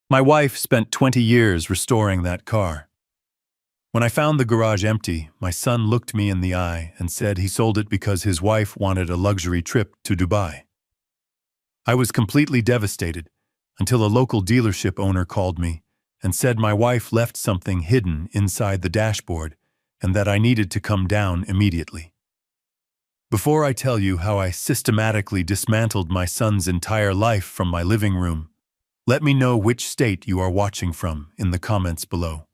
My wife spent 20 years restoring that car. When I found the garage empty, my son looked me in the eye and said he sold it because his wife wanted a luxury trip to Dubai. I was completely devastated until a local dealership owner called me and said my wife left something hidden inside the dashboard and that I needed to come down immediately. Before I tell you how I systematically dismantled my son's entire life from my living room, let me know which state you are watching from in the comments below.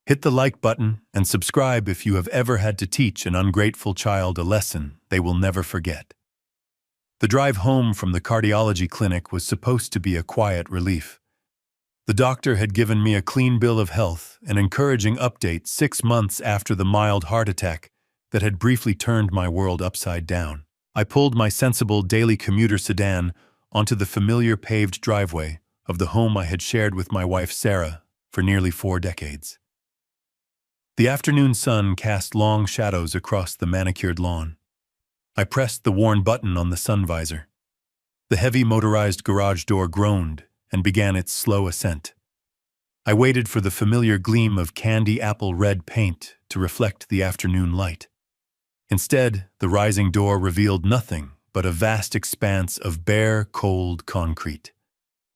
Hit the like button and subscribe if you have ever had to teach an ungrateful child a lesson they will never forget. The drive home from the cardiology clinic was supposed to be a quiet relief. The doctor had given me a clean bill of health, an encouraging update 6 months after the mild heart attack that had briefly turned my world upside down. I pulled my sensible daily commuter sedan onto the familiar paved driveway of the home I had shared with my wife Sarah for nearly 4 decades. The afternoon sun cast long shadows across the manicured lawn. I pressed the worn button on the sun visor. The heavy motorized garage door groaned and began its slow ascent. I waited for the familiar gleam of candy apple red paint to reflect the afternoon light. Instead, the rising door revealed nothing but a vast expanse of bare, cold concrete.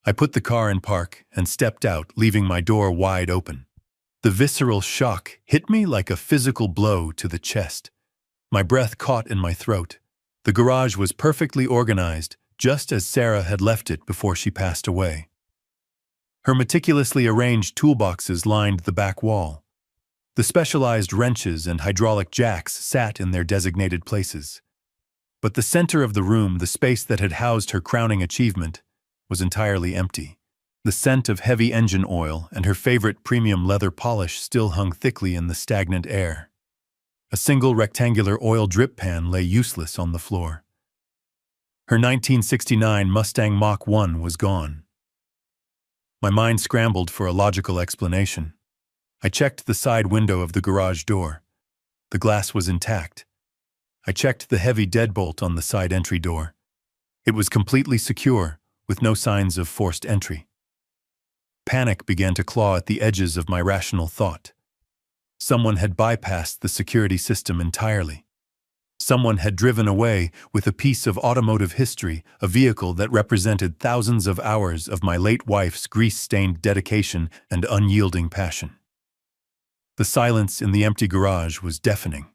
I put the car in park and stepped out, leaving my door wide open. The visceral shock hit me like a physical blow to the chest. My breath caught in my throat. The garage was perfectly organized, just as Sarah had left it before she passed away. Her meticulously arranged toolboxes lined the back wall. The specialized wrenches and hydraulic jacks sat in their designated places. But the center of the room, the space that had housed her crowning achievement, was entirely empty. The scent of heavy engine oil and her favorite premium leather polish still hung thickly in the stagnant air. A single rectangular oil drip pan lay useless on the floor. Her 1969 Mustang Mach 1 was gone. My mind scrambled for a logical explanation. I checked the side window of the garage door. The glass was intact. I checked the heavy deadbolt on the side entry door. It was completely secure, with no signs of forced entry. Panic began to claw at the edges of my rational thought. Someone had bypassed the security system entirely. Someone had driven away with a piece of automotive history, a vehicle that represented thousands of hours of my late wife's grease-stained dedication and unyielding passion. The silence in the empty garage was deafening.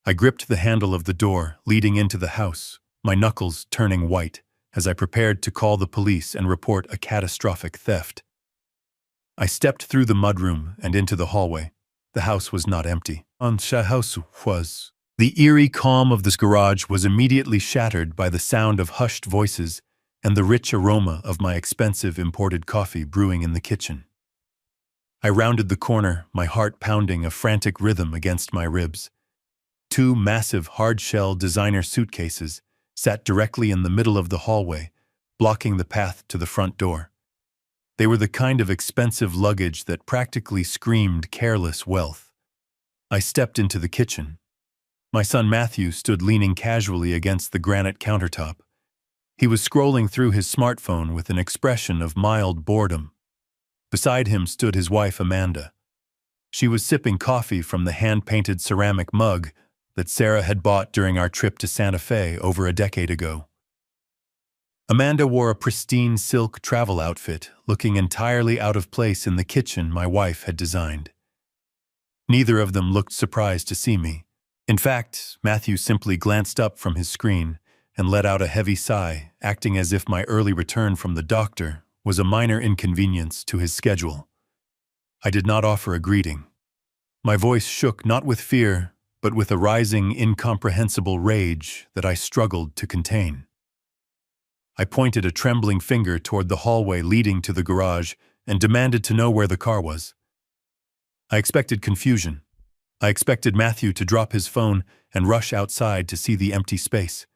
I gripped the handle of the door leading into the house, my knuckles turning white as I prepared to call the police and report a catastrophic theft. I stepped through the mudroom and into the hallway. The house was not empty. The house was. The eerie calm of this garage was immediately shattered by the sound of hushed voices and the rich aroma of my expensive imported coffee brewing in the kitchen. I rounded the corner, my heart pounding a frantic rhythm against my ribs. 2 massive hard-shell designer suitcases sat directly in the middle of the hallway, blocking the path to the front door. They were the kind of expensive luggage that practically screamed careless wealth. I stepped into the kitchen. My son Matthew stood leaning casually against the granite countertop. He was scrolling through his smartphone with an expression of mild boredom. Beside him stood his wife Amanda. She was sipping coffee from the hand-painted ceramic mug that Sarah had bought during our trip to Santa Fe over a decade ago. Amanda wore a pristine silk travel outfit, looking entirely out of place in the kitchen my wife had designed. Neither of them looked surprised to see me. In fact, Matthew simply glanced up from his screen and let out a heavy sigh, acting as if my early return from the doctor was a minor inconvenience to his schedule. I did not offer a greeting. My voice shook not with fear, but with a rising, incomprehensible rage that I struggled to contain. I pointed a trembling finger toward the hallway leading to the garage and demanded to know where the car was. I expected confusion. I expected Matthew to drop his phone and rush outside to see the empty space.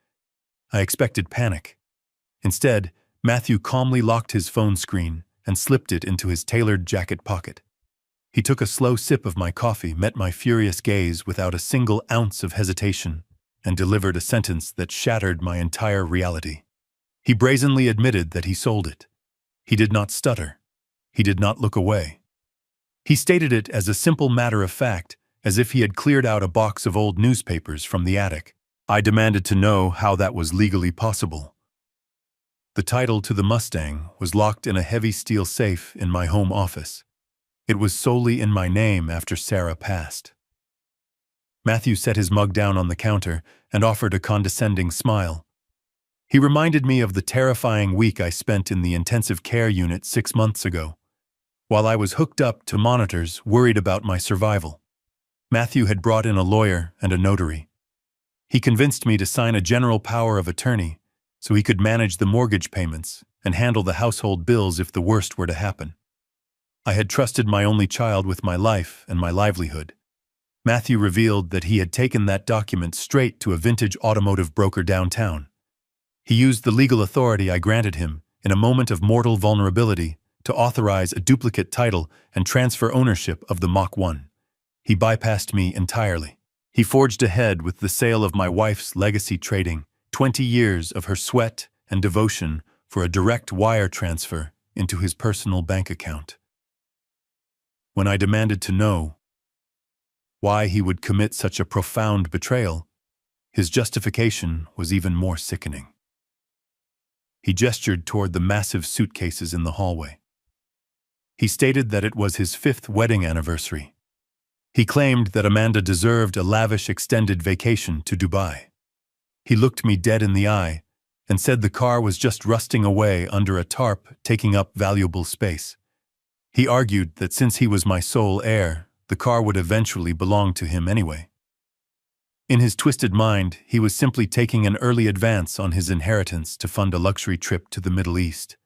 I expected panic. Instead, Matthew calmly locked his phone screen and slipped it into his tailored jacket pocket. He took a slow sip of my coffee, met my furious gaze without a single ounce of hesitation, and delivered a sentence that shattered my entire reality. He brazenly admitted that he sold it. He did not stutter. He did not look away. He stated it as a simple matter of fact, as if he had cleared out a box of old newspapers from the attic. I demanded to know how that was legally possible. The title to the Mustang was locked in a heavy steel safe in my home office. It was solely in my name after Sarah passed. Matthew set his mug down on the counter and offered a condescending smile. He reminded me of the terrifying week I spent in the intensive care unit 6 months ago, while I was hooked up to monitors worried about my survival. Matthew had brought in a lawyer and a notary. He convinced me to sign a general power of attorney so he could manage the mortgage payments and handle the household bills if the worst were to happen. I had trusted my only child with my life and my livelihood. Matthew revealed that he had taken that document straight to a vintage automotive broker downtown. He used the legal authority I granted him in a moment of mortal vulnerability to authorize a duplicate title and transfer ownership of the Mach 1. He bypassed me entirely. He forged ahead with the sale of my wife's legacy trading, 20 years of her sweat and devotion for a direct wire transfer into his personal bank account. When I demanded to know why he would commit such a profound betrayal, his justification was even more sickening. He gestured toward the massive suitcases in the hallway. He stated that it was his 5th wedding anniversary. He claimed that Amanda deserved a lavish extended vacation to Dubai. He looked me dead in the eye and said the car was just rusting away under a tarp, taking up valuable space. He argued that since he was my sole heir, the car would eventually belong to him anyway. In his twisted mind, he was simply taking an early advance on his inheritance to fund a luxury trip to the Middle East.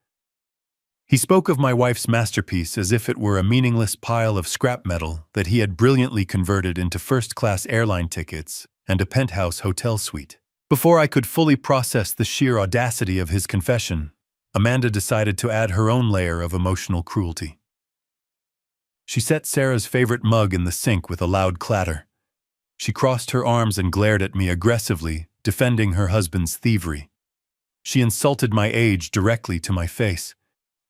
He spoke of my wife's masterpiece as if it were a meaningless pile of scrap metal that he had brilliantly converted into first-class airline tickets and a penthouse hotel suite. Before I could fully process the sheer audacity of his confession, Amanda decided to add her own layer of emotional cruelty. She set Sarah's favorite mug in the sink with a loud clatter. She crossed her arms and glared at me aggressively, defending her husband's thievery. She insulted my age directly to my face.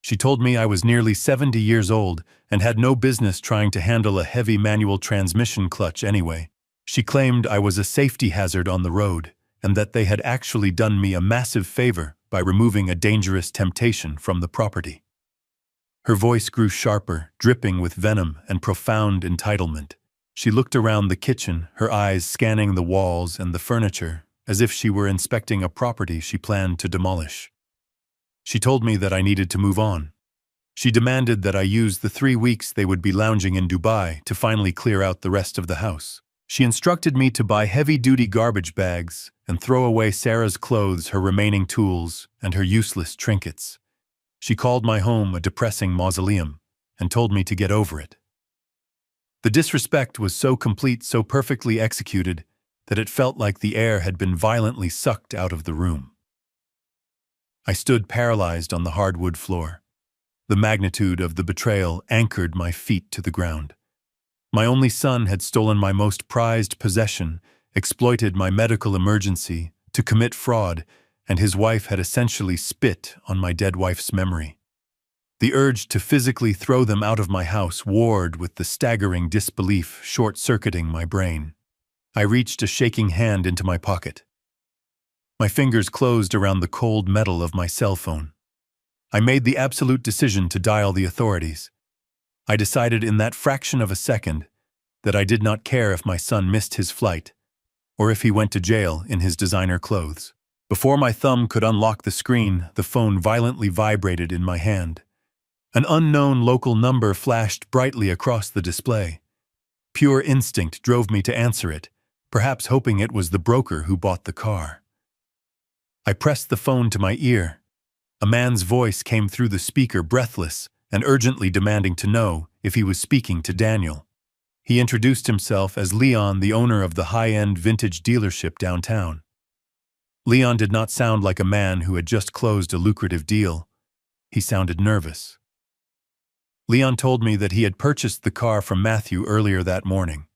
She told me I was nearly 70 years old and had no business trying to handle a heavy manual transmission clutch anyway. She claimed I was a safety hazard on the road and that they had actually done me a massive favor by removing a dangerous temptation from the property. Her voice grew sharper, dripping with venom and profound entitlement. She looked around the kitchen, her eyes scanning the walls and the furniture, as if she were inspecting a property she planned to demolish. She told me that I needed to move on. She demanded that I use the 3 weeks they would be lounging in Dubai to finally clear out the rest of the house. She instructed me to buy heavy-duty garbage bags and throw away Sarah's clothes, her remaining tools, and her useless trinkets. She called my home a depressing mausoleum and told me to get over it. The disrespect was so complete, so perfectly executed, that it felt like the air had been violently sucked out of the room. I stood paralyzed on the hardwood floor. The magnitude of the betrayal anchored my feet to the ground. My only son had stolen my most prized possession, exploited my medical emergency to commit fraud, and his wife had essentially spit on my dead wife's memory. The urge to physically throw them out of my house warred with the staggering disbelief short-circuiting my brain. I reached a shaking hand into my pocket. My fingers closed around the cold metal of my cell phone. I made the absolute decision to dial the authorities. I decided in that fraction of a second that I did not care if my son missed his flight or if he went to jail in his designer clothes. Before my thumb could unlock the screen, the phone violently vibrated in my hand. An unknown local number flashed brightly across the display. Pure instinct drove me to answer it, perhaps hoping it was the broker who bought the car. I pressed the phone to my ear. A man's voice came through the speaker, breathless and urgently demanding to know if he was speaking to Daniel. He introduced himself as Leon, the owner of the high-end vintage dealership downtown. Leon did not sound like a man who had just closed a lucrative deal. He sounded nervous. Leon told me that he had purchased the car from Matthew earlier that morning.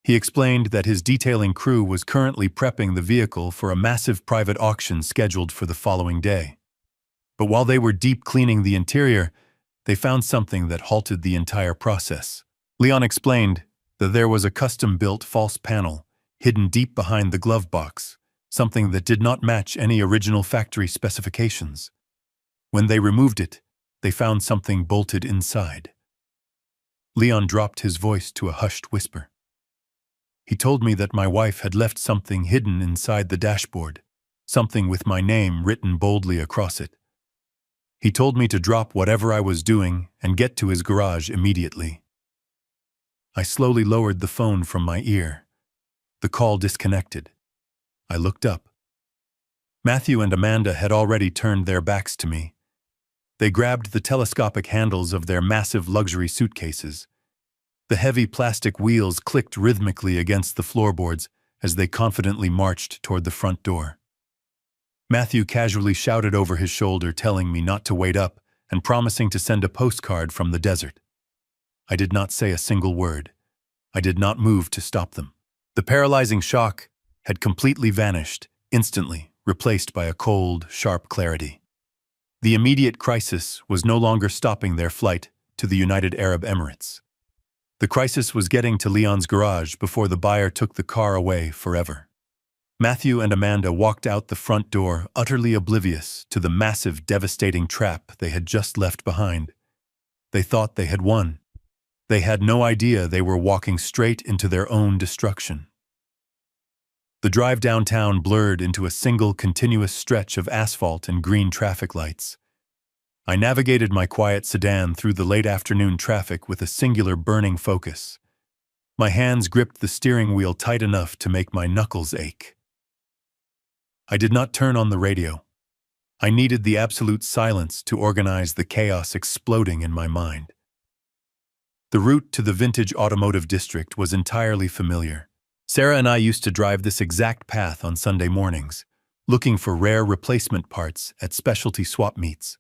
He explained that his detailing crew was currently prepping the vehicle for a massive private auction scheduled for the following day. But while they were deep cleaning the interior, they found something that halted the entire process. Leon explained that there was a custom-built false panel hidden deep behind the glove box, something that did not match any original factory specifications. When they removed it, they found something bolted inside. Leon dropped his voice to a hushed whisper. He told me that my wife had left something hidden inside the dashboard, something with my name written boldly across it. He told me to drop whatever I was doing and get to his garage immediately. I slowly lowered the phone from my ear. The call disconnected. I looked up. Matthew and Amanda had already turned their backs to me. They grabbed the telescopic handles of their massive luxury suitcases. The heavy plastic wheels clicked rhythmically against the floorboards as they confidently marched toward the front door. Matthew casually shouted over his shoulder, telling me not to wait up and promising to send a postcard from the desert. I did not say a single word. I did not move to stop them. The paralyzing shock had completely vanished, instantly replaced by a cold, sharp clarity. The immediate crisis was no longer stopping their flight to the United Arab Emirates. The crisis was getting to Leon's garage before the buyer took the car away forever. Matthew and Amanda walked out the front door, utterly oblivious to the massive, devastating trap they had just left behind. They thought they had won. They had no idea they were walking straight into their own destruction. The drive downtown blurred into a single continuous stretch of asphalt and green traffic lights. I navigated my quiet sedan through the late afternoon traffic with a singular burning focus. My hands gripped the steering wheel tight enough to make my knuckles ache. I did not turn on the radio. I needed the absolute silence to organize the chaos exploding in my mind. The route to the vintage automotive district was entirely familiar. Sarah and I used to drive this exact path on Sunday mornings, looking for rare replacement parts at specialty swap meets.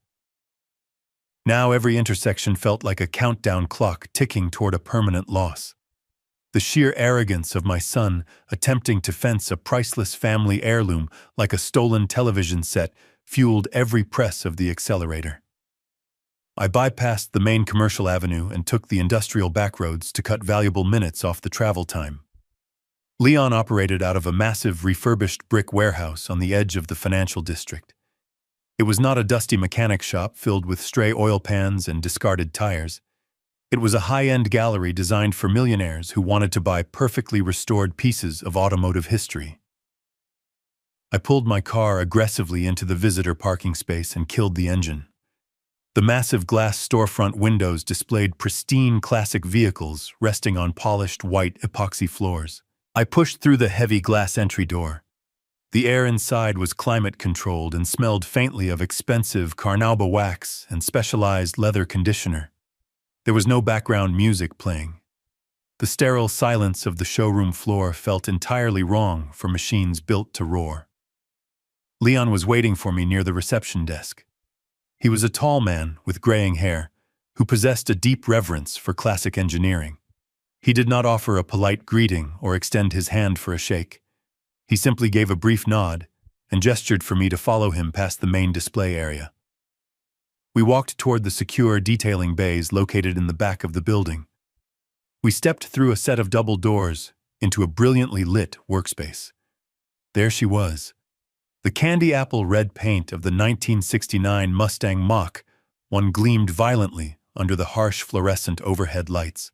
Now every intersection felt like a countdown clock ticking toward a permanent loss. The sheer arrogance of my son attempting to fence a priceless family heirloom like a stolen television set fueled every press of the accelerator. I bypassed the main commercial avenue and took the industrial backroads to cut valuable minutes off the travel time. Leon operated out of a massive refurbished brick warehouse on the edge of the financial district. It was not a dusty mechanic shop filled with stray oil pans and discarded tires. It was a high-end gallery designed for millionaires who wanted to buy perfectly restored pieces of automotive history. I pulled my car aggressively into the visitor parking space and killed the engine. The massive glass storefront windows displayed pristine classic vehicles resting on polished white epoxy floors. I pushed through the heavy glass entry door. The air inside was climate-controlled and smelled faintly of expensive carnauba wax and specialized leather conditioner. There was no background music playing. The sterile silence of the showroom floor felt entirely wrong for machines built to roar. Leon was waiting for me near the reception desk. He was a tall man with graying hair, who possessed a deep reverence for classic engineering. He did not offer a polite greeting or extend his hand for a shake. He simply gave a brief nod and gestured for me to follow him past the main display area. We walked toward the secure detailing bays located in the back of the building. We stepped through a set of double doors into a brilliantly lit workspace. There she was. The candy apple red paint of the 1969 Mustang Mach-1 gleamed violently under the harsh fluorescent overhead lights.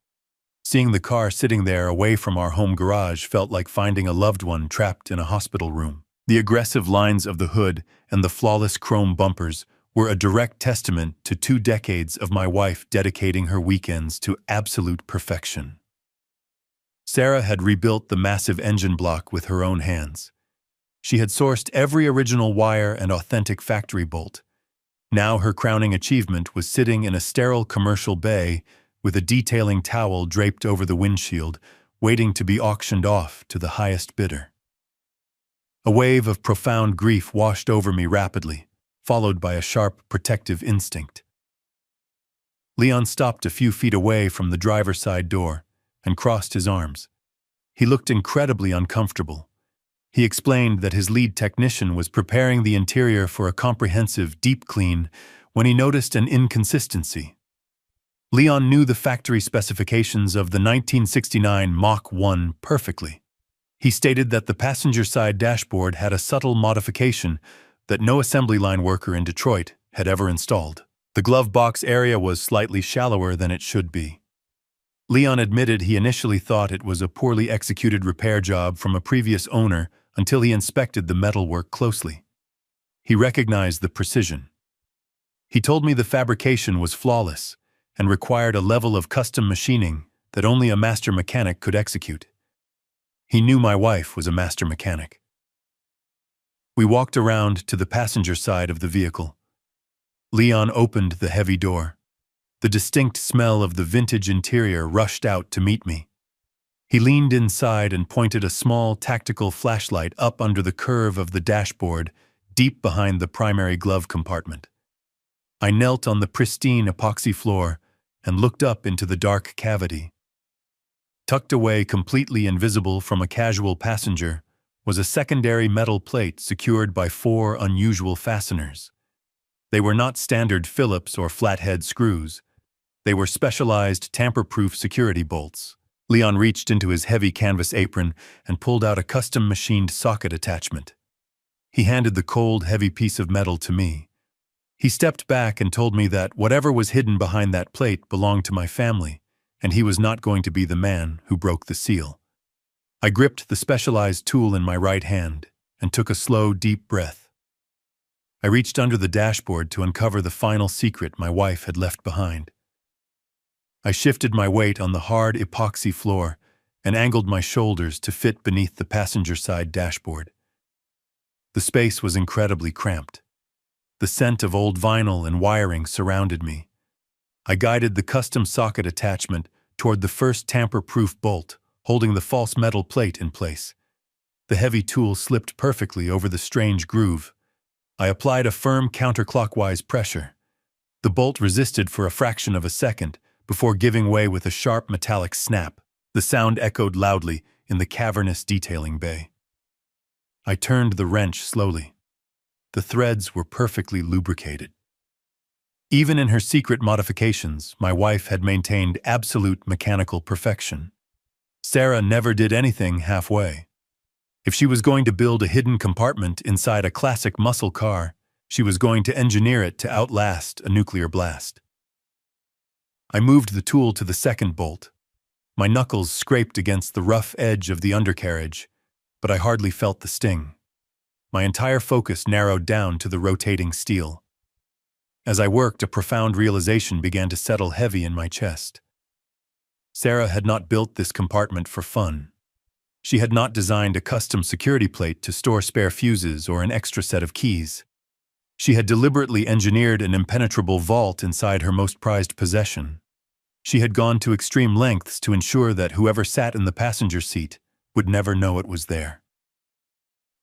Seeing the car sitting there away from our home garage felt like finding a loved one trapped in a hospital room. The aggressive lines of the hood and the flawless chrome bumpers were a direct testament to 2 decades of my wife dedicating her weekends to absolute perfection. Sarah had rebuilt the massive engine block with her own hands. She had sourced every original wire and authentic factory bolt. Now her crowning achievement was sitting in a sterile commercial bay with a detailing towel draped over the windshield, waiting to be auctioned off to the highest bidder. A wave of profound grief washed over me rapidly, followed by a sharp, protective instinct. Leon stopped a few feet away from the driver's side door and crossed his arms. He looked incredibly uncomfortable. He explained that his lead technician was preparing the interior for a comprehensive deep clean when he noticed an inconsistency. Leon knew the factory specifications of the 1969 Mach 1 perfectly. He stated that the passenger side dashboard had a subtle modification that no assembly line worker in Detroit had ever installed. The glove box area was slightly shallower than it should be. Leon admitted he initially thought it was a poorly executed repair job from a previous owner until he inspected the metalwork closely. He recognized the precision. He told me the fabrication was flawless and required a level of custom machining that only a master mechanic could execute. He knew my wife was a master mechanic. We walked around to the passenger side of the vehicle. Leon opened the heavy door. The distinct smell of the vintage interior rushed out to meet me. He leaned inside and pointed a small tactical flashlight up under the curve of the dashboard, deep behind the primary glove compartment. I knelt on the pristine epoxy floor and looked up into the dark cavity. Tucked away, completely invisible from a casual passenger, was a secondary metal plate secured by 4 unusual fasteners. They were not standard Phillips or flathead screws. They were specialized tamper-proof security bolts. Leon reached into his heavy canvas apron and pulled out a custom-machined socket attachment. He handed the cold, heavy piece of metal to me. He stepped back and told me that whatever was hidden behind that plate belonged to my family, and he was not going to be the man who broke the seal. I gripped the specialized tool in my right hand and took a slow, deep breath. I reached under the dashboard to uncover the final secret my wife had left behind. I shifted my weight on the hard epoxy floor and angled my shoulders to fit beneath the passenger side dashboard. The space was incredibly cramped. The scent of old vinyl and wiring surrounded me. I guided the custom socket attachment toward the first tamper-proof bolt, holding the false metal plate in place. The heavy tool slipped perfectly over the strange groove. I applied a firm counterclockwise pressure. The bolt resisted for a fraction of a second before giving way with a sharp metallic snap. The sound echoed loudly in the cavernous detailing bay. I turned the wrench slowly. The threads were perfectly lubricated. Even in her secret modifications, my wife had maintained absolute mechanical perfection. Sarah never did anything halfway. If she was going to build a hidden compartment inside a classic muscle car, she was going to engineer it to outlast a nuclear blast. I moved the tool to the second bolt. My knuckles scraped against the rough edge of the undercarriage, but I hardly felt the sting. My entire focus narrowed down to the rotating steel. As I worked, a profound realization began to settle heavy in my chest. Sarah had not built this compartment for fun. She had not designed a custom security plate to store spare fuses or an extra set of keys. She had deliberately engineered an impenetrable vault inside her most prized possession. She had gone to extreme lengths to ensure that whoever sat in the passenger seat would never know it was there.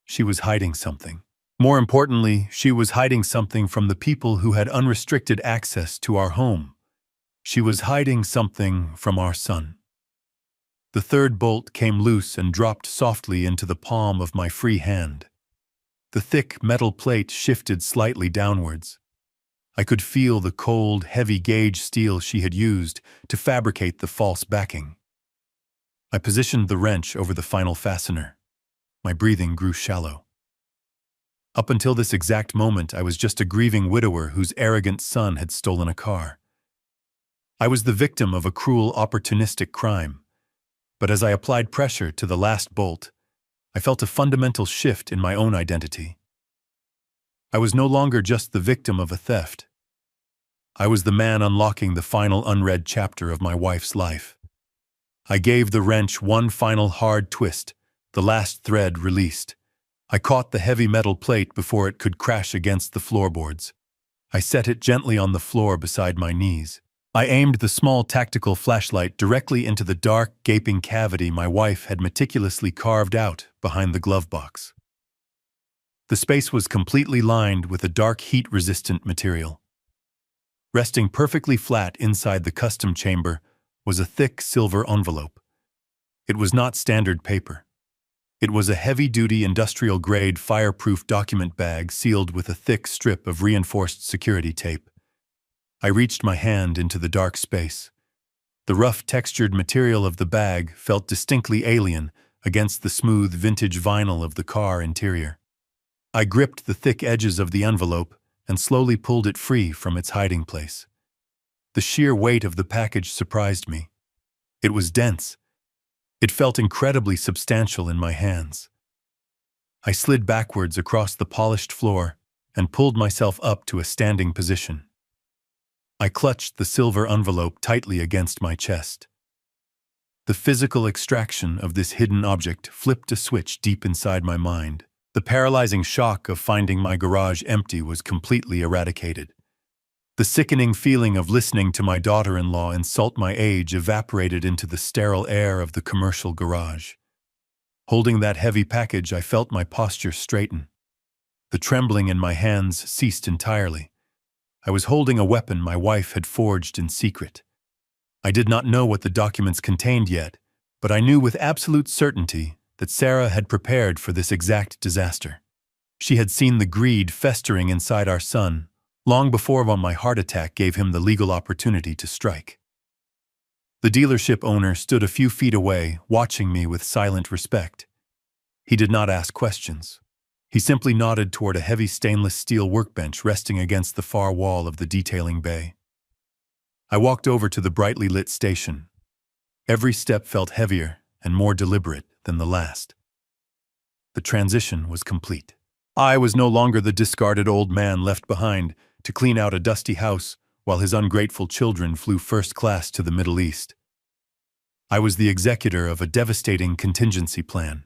She was hiding something. More importantly, she was hiding something from the people who had unrestricted access to our home. She was hiding something from our son. The third bolt came loose and dropped softly into the palm of my free hand. The thick metal plate shifted slightly downwards. I could feel the cold, heavy-gauge steel she had used to fabricate the false backing. I positioned the wrench over the final fastener. My breathing grew shallow. Up until this exact moment, I was just a grieving widower whose arrogant son had stolen a car. I was the victim of a cruel, opportunistic crime. But as I applied pressure to the last bolt, I felt a fundamental shift in my own identity. I was no longer just the victim of a theft. I was the man unlocking the final unread chapter of my wife's life. I gave the wrench one final hard twist, the last thread released. I caught the heavy metal plate before it could crash against the floorboards. I set it gently on the floor beside my knees. I aimed the small tactical flashlight directly into the dark, gaping cavity my wife had meticulously carved out behind the glove box. The space was completely lined with a dark, heat-resistant material. Resting perfectly flat inside the custom chamber was a thick silver envelope. It was not standard paper. It was a heavy-duty industrial-grade fireproof document bag sealed with a thick strip of reinforced security tape. I reached my hand into the dark space. The rough, textured material of the bag felt distinctly alien against the smooth, vintage vinyl of the car interior. I gripped the thick edges of the envelope and slowly pulled it free from its hiding place. The sheer weight of the package surprised me. It was dense. It felt incredibly substantial in my hands. I slid backwards across the polished floor and pulled myself up to a standing position. I clutched the silver envelope tightly against my chest. The physical extraction of this hidden object flipped a switch deep inside my mind. The paralyzing shock of finding my garage empty was completely eradicated. The sickening feeling of listening to my daughter-in-law insult my age evaporated into the sterile air of the commercial garage. Holding that heavy package, I felt my posture straighten. The trembling in my hands ceased entirely. I was holding a weapon my wife had forged in secret. I did not know what the documents contained yet, but I knew with absolute certainty that Sarah had prepared for this exact disaster. She had seen the greed festering inside our son long before my heart attack gave him the legal opportunity to strike. The dealership owner stood a few feet away, watching me with silent respect. He did not ask questions. He simply nodded toward a heavy stainless steel workbench resting against the far wall of the detailing bay. I walked over to the brightly lit station. Every step felt heavier and more deliberate than the last. The transition was complete. I was no longer the discarded old man left behind to clean out a dusty house while his ungrateful children flew first class to the Middle East. I was the executor of a devastating contingency plan.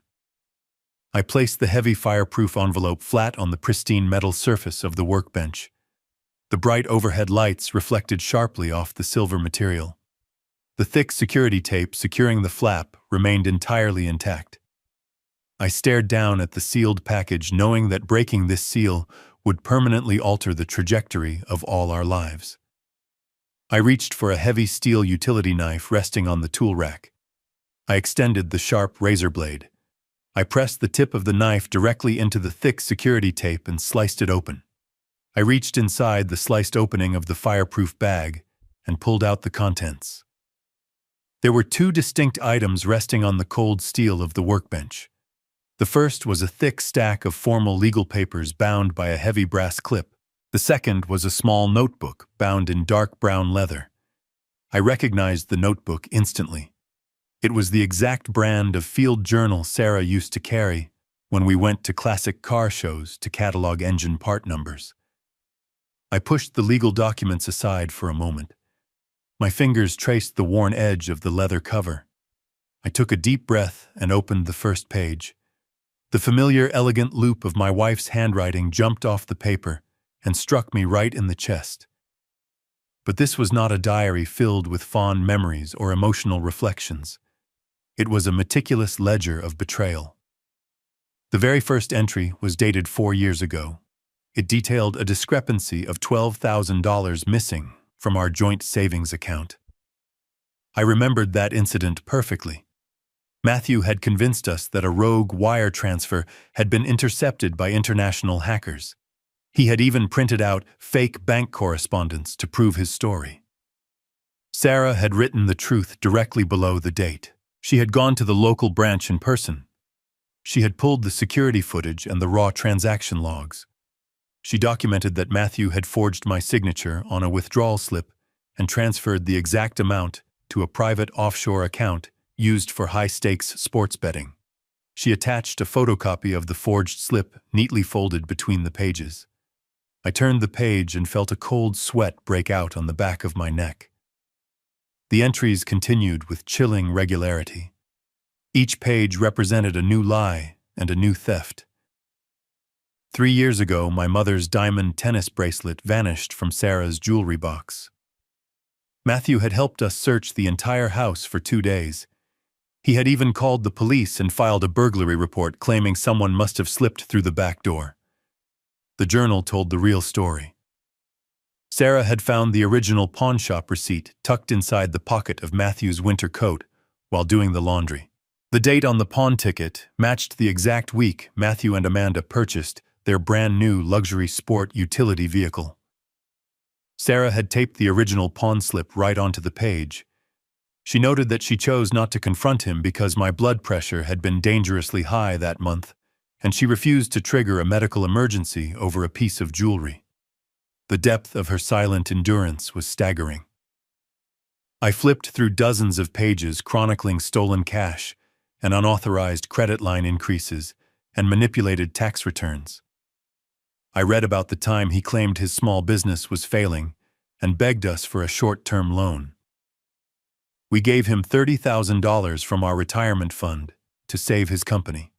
I placed the heavy fireproof envelope flat on the pristine metal surface of the workbench. The bright overhead lights reflected sharply off the silver material. The thick security tape securing the flap remained entirely intact. I stared down at the sealed package, knowing that breaking this seal would permanently alter the trajectory of all our lives. I reached for a heavy steel utility knife resting on the tool rack. I extended the sharp razor blade. I pressed the tip of the knife directly into the thick security tape and sliced it open. I reached inside the sliced opening of the fireproof bag and pulled out the contents. There were two distinct items resting on the cold steel of the workbench. The first was a thick stack of formal legal papers bound by a heavy brass clip. The second was a small notebook bound in dark brown leather. I recognized the notebook instantly. It was the exact brand of field journal Sarah used to carry when we went to classic car shows to catalog engine part numbers. I pushed the legal documents aside for a moment. My fingers traced the worn edge of the leather cover. I took a deep breath and opened the first page. The familiar, elegant loop of my wife's handwriting jumped off the paper and struck me right in the chest. But this was not a diary filled with fond memories or emotional reflections. It was a meticulous ledger of betrayal. The very first entry was dated 4 years ago. It detailed a discrepancy of $12,000 missing from our joint savings account. I remembered that incident perfectly. Matthew had convinced us that a rogue wire transfer had been intercepted by international hackers. He had even printed out fake bank correspondence to prove his story. Sarah had written the truth directly below the date. She had gone to the local branch in person. She had pulled the security footage and the raw transaction logs. She documented that Matthew had forged my signature on a withdrawal slip and transferred the exact amount to a private offshore account used for high-stakes sports betting. She attached a photocopy of the forged slip neatly folded between the pages. I turned the page and felt a cold sweat break out on the back of my neck. The entries continued with chilling regularity. Each page represented a new lie and a new theft. 3 years ago, my mother's diamond tennis bracelet vanished from Sarah's jewelry box. Matthew had helped us search the entire house for 2 days. He had even called the police and filed a burglary report claiming someone must have slipped through the back door. The journal told the real story. Sarah had found the original pawnshop receipt tucked inside the pocket of Matthew's winter coat while doing the laundry. The date on the pawn ticket matched the exact week Matthew and Amanda purchased their brand new luxury sport utility vehicle. Sarah had taped the original pawn slip right onto the page. She noted that she chose not to confront him because my blood pressure had been dangerously high that month, and she refused to trigger a medical emergency over a piece of jewelry. The depth of her silent endurance was staggering. I flipped through dozens of pages chronicling stolen cash and unauthorized credit line increases and manipulated tax returns. I read about the time he claimed his small business was failing and begged us for a short-term loan. We gave him $30,000 from our retirement fund to save his company.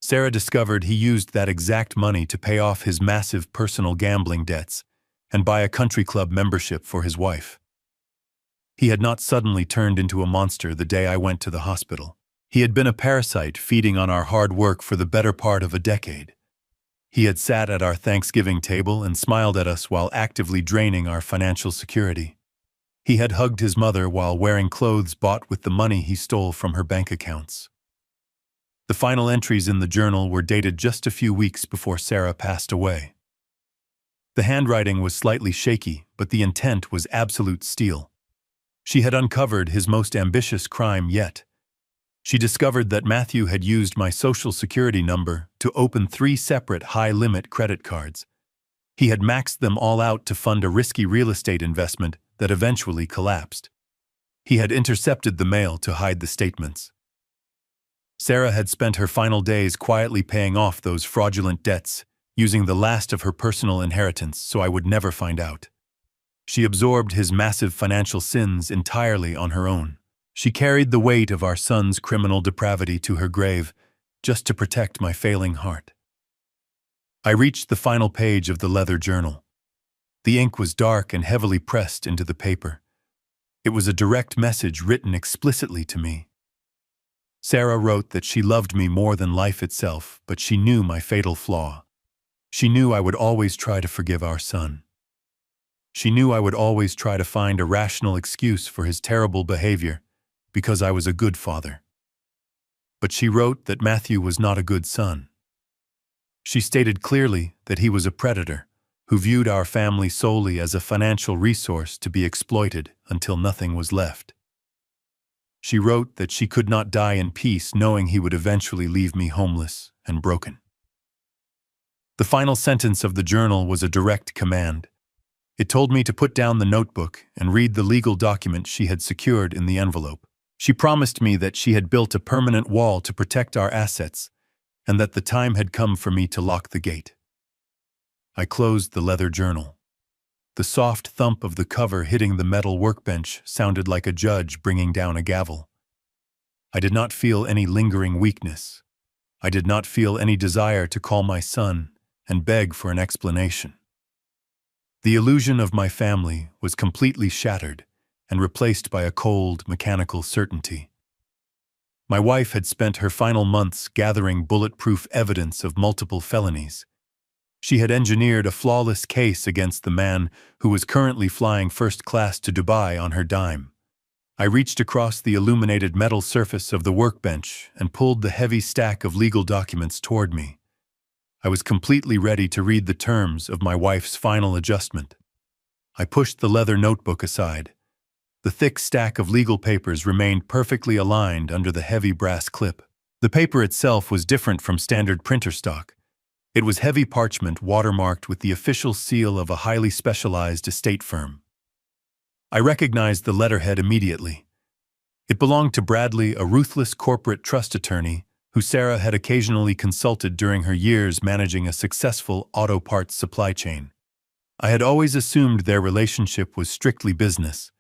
Sarah discovered he used that exact money to pay off his massive personal gambling debts and buy a country club membership for his wife. He had not suddenly turned into a monster the day I went to the hospital. He had been a parasite feeding on our hard work for the better part of a decade. He had sat at our Thanksgiving table and smiled at us while actively draining our financial security. He had hugged his mother while wearing clothes bought with the money he stole from her bank accounts. The final entries in the journal were dated just a few weeks before Sarah passed away. The handwriting was slightly shaky, but the intent was absolute steel. She had uncovered his most ambitious crime yet. She discovered that Matthew had used my social security number to open 3 separate high-limit credit cards. He had maxed them all out to fund a risky real estate investment that eventually collapsed. He had intercepted the mail to hide the statements. Sarah had spent her final days quietly paying off those fraudulent debts, using the last of her personal inheritance so I would never find out. She absorbed his massive financial sins entirely on her own. She carried the weight of our son's criminal depravity to her grave, just to protect my failing heart. I reached the final page of the leather journal. The ink was dark and heavily pressed into the paper. It was a direct message written explicitly to me. Sarah wrote that she loved me more than life itself, but she knew my fatal flaw. She knew I would always try to forgive our son. She knew I would always try to find a rational excuse for his terrible behavior, because I was a good father. But she wrote that Matthew was not a good son. She stated clearly that he was a predator who viewed our family solely as a financial resource to be exploited until nothing was left. She wrote that she could not die in peace knowing he would eventually leave me homeless and broken. The final sentence of the journal was a direct command. It told me to put down the notebook and read the legal document she had secured in the envelope. She promised me that she had built a permanent wall to protect our assets, and that the time had come for me to lock the gate. I closed the leather journal. The soft thump of the cover hitting the metal workbench sounded like a judge bringing down a gavel. I did not feel any lingering weakness. I did not feel any desire to call my son and beg for an explanation. The illusion of my family was completely shattered and replaced by a cold, mechanical certainty. My wife had spent her final months gathering bulletproof evidence of multiple felonies. She had engineered a flawless case against the man who was currently flying first class to Dubai on her dime. I reached across the illuminated metal surface of the workbench and pulled the heavy stack of legal documents toward me. I was completely ready to read the terms of my wife's final adjustment. I pushed the leather notebook aside. The thick stack of legal papers remained perfectly aligned under the heavy brass clip. The paper itself was different from standard printer stock. It was heavy parchment watermarked with the official seal of a highly specialized estate firm. I recognized the letterhead immediately. It belonged to Bradley, a ruthless corporate trust attorney who Sarah had occasionally consulted during her years managing a successful auto parts supply chain. I had always assumed their relationship was strictly business.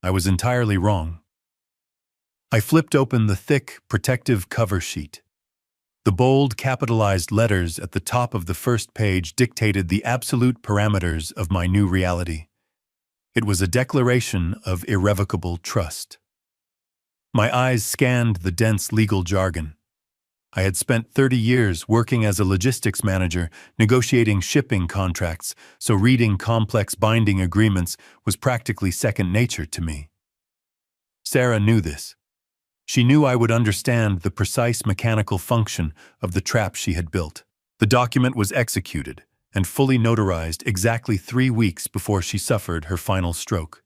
I was entirely wrong. I flipped open the thick, protective cover sheet. The bold, capitalized letters at the top of the first page dictated the absolute parameters of my new reality. It was a declaration of irrevocable trust. My eyes scanned the dense legal jargon. I had spent 30 years working as a logistics manager, negotiating shipping contracts, so reading complex binding agreements was practically second nature to me. Sarah knew this. She knew I would understand the precise mechanical function of the trap she had built. The document was executed and fully notarized exactly 3 weeks before she suffered her final stroke.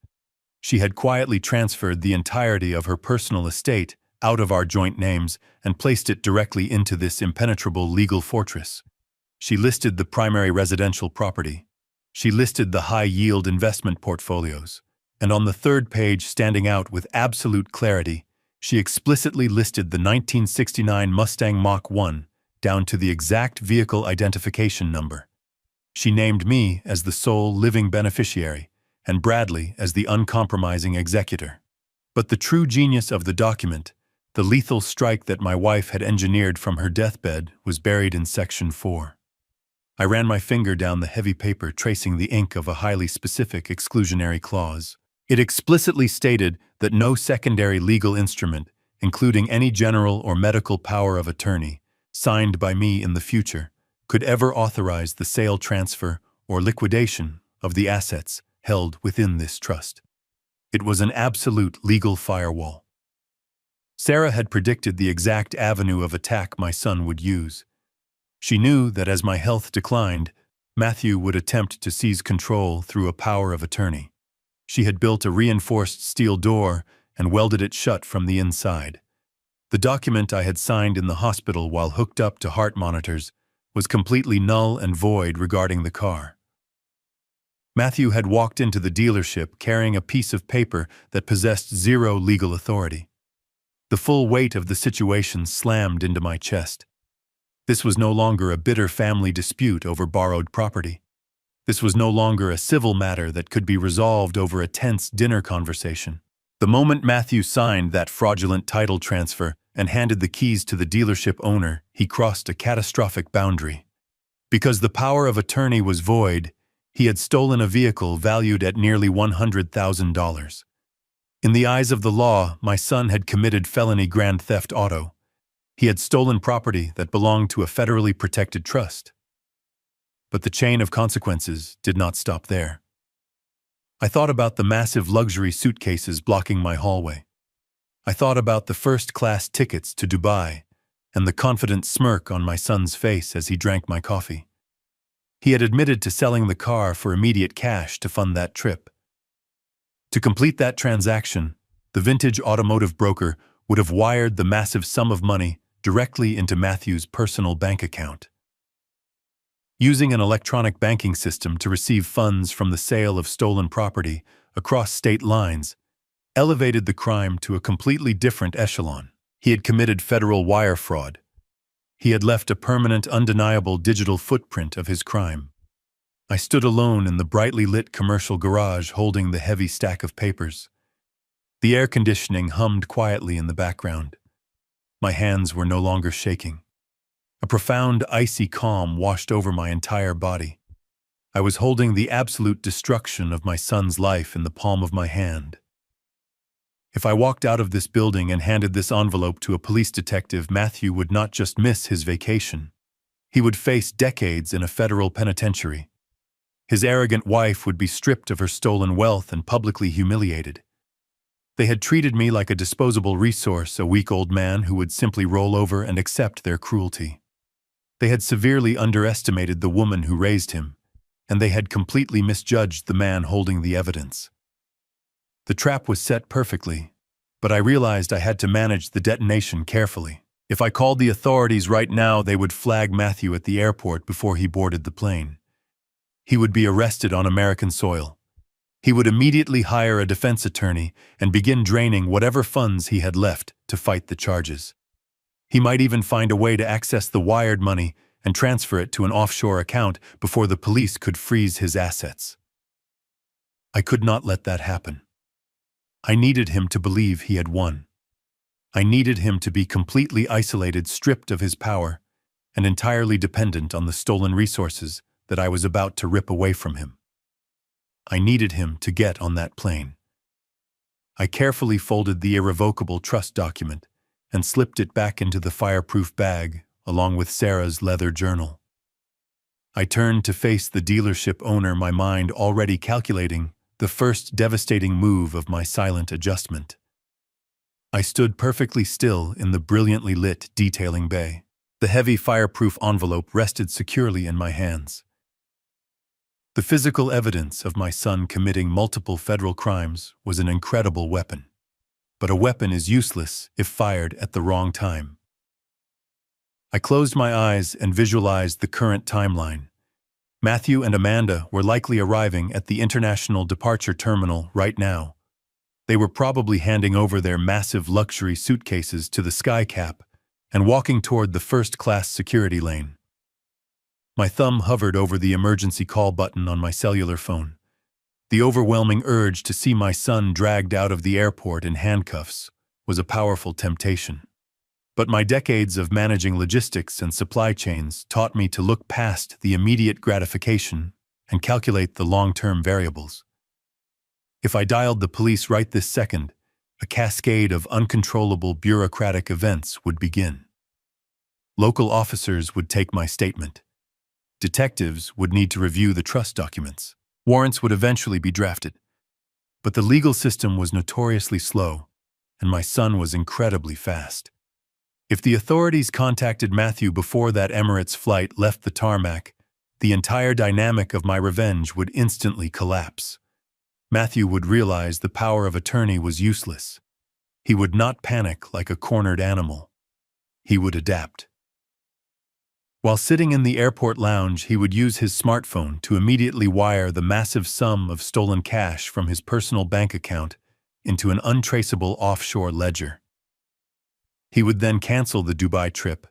She had quietly transferred the entirety of her personal estate out of our joint names and placed it directly into this impenetrable legal fortress. She listed the primary residential property. She listed the high-yield investment portfolios. And on the third page, standing out with absolute clarity, she explicitly listed the 1969 Mustang Mach 1 down to the exact vehicle identification number. She named me as the sole living beneficiary and Bradley as the uncompromising executor. But the true genius of the document, the lethal strike that my wife had engineered from her deathbed, was buried in Section 4. I ran my finger down the heavy paper, tracing the ink of a highly specific exclusionary clause. It explicitly stated that no secondary legal instrument, including any general or medical power of attorney, signed by me in the future, could ever authorize the sale, transfer, or liquidation of the assets held within this trust. It was an absolute legal firewall. Sarah had predicted the exact avenue of attack my son would use. She knew that as my health declined, Matthew would attempt to seize control through a power of attorney. She had built a reinforced steel door and welded it shut from the inside. The document I had signed in the hospital while hooked up to heart monitors was completely null and void regarding the car. Matthew had walked into the dealership carrying a piece of paper that possessed zero legal authority. The full weight of the situation slammed into my chest. This was no longer a bitter family dispute over borrowed property. This was no longer a civil matter that could be resolved over a tense dinner conversation. The moment Matthew signed that fraudulent title transfer and handed the keys to the dealership owner, he crossed a catastrophic boundary. Because the power of attorney was void, he had stolen a vehicle valued at nearly $100,000. In the eyes of the law, my son had committed felony grand theft auto. He had stolen property that belonged to a federally protected trust. But the chain of consequences did not stop there. I thought about the massive luxury suitcases blocking my hallway. I thought about the first-class tickets to Dubai and the confident smirk on my son's face as he drank my coffee. He had admitted to selling the car for immediate cash to fund that trip. To complete that transaction, the vintage automotive broker would have wired the massive sum of money directly into Matthew's personal bank account. Using an electronic banking system to receive funds from the sale of stolen property across state lines elevated the crime to a completely different echelon. He had committed federal wire fraud. He had left a permanent, undeniable digital footprint of his crime. I stood alone in the brightly lit commercial garage holding the heavy stack of papers. The air conditioning hummed quietly in the background. My hands were no longer shaking. A profound, icy calm washed over my entire body. I was holding the absolute destruction of my son's life in the palm of my hand. If I walked out of this building and handed this envelope to a police detective, Matthew would not just miss his vacation. He would face decades in a federal penitentiary. His arrogant wife would be stripped of her stolen wealth and publicly humiliated. They had treated me like a disposable resource, a weak old man who would simply roll over and accept their cruelty. They had severely underestimated the woman who raised him, and they had completely misjudged the man holding the evidence. The trap was set perfectly, but I realized I had to manage the detonation carefully. If I called the authorities right now, they would flag Matthew at the airport before he boarded the plane. He would be arrested on American soil. He would immediately hire a defense attorney and begin draining whatever funds he had left to fight the charges. He might even find a way to access the wired money and transfer it to an offshore account before the police could freeze his assets. I could not let that happen. I needed him to believe he had won. I needed him to be completely isolated, stripped of his power, and entirely dependent on the stolen resources that I was about to rip away from him. I needed him to get on that plane. I carefully folded the irrevocable trust document and slipped it back into the fireproof bag along with Sarah's leather journal. I turned to face the dealership owner, my mind already calculating the first devastating move of my silent adjustment. I stood perfectly still in the brilliantly lit detailing bay. The heavy fireproof envelope rested securely in my hands. The physical evidence of my son committing multiple federal crimes was an incredible weapon. But a weapon is useless if fired at the wrong time. I closed my eyes and visualized the current timeline. Matthew and Amanda were likely arriving at the International Departure Terminal right now. They were probably handing over their massive luxury suitcases to the skycap and walking toward the first-class security lane. My thumb hovered over the emergency call button on my cellular phone. The overwhelming urge to see my son dragged out of the airport in handcuffs was a powerful temptation. But my decades of managing logistics and supply chains taught me to look past the immediate gratification and calculate the long-term variables. If I dialed the police right this second, a cascade of uncontrollable bureaucratic events would begin. Local officers would take my statement. Detectives would need to review the trust documents. Warrants would eventually be drafted. But the legal system was notoriously slow, and my son was incredibly fast. If the authorities contacted Matthew before that Emirates flight left the tarmac, the entire dynamic of my revenge would instantly collapse. Matthew would realize the power of attorney was useless. He would not panic like a cornered animal. He would adapt. While sitting in the airport lounge, he would use his smartphone to immediately wire the massive sum of stolen cash from his personal bank account into an untraceable offshore ledger. He would then cancel the Dubai trip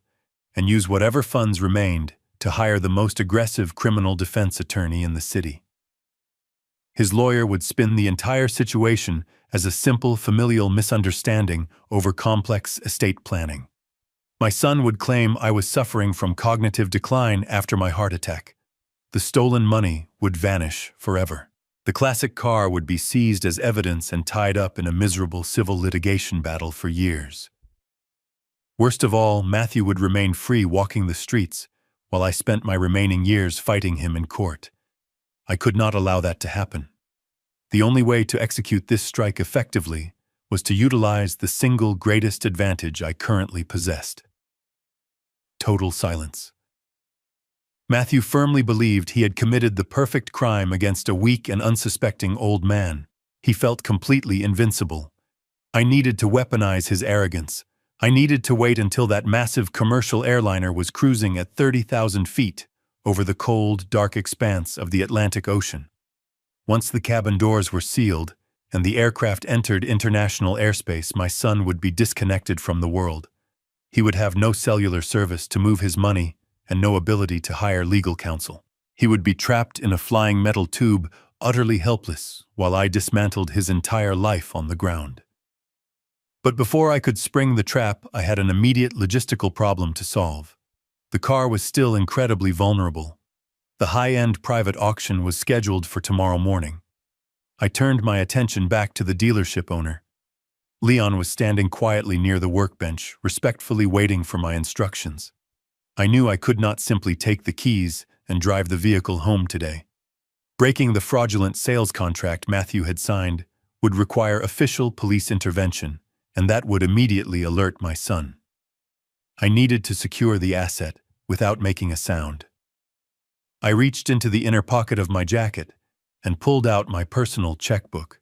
and use whatever funds remained to hire the most aggressive criminal defense attorney in the city. His lawyer would spin the entire situation as a simple familial misunderstanding over complex estate planning. My son would claim I was suffering from cognitive decline after my heart attack. The stolen money would vanish forever. The classic car would be seized as evidence and tied up in a miserable civil litigation battle for years. Worst of all, Matthew would remain free walking the streets while I spent my remaining years fighting him in court. I could not allow that to happen. The only way to execute this strike effectively was to utilize the single greatest advantage I currently possessed. Total silence. Matthew firmly believed he had committed the perfect crime against a weak and unsuspecting old man. He felt completely invincible. I needed to weaponize his arrogance. I needed to wait until that massive commercial airliner was cruising at 30,000 feet over the cold, dark expanse of the Atlantic Ocean. Once the cabin doors were sealed and the aircraft entered international airspace, my son would be disconnected from the world. He would have no cellular service to move his money and no ability to hire legal counsel. He would be trapped in a flying metal tube, utterly helpless, while I dismantled his entire life on the ground. But before I could spring the trap, I had an immediate logistical problem to solve. The car was still incredibly vulnerable. The high-end private auction was scheduled for tomorrow morning. I turned my attention back to the dealership owner. Leon was standing quietly near the workbench, respectfully waiting for my instructions. I knew I could not simply take the keys and drive the vehicle home today. Breaking the fraudulent sales contract Matthew had signed would require official police intervention, and that would immediately alert my son. I needed to secure the asset without making a sound. I reached into the inner pocket of my jacket and pulled out my personal checkbook.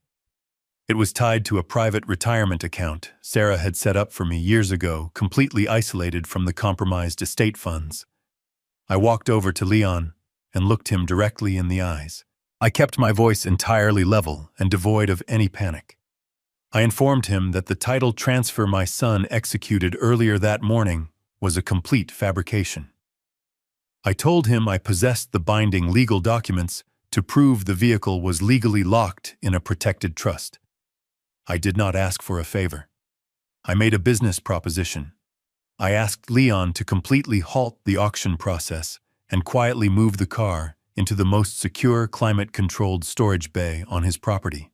It was tied to a private retirement account Sarah had set up for me years ago, completely isolated from the compromised estate funds. I walked over to Leon and looked him directly in the eyes. I kept my voice entirely level and devoid of any panic. I informed him that the title transfer my son executed earlier that morning was a complete fabrication. I told him I possessed the binding legal documents to prove the vehicle was legally locked in a protected trust. I did not ask for a favor. I made a business proposition. I asked Leon to completely halt the auction process and quietly move the car into the most secure climate-controlled storage bay on his property.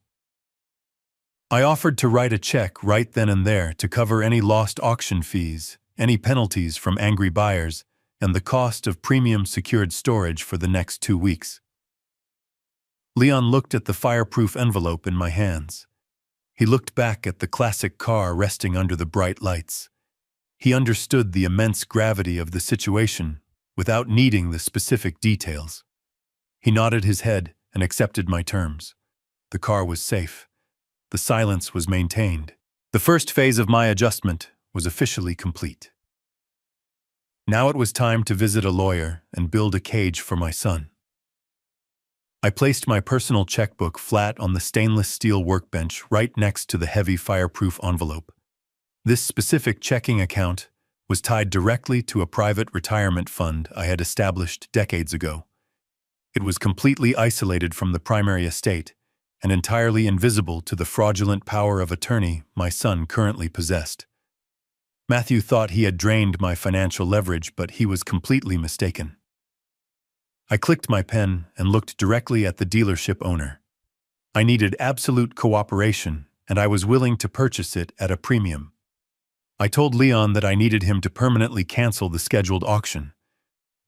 I offered to write a check right then and there to cover any lost auction fees, any penalties from angry buyers, and the cost of premium secured storage for the next 2 weeks. Leon looked at the fireproof envelope in my hands. He looked back at the classic car resting under the bright lights. He understood the immense gravity of the situation without needing the specific details. He nodded his head and accepted my terms. The car was safe. The silence was maintained. The first phase of my adjustment was officially complete. Now it was time to visit a lawyer and build a cage for my son. I placed my personal checkbook flat on the stainless steel workbench right next to the heavy fireproof envelope. This specific checking account was tied directly to a private retirement fund I had established decades ago. It was completely isolated from the primary estate and entirely invisible to the fraudulent power of attorney my son currently possessed. Matthew thought he had drained my financial leverage, but he was completely mistaken. I clicked my pen and looked directly at the dealership owner. I needed absolute cooperation, and I was willing to purchase it at a premium. I told Leon that I needed him to permanently cancel the scheduled auction.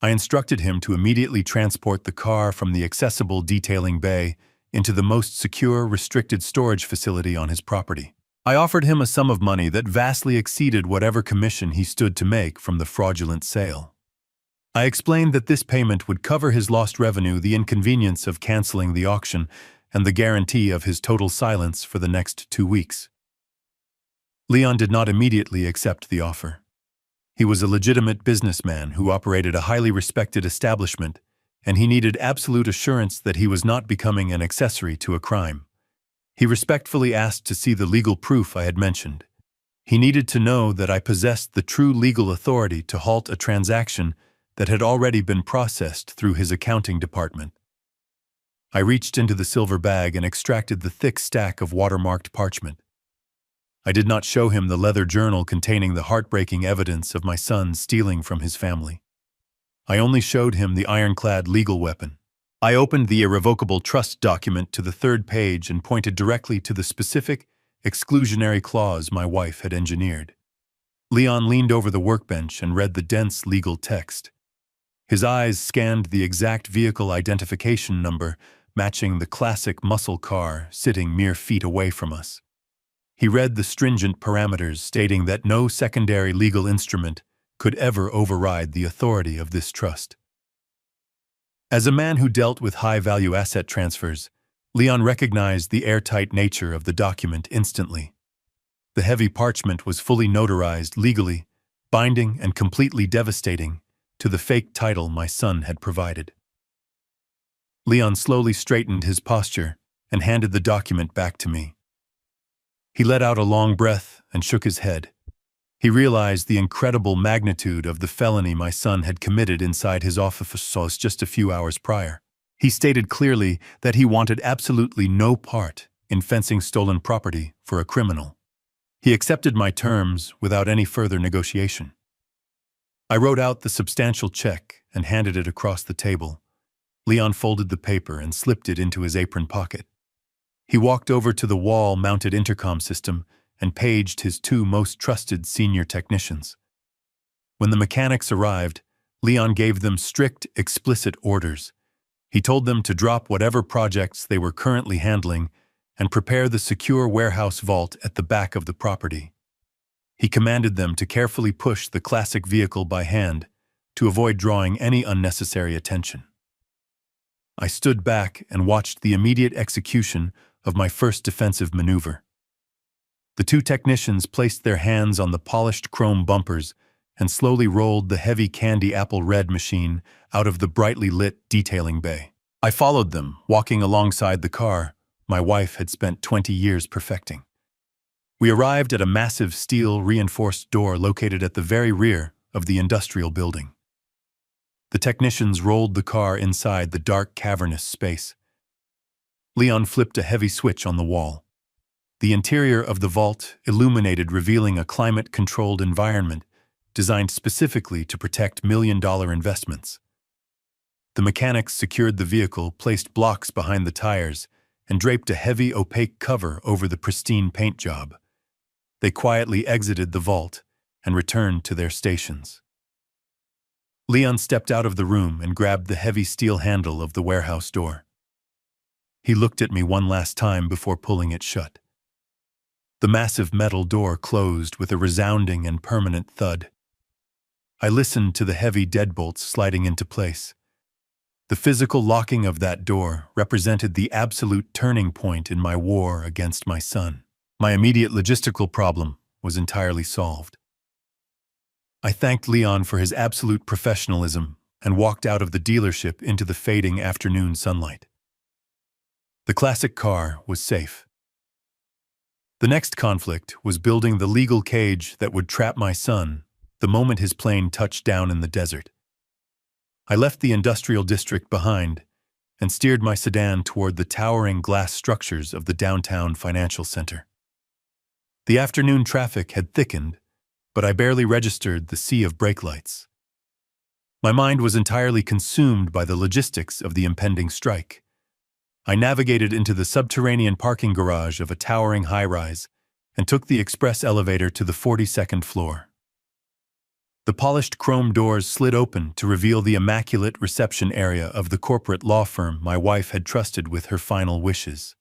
I instructed him to immediately transport the car from the accessible detailing bay into the most secure, restricted storage facility on his property. I offered him a sum of money that vastly exceeded whatever commission he stood to make from the fraudulent sale. I explained that this payment would cover his lost revenue, the inconvenience of canceling the auction, and the guarantee of his total silence for the next 2 weeks. Leon did not immediately accept the offer. He was a legitimate businessman who operated a highly respected establishment, and he needed absolute assurance that he was not becoming an accessory to a crime. He respectfully asked to see the legal proof I had mentioned. He needed to know that I possessed the true legal authority to halt a transaction that had already been processed through his accounting department. I reached into the silver bag and extracted the thick stack of watermarked parchment. I did not show him the leather journal containing the heartbreaking evidence of my son stealing from his family. I only showed him the ironclad legal weapon. I opened the irrevocable trust document to the 3rd page and pointed directly to the specific, exclusionary clause my wife had engineered. Leon leaned over the workbench and read the dense legal text. His eyes scanned the exact vehicle identification number matching the classic muscle car sitting mere feet away from us. He read the stringent parameters stating that no secondary legal instrument could ever override the authority of this trust. As a man who dealt with high-value asset transfers, Leon recognized the airtight nature of the document instantly. The heavy parchment was fully notarized legally, binding and completely devastating to the fake title my son had provided. Leon slowly straightened his posture and handed the document back to me. He let out a long breath and shook his head. He realized the incredible magnitude of the felony my son had committed inside his office just a few hours prior. He stated clearly that he wanted absolutely no part in fencing stolen property for a criminal. He accepted my terms without any further negotiation. I wrote out the substantial check and handed it across the table. Leon folded the paper and slipped it into his apron pocket. He walked over to the wall-mounted intercom system and paged his 2 most trusted senior technicians. When the mechanics arrived, Leon gave them strict, explicit orders. He told them to drop whatever projects they were currently handling and prepare the secure warehouse vault at the back of the property. He commanded them to carefully push the classic vehicle by hand to avoid drawing any unnecessary attention. I stood back and watched the immediate execution of my first defensive maneuver. The 2 technicians placed their hands on the polished chrome bumpers and slowly rolled the heavy candy apple red machine out of the brightly lit detailing bay. I followed them, walking alongside the car my wife had spent 20 years perfecting. We arrived at a massive steel-reinforced door located at the very rear of the industrial building. The technicians rolled the car inside the dark, cavernous space. Leon flipped a heavy switch on the wall. The interior of the vault illuminated, revealing a climate-controlled environment designed specifically to protect million-dollar investments. The mechanics secured the vehicle, placed blocks behind the tires, and draped a heavy, opaque cover over the pristine paint job. They quietly exited the vault and returned to their stations. Leon stepped out of the room and grabbed the heavy steel handle of the warehouse door. He looked at me one last time before pulling it shut. The massive metal door closed with a resounding and permanent thud. I listened to the heavy deadbolts sliding into place. The physical locking of that door represented the absolute turning point in my war against my son. My immediate logistical problem was entirely solved. I thanked Leon for his absolute professionalism and walked out of the dealership into the fading afternoon sunlight. The classic car was safe. The next conflict was building the legal cage that would trap my son the moment his plane touched down in the desert. I left the industrial district behind and steered my sedan toward the towering glass structures of the downtown financial center. The afternoon traffic had thickened, but I barely registered the sea of brake lights. My mind was entirely consumed by the logistics of the impending strike. I navigated into the subterranean parking garage of a towering high-rise and took the express elevator to the 42nd floor. The polished chrome doors slid open to reveal the immaculate reception area of the corporate law firm my wife had trusted with her final wishes.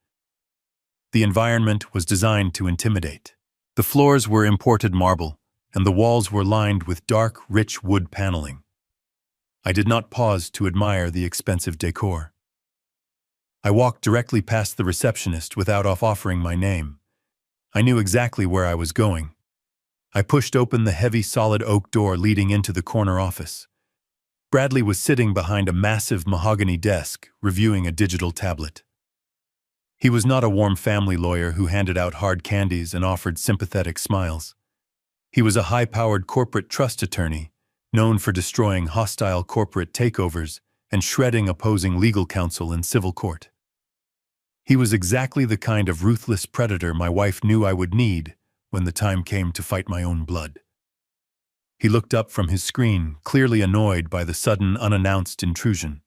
The environment was designed to intimidate. The floors were imported marble, and the walls were lined with dark, rich wood paneling. I did not pause to admire the expensive decor. I walked directly past the receptionist without offering my name. I knew exactly where I was going. I pushed open the heavy solid oak door leading into the corner office. Bradley was sitting behind a massive mahogany desk, reviewing a digital tablet. He was not a warm family lawyer who handed out hard candies and offered sympathetic smiles. He was a high-powered corporate trust attorney, known for destroying hostile corporate takeovers and shredding opposing legal counsel in civil court. He was exactly the kind of ruthless predator my wife knew I would need when the time came to fight my own blood. He looked up from his screen, clearly annoyed by the sudden, unannounced intrusion.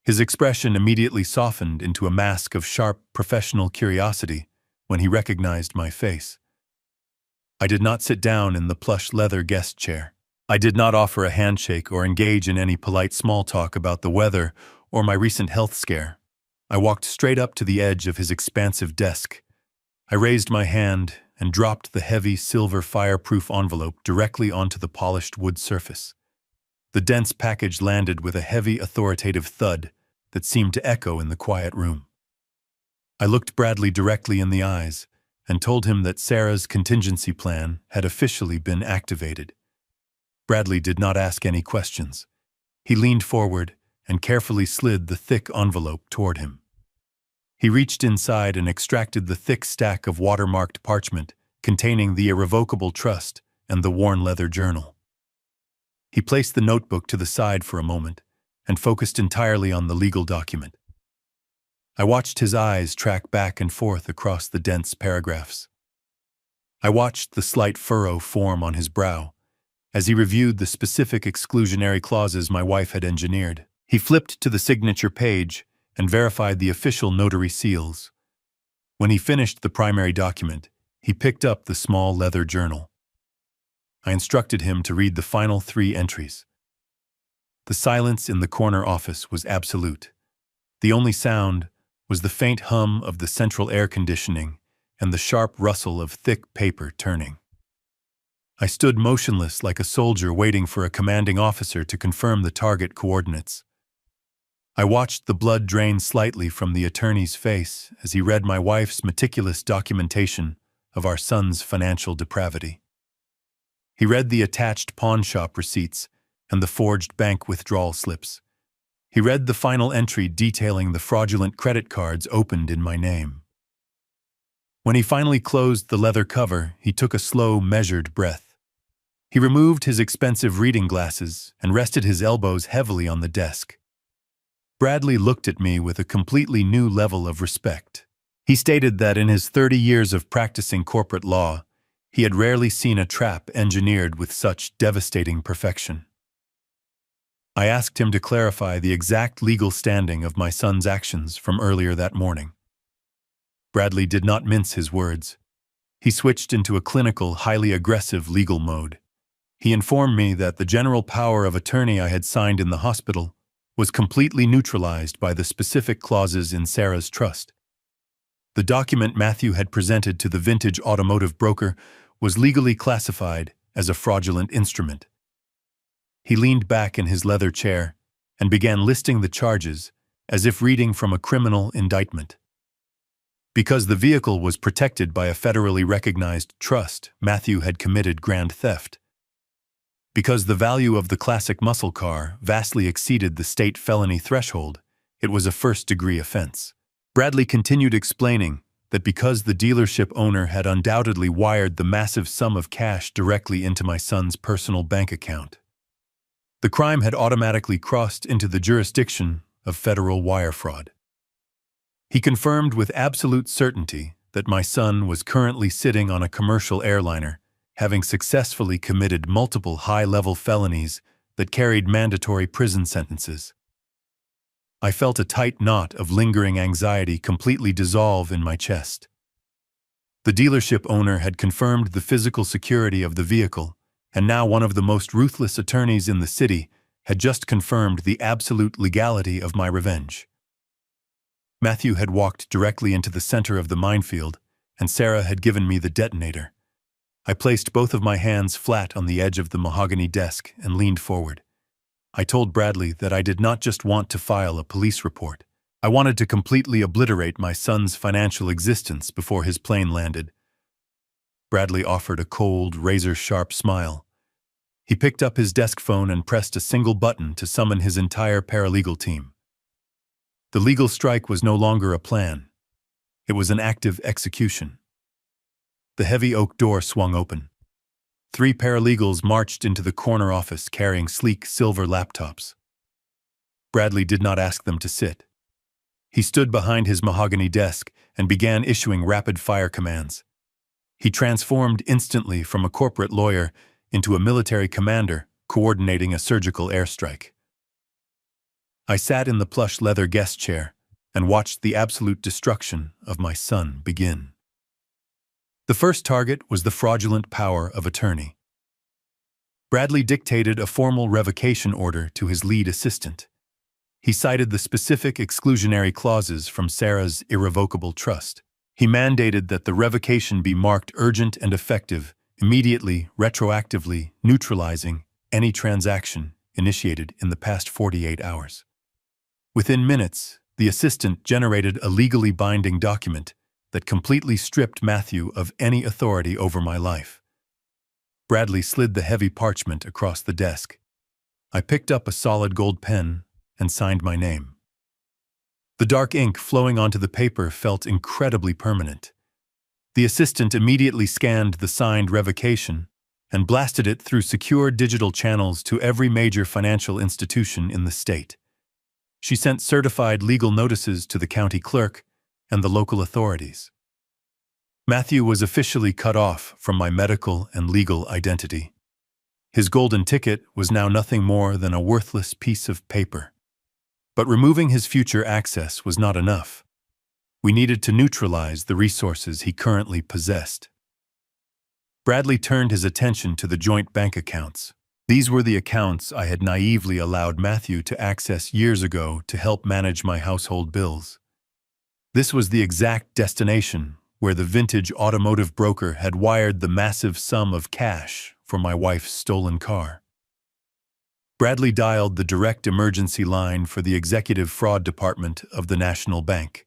His expression immediately softened into a mask of sharp, professional curiosity when he recognized my face. I did not sit down in the plush leather guest chair. I did not offer a handshake or engage in any polite small talk about the weather or my recent health scare. I walked straight up to the edge of his expansive desk. I raised my hand and dropped the heavy silver fireproof envelope directly onto the polished wood surface. The dense package landed with a heavy, authoritative thud that seemed to echo in the quiet room. I looked Bradley directly in the eyes and told him that Sarah's contingency plan had officially been activated. Bradley did not ask any questions. He leaned forward and carefully slid the thick envelope toward him. He reached inside and extracted the thick stack of watermarked parchment containing the irrevocable trust and the worn leather journal. He placed the notebook to the side for a moment and focused entirely on the legal document. I watched his eyes track back and forth across the dense paragraphs. I watched the slight furrow form on his brow as he reviewed the specific exclusionary clauses my wife had engineered. He flipped to the signature page and verified the official notary seals. When he finished the primary document, he picked up the small leather journal. I instructed him to read the final 3 entries. The silence in the corner office was absolute. The only sound was the faint hum of the central air conditioning and the sharp rustle of thick paper turning. I stood motionless like a soldier waiting for a commanding officer to confirm the target coordinates. I watched the blood drain slightly from the attorney's face as he read my wife's meticulous documentation of our son's financial depravity. He read the attached pawn shop receipts and the forged bank withdrawal slips. He read the final entry detailing the fraudulent credit cards opened in my name. When he finally closed the leather cover, he took a slow, measured breath. He removed his expensive reading glasses and rested his elbows heavily on the desk. Bradley looked at me with a completely new level of respect. He stated that in his 30 years of practicing corporate law, he had rarely seen a trap engineered with such devastating perfection. I asked him to clarify the exact legal standing of my son's actions from earlier that morning. Bradley did not mince his words. He switched into a clinical, highly aggressive legal mode. He informed me that the general power of attorney I had signed in the hospital was completely neutralized by the specific clauses in Sarah's trust. The document Matthew had presented to the vintage automotive broker was legally classified as a fraudulent instrument. He leaned back in his leather chair and began listing the charges as if reading from a criminal indictment. Because the vehicle was protected by a federally recognized trust, Matthew had committed grand theft. Because the value of the classic muscle car vastly exceeded the state felony threshold, it was a first-degree offense. Bradley continued explaining that because the dealership owner had undoubtedly wired the massive sum of cash directly into my son's personal bank account, the crime had automatically crossed into the jurisdiction of federal wire fraud. He confirmed with absolute certainty that my son was currently sitting on a commercial airliner, having successfully committed multiple high-level felonies that carried mandatory prison sentences. I felt a tight knot of lingering anxiety completely dissolve in my chest. The dealership owner had confirmed the physical security of the vehicle, and now one of the most ruthless attorneys in the city had just confirmed the absolute legality of my revenge. Matthew had walked directly into the center of the minefield, and Sarah had given me the detonator. I placed both of my hands flat on the edge of the mahogany desk and leaned forward. I told Bradley that I did not just want to file a police report. I wanted to completely obliterate my son's financial existence before his plane landed. Bradley offered a cold, razor-sharp smile. He picked up his desk phone and pressed a single button to summon his entire paralegal team. The legal strike was no longer a plan. It was an active execution. The heavy oak door swung open. 3 paralegals marched into the corner office carrying sleek silver laptops. Bradley did not ask them to sit. He stood behind his mahogany desk and began issuing rapid-fire commands. He transformed instantly from a corporate lawyer into a military commander coordinating a surgical airstrike. I sat in the plush leather guest chair and watched the absolute destruction of my son begin. The first target was the fraudulent power of attorney. Bradley dictated a formal revocation order to his lead assistant. He cited the specific exclusionary clauses from Sarah's irrevocable trust. He mandated that the revocation be marked urgent and effective, immediately, retroactively, neutralizing any transaction initiated in the past 48 hours. Within minutes, the assistant generated a legally binding document that completely stripped Matthew of any authority over my life. Bradley slid the heavy parchment across the desk. I picked up a solid gold pen and signed my name. The dark ink flowing onto the paper felt incredibly permanent. The assistant immediately scanned the signed revocation and blasted it through secure digital channels to every major financial institution in the state. She sent certified legal notices to the county clerk and the local authorities. Matthew was officially cut off from my medical and legal identity. His golden ticket was now nothing more than a worthless piece of paper. But removing his future access was not enough. We needed to neutralize the resources he currently possessed. Bradley turned his attention to the joint bank accounts. These were the accounts I had naively allowed Matthew to access years ago to help manage my household bills. This was the exact destination where the vintage automotive broker had wired the massive sum of cash for my wife's stolen car. Bradley dialed the direct emergency line for the executive fraud department of the National Bank.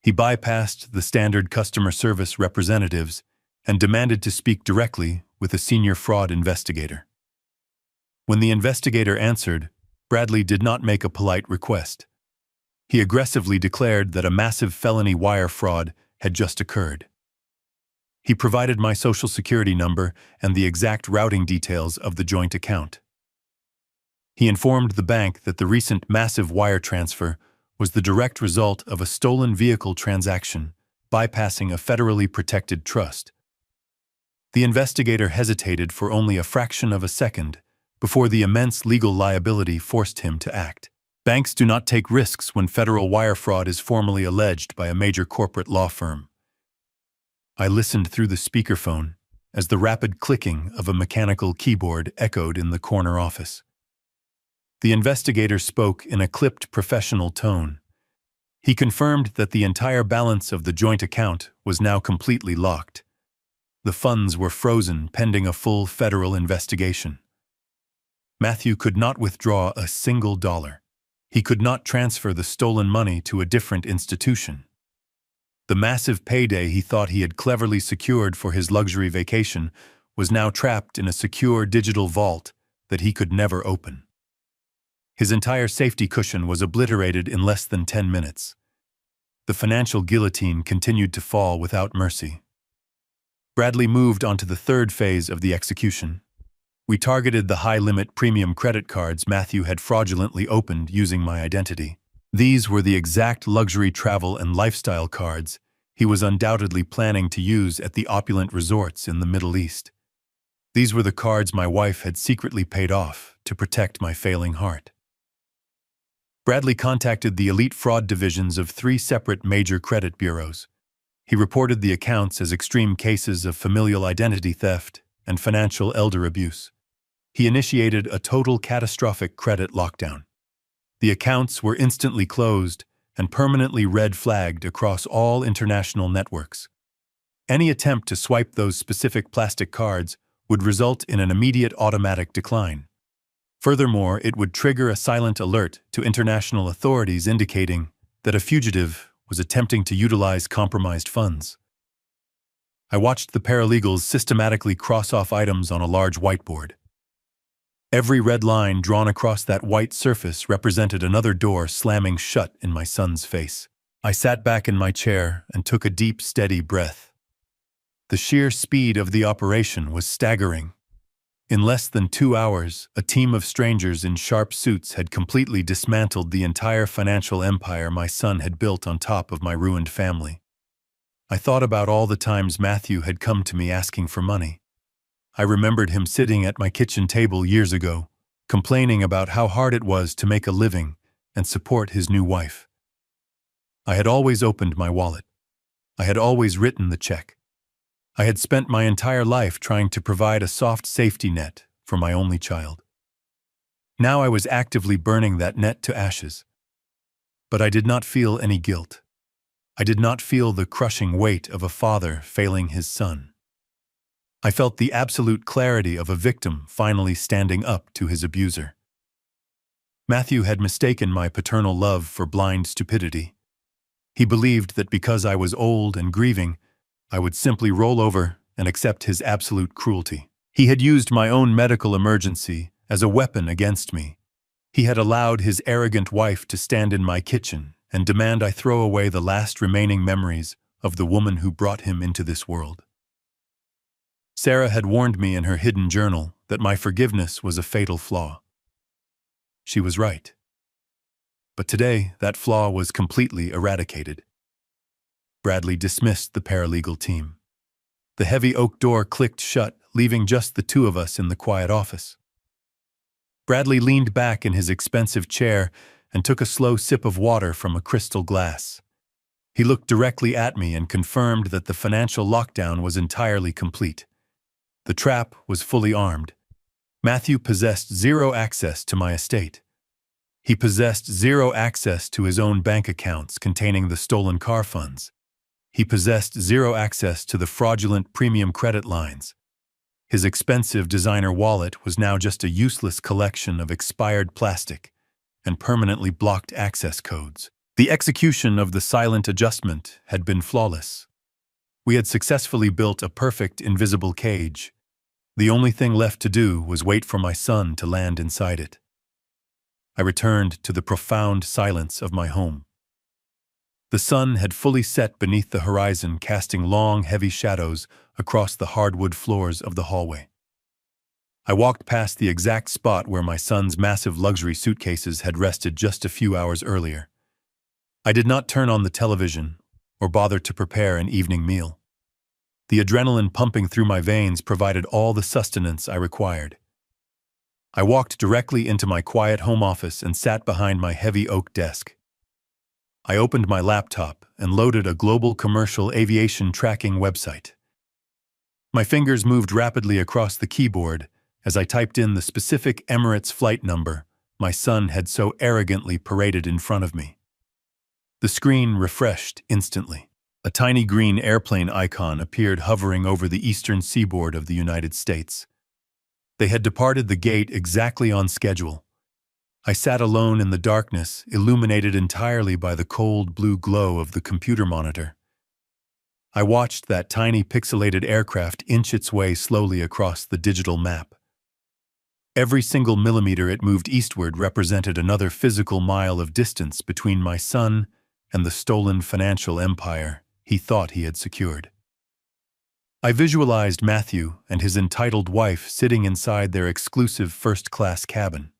He bypassed the standard customer service representatives and demanded to speak directly with a senior fraud investigator. When the investigator answered, Bradley did not make a polite request. He aggressively declared that a massive felony wire fraud had just occurred. He provided my social security number and the exact routing details of the joint account. He informed the bank that the recent massive wire transfer was the direct result of a stolen vehicle transaction, bypassing a federally protected trust. The investigator hesitated for only a fraction of a second before the immense legal liability forced him to act. Banks do not take risks when federal wire fraud is formally alleged by a major corporate law firm. I listened through the speakerphone as the rapid clicking of a mechanical keyboard echoed in the corner office. The investigator spoke in a clipped professional tone. He confirmed that the entire balance of the joint account was now completely locked. The funds were frozen pending a full federal investigation. Matthew could not withdraw a single dollar. He could not transfer the stolen money to a different institution. The massive payday he thought he had cleverly secured for his luxury vacation was now trapped in a secure digital vault that he could never open. His entire safety cushion was obliterated in less than 10 minutes. The financial guillotine continued to fall without mercy. Bradley moved on to the third phase of the execution. We targeted the high-limit premium credit cards Matthew had fraudulently opened using my identity. These were the exact luxury travel and lifestyle cards he was undoubtedly planning to use at the opulent resorts in the Middle East. These were the cards my wife had secretly paid off to protect my failing heart. Bradley contacted the elite fraud divisions of 3 separate major credit bureaus. He reported the accounts as extreme cases of familial identity theft and financial elder abuse. He initiated a total catastrophic credit lockdown. The accounts were instantly closed and permanently red-flagged across all international networks. Any attempt to swipe those specific plastic cards would result in an immediate automatic decline. Furthermore, it would trigger a silent alert to international authorities indicating that a fugitive was attempting to utilize compromised funds. I watched the paralegals systematically cross off items on a large whiteboard. Every red line drawn across that white surface represented another door slamming shut in my son's face. I sat back in my chair and took a deep, steady breath. The sheer speed of the operation was staggering. In less than 2 hours, a team of strangers in sharp suits had completely dismantled the entire financial empire my son had built on top of my ruined family. I thought about all the times Matthew had come to me asking for money. I remembered him sitting at my kitchen table years ago, complaining about how hard it was to make a living and support his new wife. I had always opened my wallet. I had always written the check. I had spent my entire life trying to provide a soft safety net for my only child. Now I was actively burning that net to ashes. But I did not feel any guilt. I did not feel the crushing weight of a father failing his son. I felt the absolute clarity of a victim finally standing up to his abuser. Matthew had mistaken my paternal love for blind stupidity. He believed that because I was old and grieving, I would simply roll over and accept his absolute cruelty. He had used my own medical emergency as a weapon against me. He had allowed his arrogant wife to stand in my kitchen and demand I throw away the last remaining memories of the woman who brought him into this world. Sarah had warned me in her hidden journal that my forgiveness was a fatal flaw. She was right. But today, that flaw was completely eradicated. Bradley dismissed the paralegal team. The heavy oak door clicked shut, leaving just the 2 of us in the quiet office. Bradley leaned back in his expensive chair and took a slow sip of water from a crystal glass. He looked directly at me and confirmed that the financial lockdown was entirely complete. The trap was fully armed. Matthew possessed zero access to my estate. He possessed zero access to his own bank accounts containing the stolen car funds. He possessed zero access to the fraudulent premium credit lines. His expensive designer wallet was now just a useless collection of expired plastic and permanently blocked access codes. The execution of the silent adjustment had been flawless. We had successfully built a perfect invisible cage. The only thing left to do was wait for my son to land inside it. I returned to the profound silence of my home. The sun had fully set beneath the horizon, casting long, heavy shadows across the hardwood floors of the hallway. I walked past the exact spot where my son's massive luxury suitcases had rested just a few hours earlier. I did not turn on the television or bother to prepare an evening meal. The adrenaline pumping through my veins provided all the sustenance I required. I walked directly into my quiet home office and sat behind my heavy oak desk. I opened my laptop and loaded a global commercial aviation tracking website. My fingers moved rapidly across the keyboard as I typed in the specific Emirates flight number my son had so arrogantly paraded in front of me. The screen refreshed instantly. A tiny green airplane icon appeared hovering over the eastern seaboard of the United States. They had departed the gate exactly on schedule. I sat alone in the darkness, illuminated entirely by the cold blue glow of the computer monitor. I watched that tiny pixelated aircraft inch its way slowly across the digital map. Every single millimeter it moved eastward represented another physical mile of distance between my son and the stolen financial empire he thought he had secured. I visualized Matthew and his entitled wife sitting inside their exclusive first-class cabin.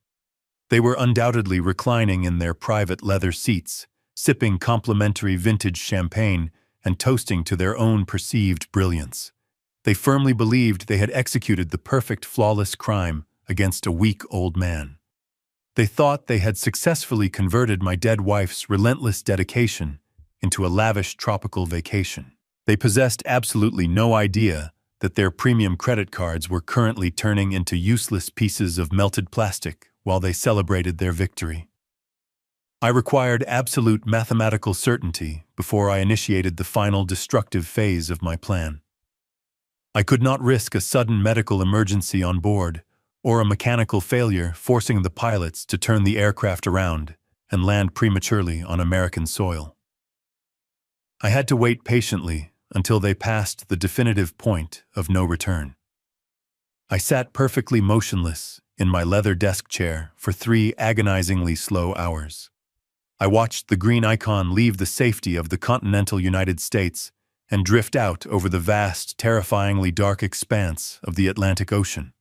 They were undoubtedly reclining in their private leather seats, sipping complimentary vintage champagne and toasting to their own perceived brilliance. They firmly believed they had executed the perfect, flawless crime against a weak old man. They thought they had successfully converted my dead wife's relentless dedication into a lavish tropical vacation. They possessed absolutely no idea that their premium credit cards were currently turning into useless pieces of melted plastic while they celebrated their victory. I required absolute mathematical certainty before I initiated the final destructive phase of my plan. I could not risk a sudden medical emergency on board or a mechanical failure forcing the pilots to turn the aircraft around and land prematurely on American soil. I had to wait patiently until they passed the definitive point of no return. I sat perfectly motionless in my leather desk chair for 3 agonizingly slow hours. I watched the green icon leave the safety of the continental United States and drift out over the vast, terrifyingly dark expanse of the Atlantic Ocean.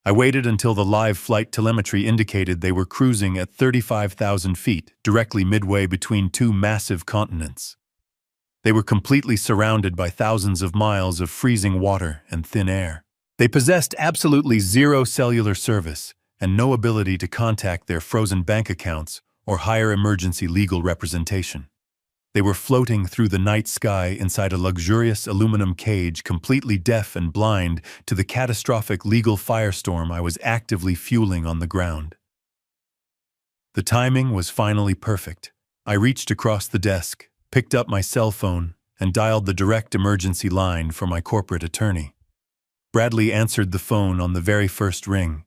I waited until the live flight telemetry indicated they were cruising at 35,000 feet, directly midway between 2 massive continents. They were completely surrounded by thousands of miles of freezing water and thin air. They possessed absolutely zero cellular service and no ability to contact their frozen bank accounts or hire emergency legal representation. They were floating through the night sky inside a luxurious aluminum cage, completely deaf and blind to the catastrophic legal firestorm I was actively fueling on the ground. The timing was finally perfect. I reached across the desk, picked up my cell phone, and dialed the direct emergency line for my corporate attorney. Bradley answered the phone on the very first ring.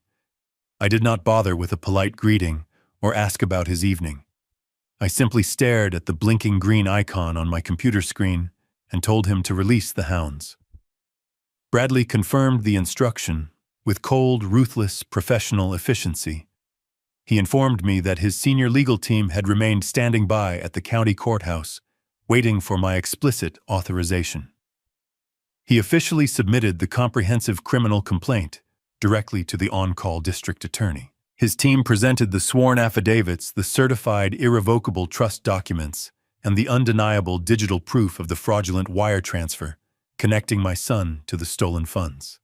I did not bother with a polite greeting or ask about his evening. I simply stared at the blinking green icon on my computer screen and told him to release the hounds. Bradley confirmed the instruction with cold, ruthless, professional efficiency. He informed me that his senior legal team had remained standing by at the county courthouse, waiting for my explicit authorization. He officially submitted the comprehensive criminal complaint directly to the on-call district attorney. His team presented the sworn affidavits, the certified irrevocable trust documents, and the undeniable digital proof of the fraudulent wire transfer connecting my son to the stolen funds.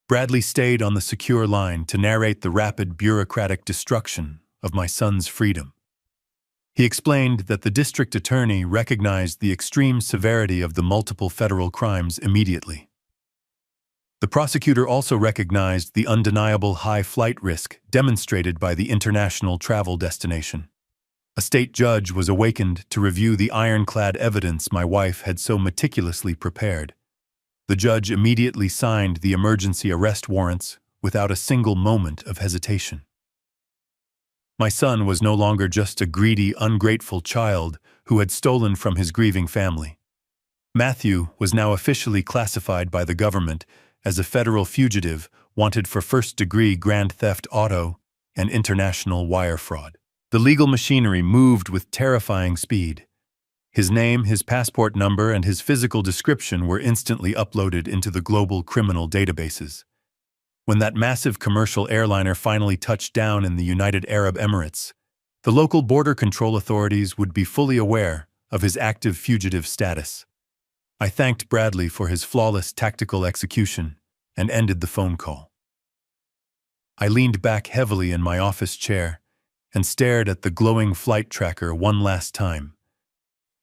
Bradley stayed on the secure line to narrate the rapid bureaucratic destruction of my son's freedom. He explained that the district attorney recognized the extreme severity of the multiple federal crimes immediately. The prosecutor also recognized the undeniable high flight risk demonstrated by the international travel destination. A state judge was awakened to review the ironclad evidence my wife had so meticulously prepared. The judge immediately signed the emergency arrest warrants without a single moment of hesitation. My son was no longer just a greedy, ungrateful child who had stolen from his grieving family. Matthew was now officially classified by the government as a federal fugitive wanted for first-degree grand theft auto and international wire fraud. The legal machinery moved with terrifying speed. His name, his passport number, and his physical description were instantly uploaded into the global criminal databases. When that massive commercial airliner finally touched down in the United Arab Emirates, the local border control authorities would be fully aware of his active fugitive status. I thanked Bradley for his flawless tactical execution and ended the phone call. I leaned back heavily in my office chair and stared at the glowing flight tracker one last time.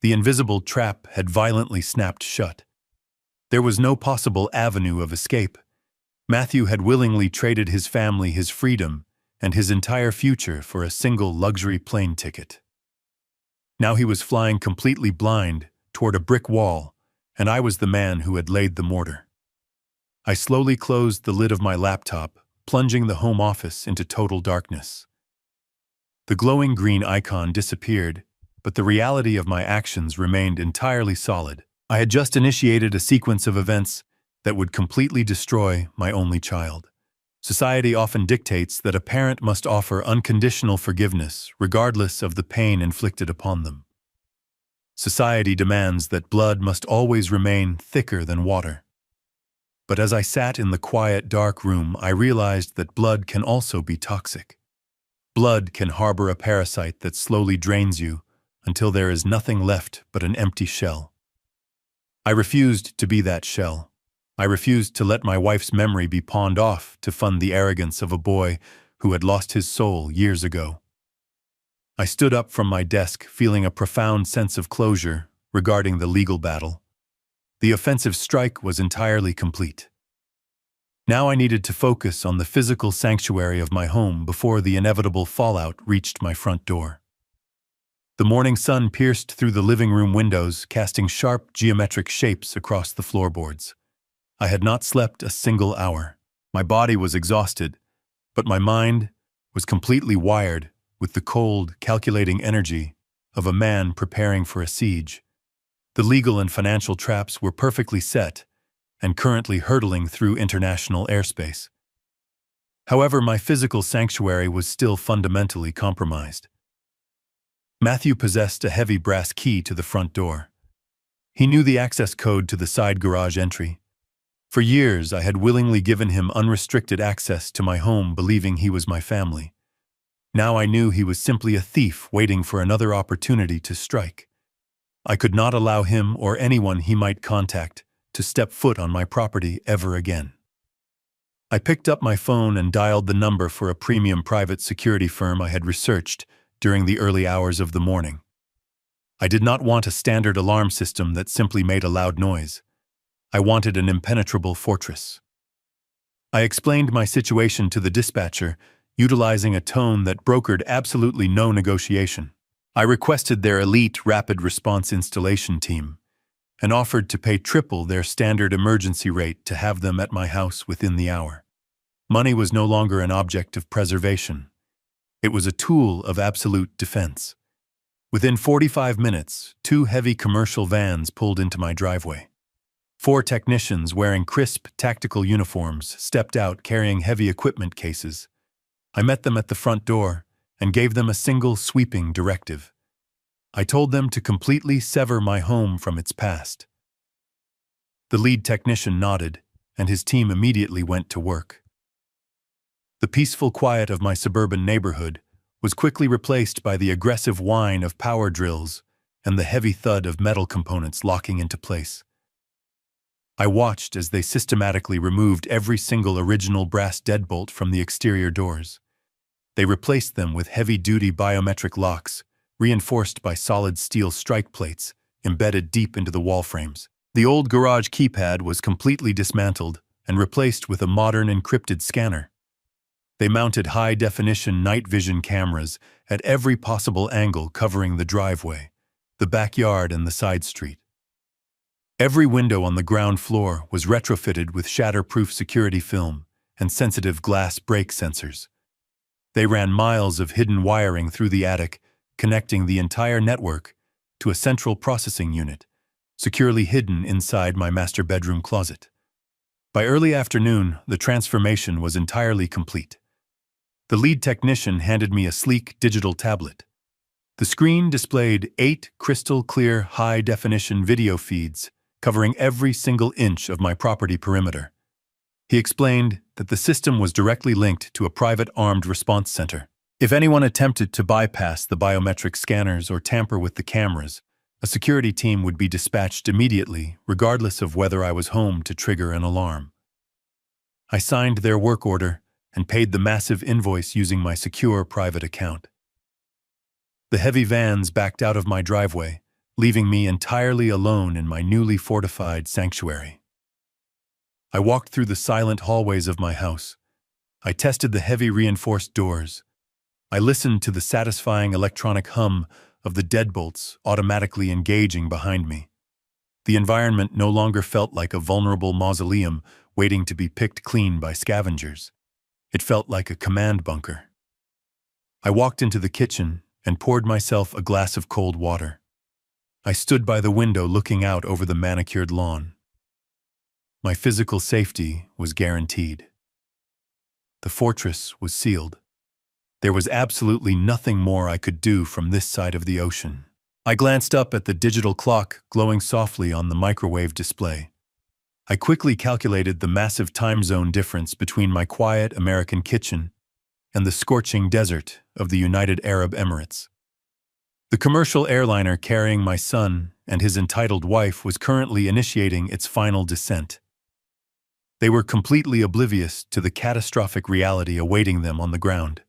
The invisible trap had violently snapped shut. There was no possible avenue of escape. Matthew had willingly traded his family, his freedom, and his entire future for a single luxury plane ticket. Now he was flying completely blind toward a brick wall, and I was the man who had laid the mortar. I slowly closed the lid of my laptop, plunging the home office into total darkness. The glowing green icon disappeared, but the reality of my actions remained entirely solid. I had just initiated a sequence of events that would completely destroy my only child. Society often dictates that a parent must offer unconditional forgiveness regardless of the pain inflicted upon them. Society demands that blood must always remain thicker than water. But as I sat in the quiet, dark room, I realized that blood can also be toxic. Blood can harbor a parasite that slowly drains you until there is nothing left but an empty shell. I refused to be that shell. I refused to let my wife's memory be pawned off to fund the arrogance of a boy who had lost his soul years ago. I stood up from my desk, feeling a profound sense of closure regarding the legal battle. The offensive strike was entirely complete. Now I needed to focus on the physical sanctuary of my home before the inevitable fallout reached my front door. The morning sun pierced through the living room windows, casting sharp geometric shapes across the floorboards. I had not slept a single hour. My body was exhausted, but my mind was completely wired with the cold, calculating energy of a man preparing for a siege. The legal and financial traps were perfectly set and currently hurtling through international airspace. However, my physical sanctuary was still fundamentally compromised. Matthew possessed a heavy brass key to the front door. He knew the access code to the side garage entry. For years, I had willingly given him unrestricted access to my home, believing he was my family. Now I knew he was simply a thief waiting for another opportunity to strike. I could not allow him or anyone he might contact to step foot on my property ever again. I picked up my phone and dialed the number for a premium private security firm I had researched during the early hours of the morning. I did not want a standard alarm system that simply made a loud noise. I wanted an impenetrable fortress. I explained my situation to the dispatcher, utilizing a tone that brokered absolutely no negotiation. I requested their elite rapid response installation team and offered to pay triple their standard emergency rate to have them at my house within the hour. Money was no longer an object of preservation. It was a tool of absolute defense. Within 45 minutes, 2 heavy commercial vans pulled into my driveway. 4 technicians wearing crisp tactical uniforms stepped out carrying heavy equipment cases. I met them at the front door and gave them a single sweeping directive. I told them to completely sever my home from its past. The lead technician nodded, and his team immediately went to work. The peaceful quiet of my suburban neighborhood was quickly replaced by the aggressive whine of power drills and the heavy thud of metal components locking into place. I watched as they systematically removed every single original brass deadbolt from the exterior doors. They replaced them with heavy-duty biometric locks, reinforced by solid steel strike plates embedded deep into the wall frames. The old garage keypad was completely dismantled and replaced with a modern encrypted scanner. They mounted high-definition night vision cameras at every possible angle covering the driveway, the backyard, and the side street. Every window on the ground floor was retrofitted with shatterproof security film and sensitive glass break sensors. They ran miles of hidden wiring through the attic, connecting the entire network to a central processing unit, securely hidden inside my master bedroom closet. By early afternoon, the transformation was entirely complete. The lead technician handed me a sleek digital tablet. The screen displayed 8 crystal-clear, high-definition video feeds covering every single inch of my property perimeter. He explained that the system was directly linked to a private armed response center. If anyone attempted to bypass the biometric scanners or tamper with the cameras, a security team would be dispatched immediately, regardless of whether I was home to trigger an alarm. I signed their work order and paid the massive invoice using my secure private account. The heavy vans backed out of my driveway, leaving me entirely alone in my newly fortified sanctuary. I walked through the silent hallways of my house. I tested the heavy reinforced doors. I listened to the satisfying electronic hum of the deadbolts automatically engaging behind me. The environment no longer felt like a vulnerable mausoleum waiting to be picked clean by scavengers. It felt like a command bunker. I walked into the kitchen and poured myself a glass of cold water. I stood by the window looking out over the manicured lawn. My physical safety was guaranteed. The fortress was sealed. There was absolutely nothing more I could do from this side of the ocean. I glanced up at the digital clock glowing softly on the microwave display. I quickly calculated the massive time zone difference between my quiet American kitchen and the scorching desert of the United Arab Emirates. The commercial airliner carrying my son and his entitled wife was currently initiating its final descent. They were completely oblivious to the catastrophic reality awaiting them on the ground.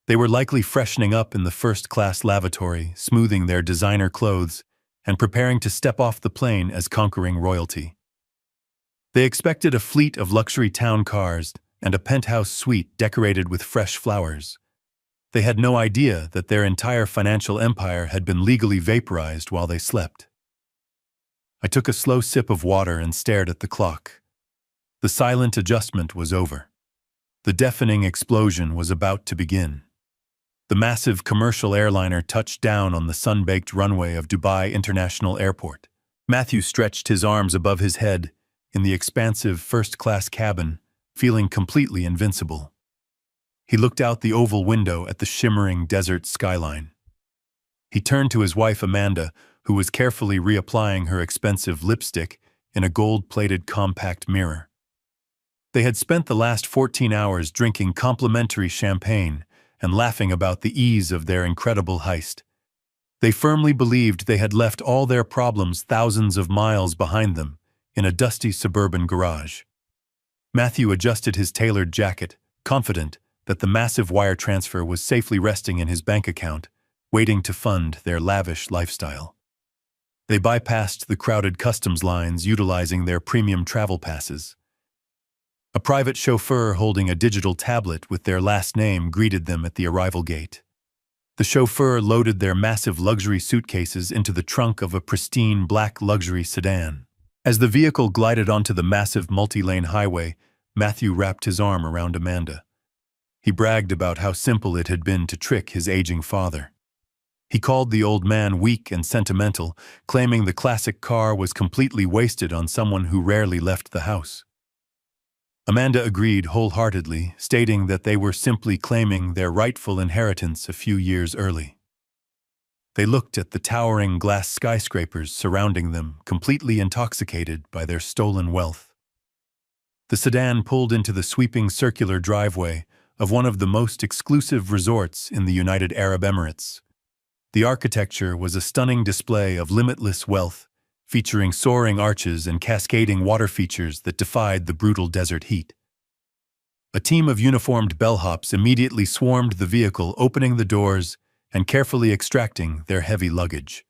They were likely freshening up in the first-class lavatory, smoothing their designer clothes, and preparing to step off the plane as conquering royalty. They expected a fleet of luxury town cars and a penthouse suite decorated with fresh flowers. They had no idea that their entire financial empire had been legally vaporized while they slept. I took a slow sip of water and stared at the clock. The silent adjustment was over. The deafening explosion was about to begin. The massive commercial airliner touched down on the sun-baked runway of Dubai International Airport. Matthew stretched his arms above his head in the expansive first-class cabin, feeling completely invincible. He looked out the oval window at the shimmering desert skyline. He turned to his wife Amanda, who was carefully reapplying her expensive lipstick in a gold-plated compact mirror. They had spent the last 14 hours drinking complimentary champagne and laughing about the ease of their incredible heist. They firmly believed they had left all their problems thousands of miles behind them in a dusty suburban garage. Matthew adjusted his tailored jacket, confident that the massive wire transfer was safely resting in his bank account, waiting to fund their lavish lifestyle. They bypassed the crowded customs lines utilizing their premium travel passes. A private chauffeur holding a digital tablet with their last name greeted them at the arrival gate. The chauffeur loaded their massive luxury suitcases into the trunk of a pristine black luxury sedan. As the vehicle glided onto the massive multi-lane highway, Matthew wrapped his arm around Amanda. He bragged about how simple it had been to trick his aging father. He called the old man weak and sentimental, claiming the classic car was completely wasted on someone who rarely left the house. Amanda agreed wholeheartedly, stating that they were simply claiming their rightful inheritance a few years early. They looked at the towering glass skyscrapers surrounding them, completely intoxicated by their stolen wealth. The sedan pulled into the sweeping circular driveway of one of the most exclusive resorts in the United Arab Emirates. The architecture was a stunning display of limitless wealth, featuring soaring arches and cascading water features that defied the brutal desert heat. A team of uniformed bellhops immediately swarmed the vehicle, opening the doors and carefully extracting their heavy luggage.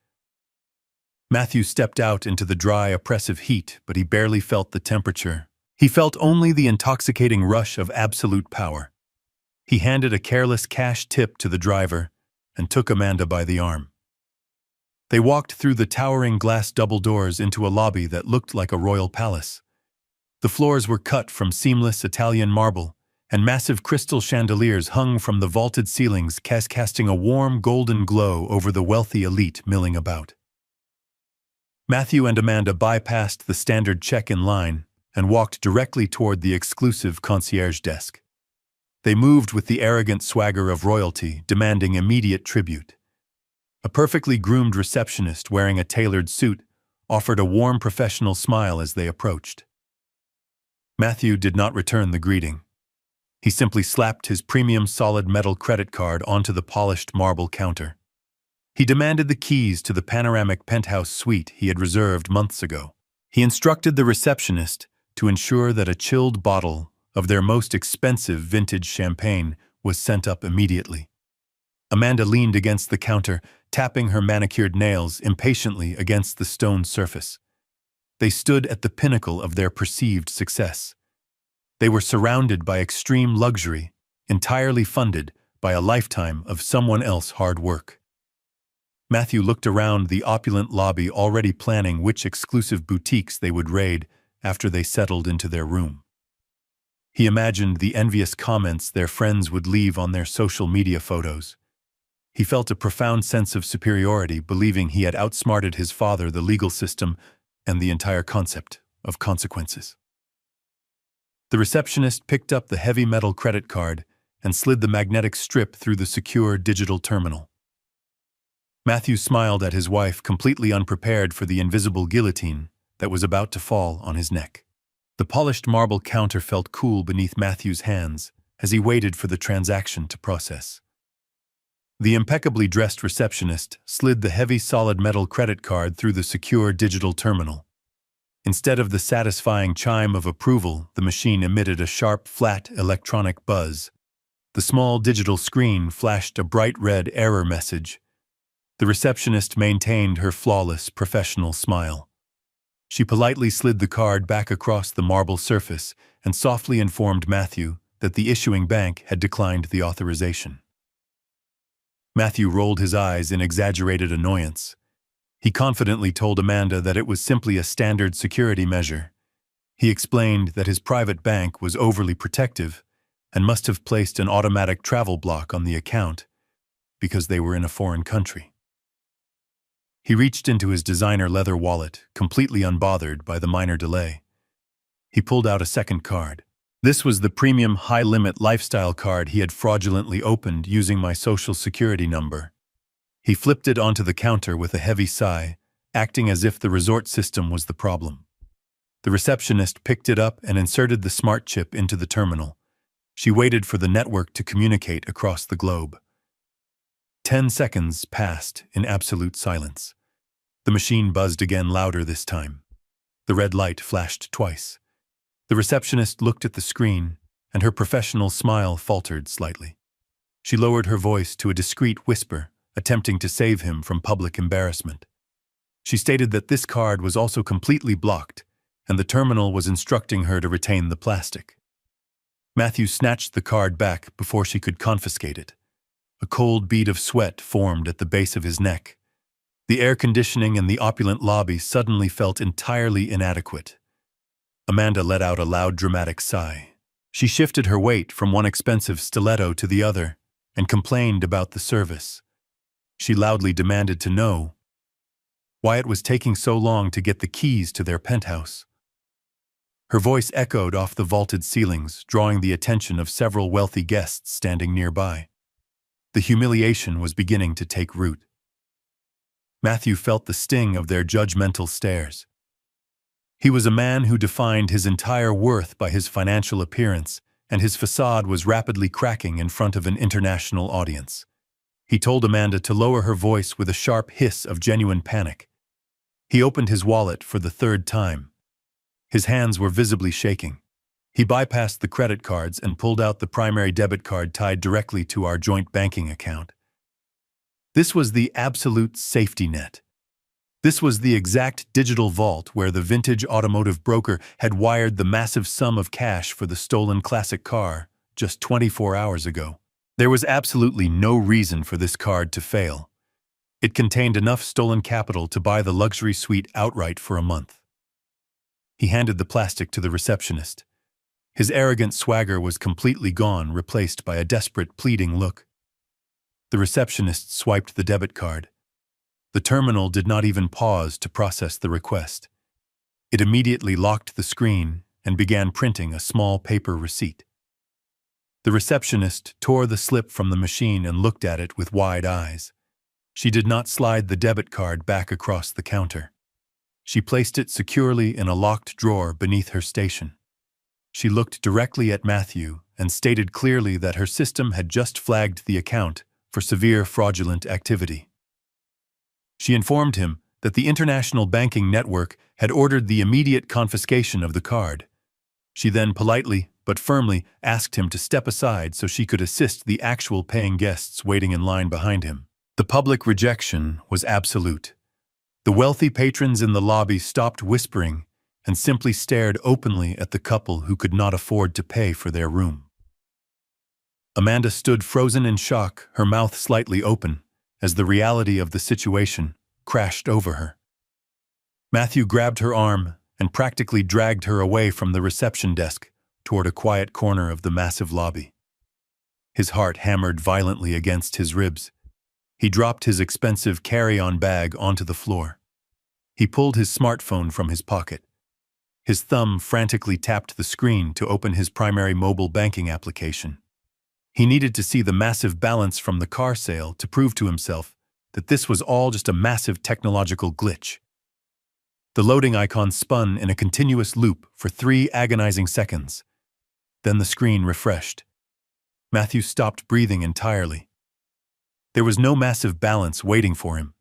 Matthew stepped out into the dry, oppressive heat, but he barely felt the temperature. He felt only the intoxicating rush of absolute power. He handed a careless cash tip to the driver and took Amanda by the arm. They walked through the towering glass double doors into a lobby that looked like a royal palace. The floors were cut from seamless Italian marble, and massive crystal chandeliers hung from the vaulted ceilings, casting a warm golden glow over the wealthy elite milling about. Matthew and Amanda bypassed the standard check-in line and walked directly toward the exclusive concierge desk. They moved with the arrogant swagger of royalty, demanding immediate tribute. A perfectly groomed receptionist wearing a tailored suit offered a warm professional smile as they approached. Matthew did not return the greeting. He simply slapped his premium solid metal credit card onto the polished marble counter. He demanded the keys to the panoramic penthouse suite he had reserved months ago. He instructed the receptionist to ensure that a chilled bottle of their most expensive vintage champagne was sent up immediately. Amanda leaned against the counter, tapping her manicured nails impatiently against the stone surface. They stood at the pinnacle of their perceived success. They were surrounded by extreme luxury, entirely funded by a lifetime of someone else's hard work. Matthew looked around the opulent lobby, already planning which exclusive boutiques they would raid after they settled into their room. He imagined the envious comments their friends would leave on their social media photos. He felt a profound sense of superiority, believing he had outsmarted his father, the legal system, and the entire concept of consequences. The receptionist picked up the heavy metal credit card and slid the magnetic strip through the secure digital terminal. Matthew smiled at his wife, completely unprepared for the invisible guillotine that was about to fall on his neck. The polished marble counter felt cool beneath Matthew's hands as he waited for the transaction to process. The impeccably dressed receptionist slid the heavy solid metal credit card through the secure digital terminal. Instead of the satisfying chime of approval, the machine emitted a sharp, flat electronic buzz. The small digital screen flashed a bright red error message. The receptionist maintained her flawless, professional smile. She politely slid the card back across the marble surface and softly informed Matthew that the issuing bank had declined the authorization. Matthew rolled his eyes in exaggerated annoyance. He confidently told Amanda that it was simply a standard security measure. He explained that his private bank was overly protective and must have placed an automatic travel block on the account because they were in a foreign country. He reached into his designer leather wallet, completely unbothered by the minor delay. He pulled out a second card. This was the premium high-limit lifestyle card he had fraudulently opened using my social security number. He flipped it onto the counter with a heavy sigh, acting as if the resort system was the problem. The receptionist picked it up and inserted the smart chip into the terminal. She waited for the network to communicate across the globe. 10 seconds passed in absolute silence. The machine buzzed again, louder this time. The red light flashed twice. The receptionist looked at the screen, and her professional smile faltered slightly. She lowered her voice to a discreet whisper, attempting to save him from public embarrassment. She stated that this card was also completely blocked, and the terminal was instructing her to retain the plastic. Matthew snatched the card back before she could confiscate it. A cold bead of sweat formed at the base of his neck. The air conditioning in the opulent lobby suddenly felt entirely inadequate. Amanda let out a loud, dramatic sigh. She shifted her weight from one expensive stiletto to the other and complained about the service. She loudly demanded to know why it was taking so long to get the keys to their penthouse. Her voice echoed off the vaulted ceilings, drawing the attention of several wealthy guests standing nearby. The humiliation was beginning to take root. Matthew felt the sting of their judgmental stares. He was a man who defined his entire worth by his financial appearance, and his facade was rapidly cracking in front of an international audience. He told Amanda to lower her voice with a sharp hiss of genuine panic. He opened his wallet for the third time. His hands were visibly shaking. He bypassed the credit cards and pulled out the primary debit card tied directly to our joint banking account. This was the absolute safety net. This was the exact digital vault where the vintage automotive broker had wired the massive sum of cash for the stolen classic car just 24 hours ago. There was absolutely no reason for this card to fail. It contained enough stolen capital to buy the luxury suite outright for a month. He handed the plastic to the receptionist. His arrogant swagger was completely gone, replaced by a desperate, pleading look. The receptionist swiped the debit card. The terminal did not even pause to process the request. It immediately locked the screen and began printing a small paper receipt. The receptionist tore the slip from the machine and looked at it with wide eyes. She did not slide the debit card back across the counter. She placed it securely in a locked drawer beneath her station. She looked directly at Matthew and stated clearly that her system had just flagged the account for severe fraudulent activity. She informed him that the international banking network had ordered the immediate confiscation of the card. She then politely but firmly asked him to step aside so she could assist the actual paying guests waiting in line behind him. The public rejection was absolute. The wealthy patrons in the lobby stopped whispering and simply stared openly at the couple who could not afford to pay for their room. Amanda stood frozen in shock, her mouth slightly open, as the reality of the situation crashed over her. Matthew grabbed her arm and practically dragged her away from the reception desk toward a quiet corner of the massive lobby. His heart hammered violently against his ribs. He dropped his expensive carry-on bag onto the floor. He pulled his smartphone from his pocket. His thumb frantically tapped the screen to open his primary mobile banking application. He needed to see the massive balance from the car sale to prove to himself that this was all just a massive technological glitch. The loading icon spun in a continuous loop for 3 agonizing seconds. Then the screen refreshed. Matthew stopped breathing entirely. There was no massive balance waiting for him.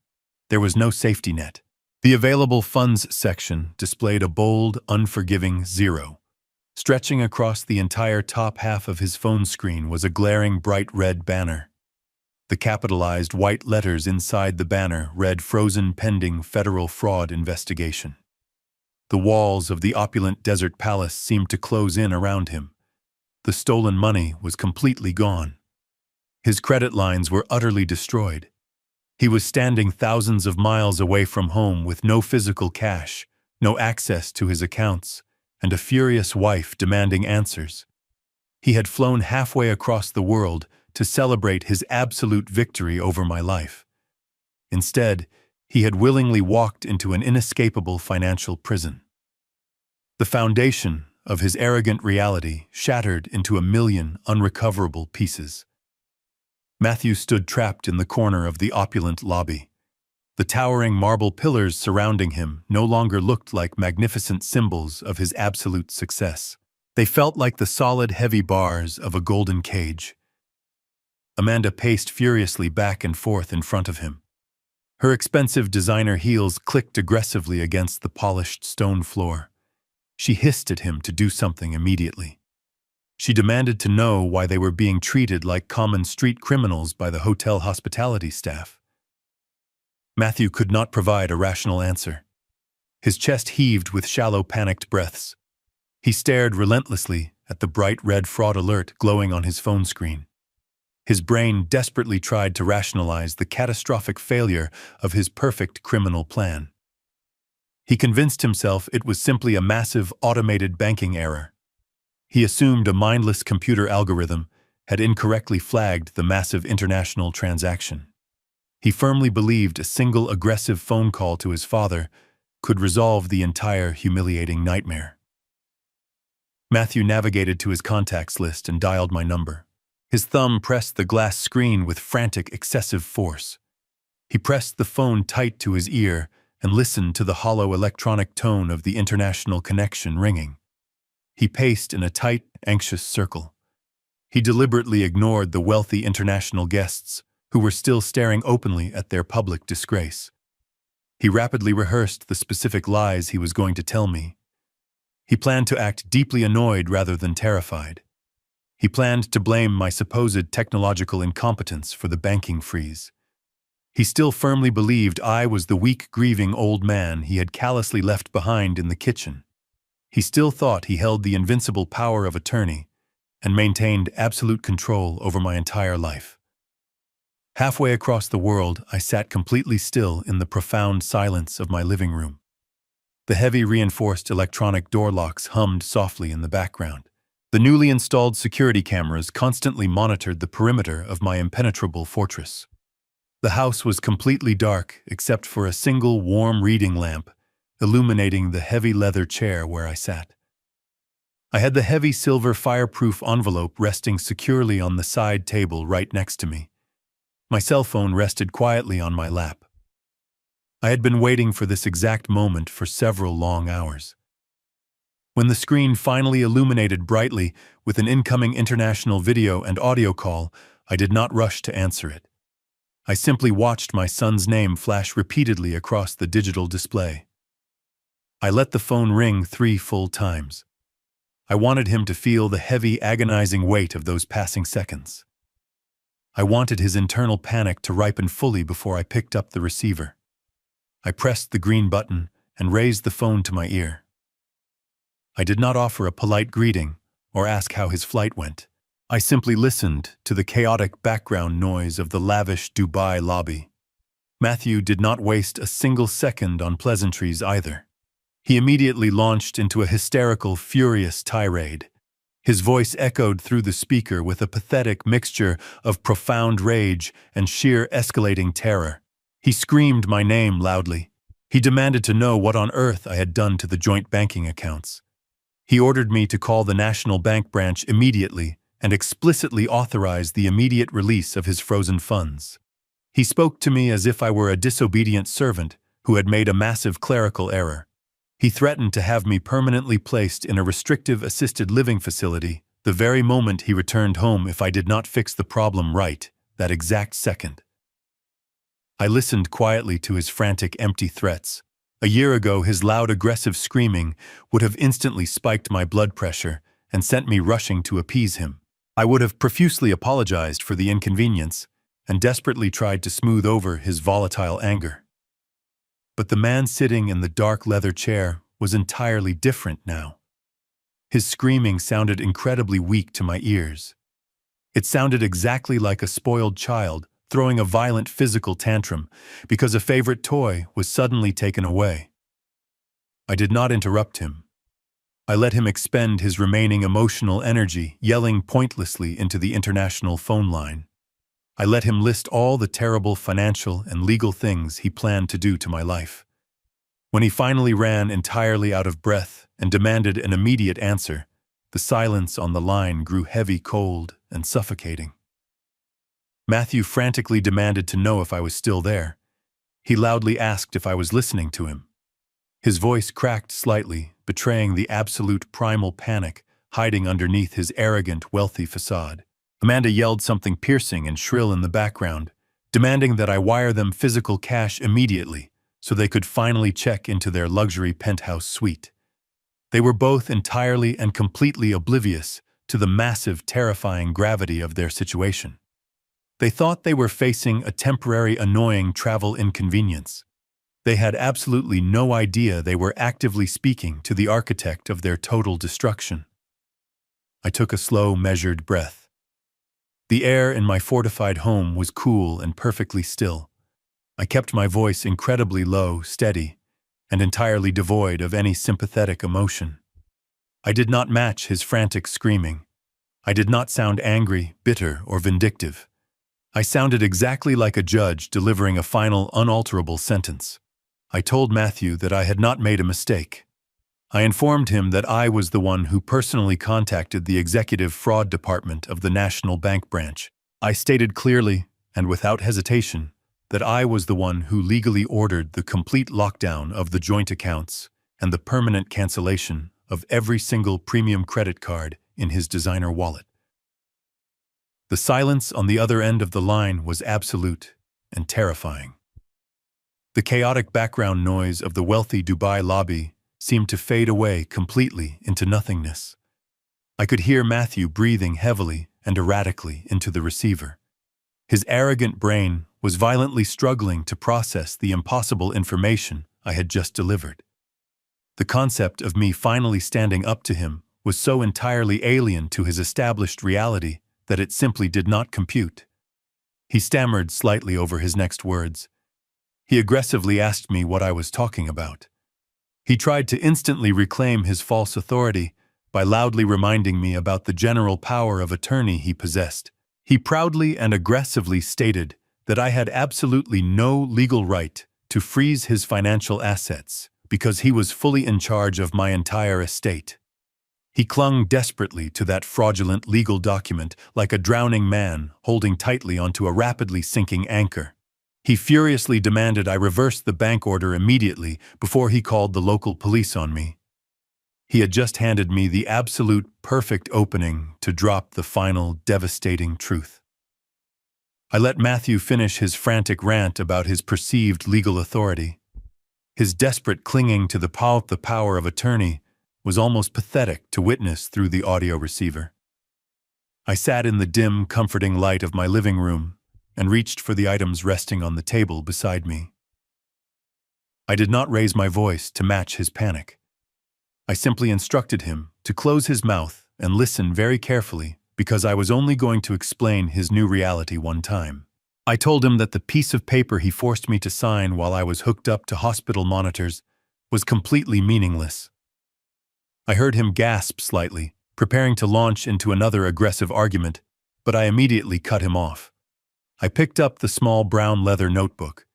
There was no safety net. The available funds section displayed a bold, unforgiving 0. Stretching across the entire top half of his phone screen was a glaring bright red banner. The capitalized white letters inside the banner read "Frozen Pending Federal Fraud Investigation." The walls of the opulent desert palace seemed to close in around him. The stolen money was completely gone. His credit lines were utterly destroyed. He was standing thousands of miles away from home with no physical cash, no access to his accounts, and a furious wife demanding answers. He had flown halfway across the world to celebrate his absolute victory over my life. Instead, he had willingly walked into an inescapable financial prison. The foundation of his arrogant reality shattered into a million unrecoverable pieces. Matthew stood trapped in the corner of the opulent lobby. The towering marble pillars surrounding him no longer looked like magnificent symbols of his absolute success. They felt like the solid, heavy bars of a golden cage. Amanda paced furiously back and forth in front of him. Her expensive designer heels clicked aggressively against the polished stone floor. She hissed at him to do something immediately. She demanded to know why they were being treated like common street criminals by the hotel hospitality staff. Matthew could not provide a rational answer. His chest heaved with shallow, panicked breaths. He stared relentlessly at the bright red fraud alert glowing on his phone screen. His brain desperately tried to rationalize the catastrophic failure of his perfect criminal plan. He convinced himself it was simply a massive automated banking error. He assumed a mindless computer algorithm had incorrectly flagged the massive international transaction. He firmly believed a single aggressive phone call to his father could resolve the entire humiliating nightmare. Matthew navigated to his contacts list and dialed my number. His thumb pressed the glass screen with frantic, excessive force. He pressed the phone tight to his ear and listened to the hollow electronic tone of the international connection ringing. He paced in a tight, anxious circle. He deliberately ignored the wealthy international guests who were still staring openly at their public disgrace. He rapidly rehearsed the specific lies he was going to tell me. He planned to act deeply annoyed rather than terrified. He planned to blame my supposed technological incompetence for the banking freeze. He still firmly believed I was the weak, grieving old man he had callously left behind in the kitchen. He still thought he held the invincible power of attorney and maintained absolute control over my entire life. Halfway across the world, I sat completely still in the profound silence of my living room. The heavy reinforced electronic door locks hummed softly in the background. The newly installed security cameras constantly monitored the perimeter of my impenetrable fortress. The house was completely dark except for a single warm reading lamp illuminating the heavy leather chair where I sat. I had the heavy silver fireproof envelope resting securely on the side table right next to me. My cell phone rested quietly on my lap. I had been waiting for this exact moment for several long hours. When the screen finally illuminated brightly with an incoming international video and audio call, I did not rush to answer it. I simply watched my son's name flash repeatedly across the digital display. I let the phone ring 3 full times. I wanted him to feel the heavy, agonizing weight of those passing seconds. I wanted his internal panic to ripen fully before I picked up the receiver. I pressed the green button and raised the phone to my ear. I did not offer a polite greeting or ask how his flight went. I simply listened to the chaotic background noise of the lavish Dubai lobby. Matthew did not waste a single second on pleasantries either. He immediately launched into a hysterical, furious tirade. His voice echoed through the speaker with a pathetic mixture of profound rage and sheer escalating terror. He screamed my name loudly. He demanded to know what on earth I had done to the joint banking accounts. He ordered me to call the National Bank branch immediately and explicitly authorize the immediate release of his frozen funds. He spoke to me as if I were a disobedient servant who had made a massive clerical error. He threatened to have me permanently placed in a restrictive assisted living facility the very moment he returned home if I did not fix the problem right, that exact second. I listened quietly to his frantic, empty threats. A year ago, his loud, aggressive screaming would have instantly spiked my blood pressure and sent me rushing to appease him. I would have profusely apologized for the inconvenience and desperately tried to smooth over his volatile anger. But the man sitting in the dark leather chair was entirely different now. His screaming sounded incredibly weak to my ears. It sounded exactly like a spoiled child throwing a violent physical tantrum because a favorite toy was suddenly taken away. I did not interrupt him. I let him expend his remaining emotional energy yelling pointlessly into the international phone line. I let him list all the terrible financial and legal things he planned to do to my life. When he finally ran entirely out of breath and demanded an immediate answer, the silence on the line grew heavy, cold, and suffocating. Matthew frantically demanded to know if I was still there. He loudly asked if I was listening to him. His voice cracked slightly, betraying the absolute primal panic hiding underneath his arrogant, wealthy facade. Amanda yelled something piercing and shrill in the background, demanding that I wire them physical cash immediately so they could finally check into their luxury penthouse suite. They were both entirely and completely oblivious to the massive, terrifying gravity of their situation. They thought they were facing a temporary, annoying travel inconvenience. They had absolutely no idea they were actively speaking to the architect of their total destruction. I took a slow, measured breath. The air in my fortified home was cool and perfectly still. I kept my voice incredibly low, steady, and entirely devoid of any sympathetic emotion. I did not match his frantic screaming. I did not sound angry, bitter, or vindictive. I sounded exactly like a judge delivering a final, unalterable sentence. I told Matthew that I had not made a mistake. I informed him that I was the one who personally contacted the executive fraud department of the National Bank branch. I stated clearly, and without hesitation, that I was the one who legally ordered the complete lockdown of the joint accounts and the permanent cancellation of every single premium credit card in his designer wallet. The silence on the other end of the line was absolute and terrifying. The chaotic background noise of the wealthy Dubai lobby seemed to fade away completely into nothingness. I could hear Matthew breathing heavily and erratically into the receiver. His arrogant brain was violently struggling to process the impossible information I had just delivered. The concept of me finally standing up to him was so entirely alien to his established reality that it simply did not compute. He stammered slightly over his next words. He aggressively asked me what I was talking about. He tried to instantly reclaim his false authority by loudly reminding me about the general power of attorney he possessed. He proudly and aggressively stated that I had absolutely no legal right to freeze his financial assets because he was fully in charge of my entire estate. He clung desperately to that fraudulent legal document like a drowning man holding tightly onto a rapidly sinking anchor. He furiously demanded I reverse the bank order immediately before he called the local police on me. He had just handed me the absolute perfect opening to drop the final devastating truth. I let Matthew finish his frantic rant about his perceived legal authority. His desperate clinging to the power of attorney was almost pathetic to witness through the audio receiver. I sat in the dim, comforting light of my living room and reached for the items resting on the table beside me. I did not raise my voice to match his panic. I simply instructed him to close his mouth and listen very carefully because I was only going to explain his new reality one time. I told him that the piece of paper he forced me to sign while I was hooked up to hospital monitors was completely meaningless. I heard him gasp slightly, preparing to launch into another aggressive argument, but I immediately cut him off. I picked up the small brown leather notebook.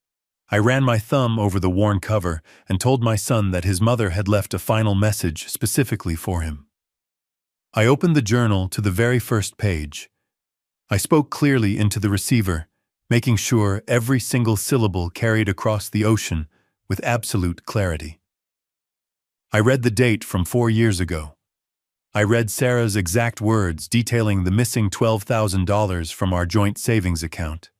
I ran my thumb over the worn cover and told my son that his mother had left a final message specifically for him. I opened the journal to the very first page. I spoke clearly into the receiver, making sure every single syllable carried across the ocean with absolute clarity. I read the date from 4 years ago. I read Sarah's exact words detailing the missing $12,000 from our joint savings account.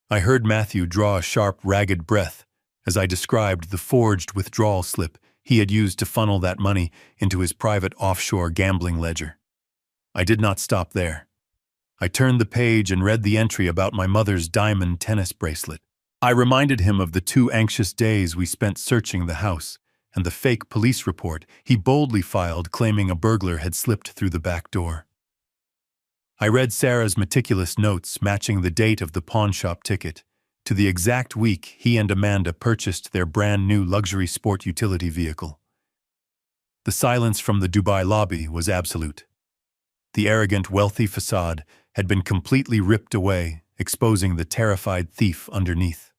I heard Matthew draw a sharp, ragged breath as I described the forged withdrawal slip he had used to funnel that money into his private offshore gambling ledger. I did not stop there. I turned the page and read the entry about my mother's diamond tennis bracelet. I reminded him of the 2 anxious days we spent searching the house and the fake police report he boldly filed claiming a burglar had slipped through the back door. I read Sarah's meticulous notes matching the date of the pawnshop ticket to the exact week he and Amanda purchased their brand new luxury sport utility vehicle. The silence from the Dubai lobby was absolute. The arrogant, wealthy facade had been completely ripped away, exposing the terrified thief underneath.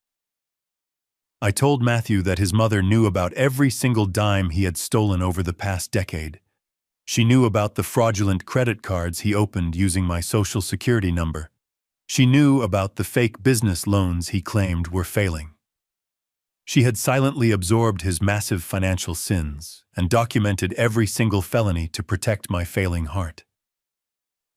I told Matthew that his mother knew about every single dime he had stolen over the past decade. She knew about the fraudulent credit cards he opened using my social security number. She knew about the fake business loans he claimed were failing. She had silently absorbed his massive financial sins and documented every single felony to protect my failing heart.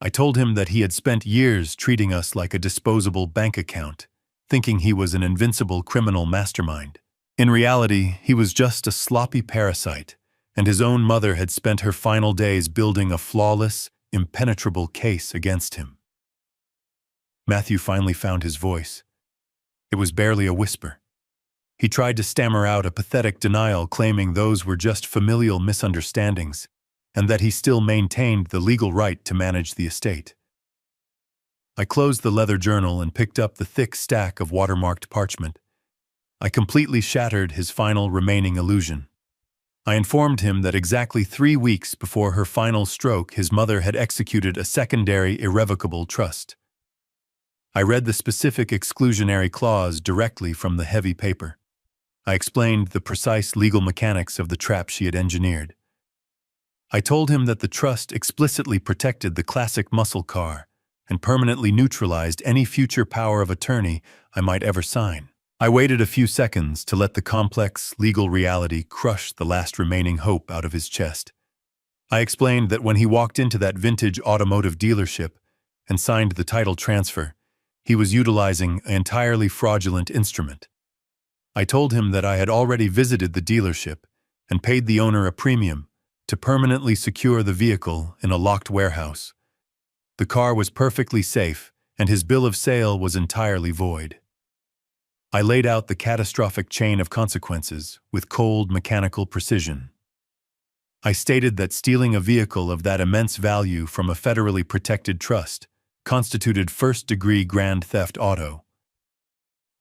I told him that he had spent years treating us like a disposable bank account, thinking he was an invincible criminal mastermind. In reality, he was just a sloppy parasite, and his own mother had spent her final days building a flawless, impenetrable case against him. Matthew finally found his voice. It was barely a whisper. He tried to stammer out a pathetic denial claiming those were just familial misunderstandings, and that he still maintained the legal right to manage the estate. I closed the leather journal and picked up the thick stack of watermarked parchment. I completely shattered his final remaining illusion. I informed him that exactly 3 weeks before her final stroke, his mother had executed a secondary irrevocable trust. I read the specific exclusionary clause directly from the heavy paper. I explained the precise legal mechanics of the trap she had engineered. I told him that the trust explicitly protected the classic muscle car and permanently neutralized any future power of attorney I might ever sign. I waited a few seconds to let the complex legal reality crush the last remaining hope out of his chest. I explained that when he walked into that vintage automotive dealership and signed the title transfer, he was utilizing an entirely fraudulent instrument. I told him that I had already visited the dealership and paid the owner a premium to permanently secure the vehicle in a locked warehouse. The car was perfectly safe, and his bill of sale was entirely void. I laid out the catastrophic chain of consequences with cold, mechanical precision. I stated that stealing a vehicle of that immense value from a federally protected trust constituted first-degree grand theft auto.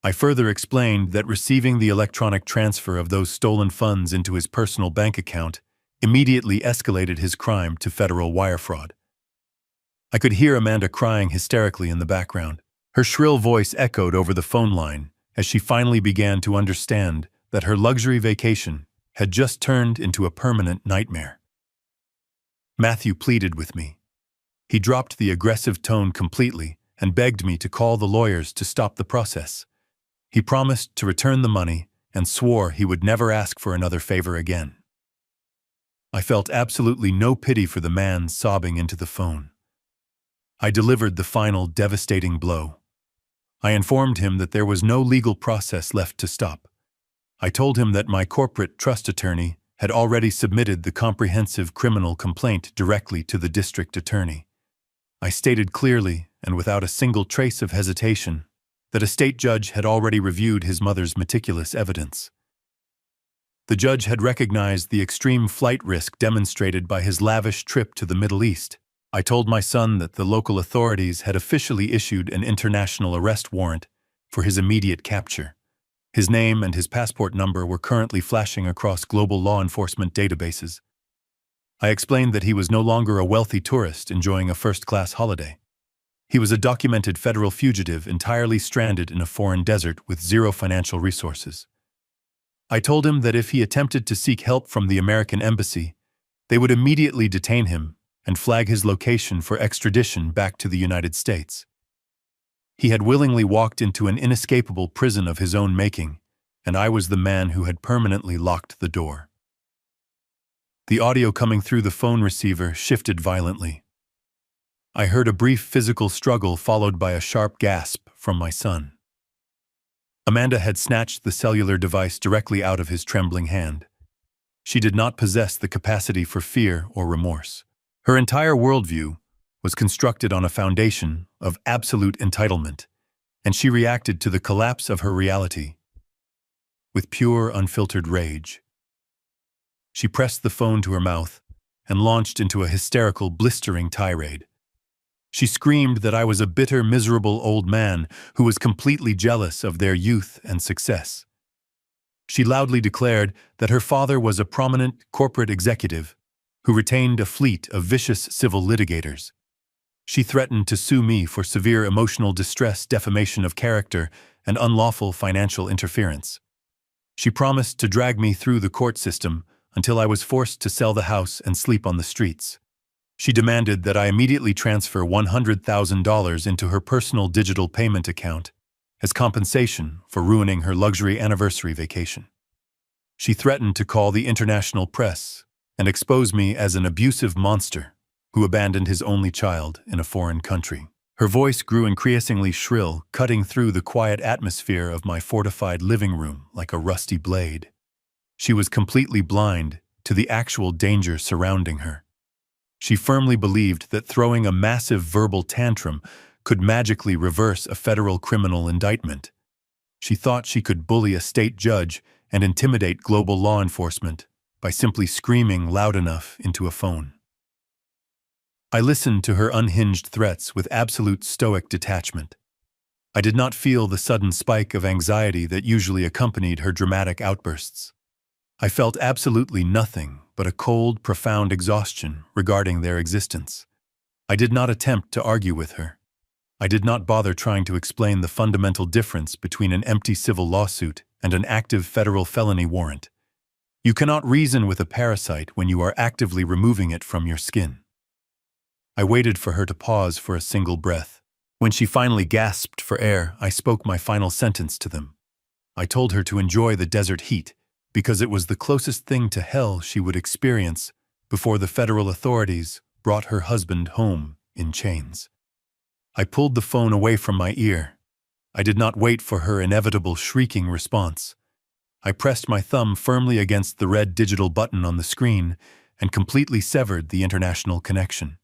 I further explained that receiving the electronic transfer of those stolen funds into his personal bank account immediately escalated his crime to federal wire fraud. I could hear Amanda crying hysterically in the background. Her shrill voice echoed over the phone line as she finally began to understand that her luxury vacation had just turned into a permanent nightmare. Matthew pleaded with me. He dropped the aggressive tone completely and begged me to call the lawyers to stop the process. He promised to return the money and swore he would never ask for another favor again. I felt absolutely no pity for the man sobbing into the phone. I delivered the final devastating blow. I informed him that there was no legal process left to stop. I told him that my corporate trust attorney had already submitted the comprehensive criminal complaint directly to the district attorney. I stated clearly, and without a single trace of hesitation, that a state judge had already reviewed his mother's meticulous evidence. The judge had recognized the extreme flight risk demonstrated by his lavish trip to the Middle East. I told my son that the local authorities had officially issued an international arrest warrant for his immediate capture. His name and his passport number were currently flashing across global law enforcement databases. I explained that he was no longer a wealthy tourist enjoying a first-class holiday. He was a documented federal fugitive entirely stranded in a foreign desert with zero financial resources. I told him that if he attempted to seek help from the American embassy, they would immediately detain him and flag his location for extradition back to the United States. He had willingly walked into an inescapable prison of his own making, and I was the man who had permanently locked the door. The audio coming through the phone receiver shifted violently. I heard a brief physical struggle followed by a sharp gasp from my son. Amanda had snatched the cellular device directly out of his trembling hand. She did not possess the capacity for fear or remorse. Her entire worldview was constructed on a foundation of absolute entitlement, and she reacted to the collapse of her reality with pure, unfiltered rage. She pressed the phone to her mouth and launched into a hysterical, blistering tirade. She screamed that I was a bitter, miserable old man who was completely jealous of their youth and success. She loudly declared that her father was a prominent corporate executive who retained a fleet of vicious civil litigators. She threatened to sue me for severe emotional distress, defamation of character, and unlawful financial interference. She promised to drag me through the court system until I was forced to sell the house and sleep on the streets. She demanded that I immediately transfer $100,000 into her personal digital payment account as compensation for ruining her luxury anniversary vacation. She threatened to call the international press and expose me as an abusive monster who abandoned his only child in a foreign country. Her voice grew increasingly shrill, cutting through the quiet atmosphere of my fortified living room like a rusty blade. She was completely blind to the actual danger surrounding her. She firmly believed that throwing a massive verbal tantrum could magically reverse a federal criminal indictment. She thought she could bully a state judge and intimidate global law enforcement by simply screaming loud enough into a phone. I listened to her unhinged threats with absolute stoic detachment. I did not feel the sudden spike of anxiety that usually accompanied her dramatic outbursts. I felt absolutely nothing but a cold, profound exhaustion regarding their existence. I did not attempt to argue with her. I did not bother trying to explain the fundamental difference between an empty civil lawsuit and an active federal felony warrant. You cannot reason with a parasite when you are actively removing it from your skin. I waited for her to pause for a single breath. When she finally gasped for air, I spoke my final sentence to them. I told her to enjoy the desert heat, because it was the closest thing to hell she would experience before the federal authorities brought her husband home in chains. I pulled the phone away from my ear. I did not wait for her inevitable shrieking response. I pressed my thumb firmly against the red digital button on the screen and completely severed the international connection.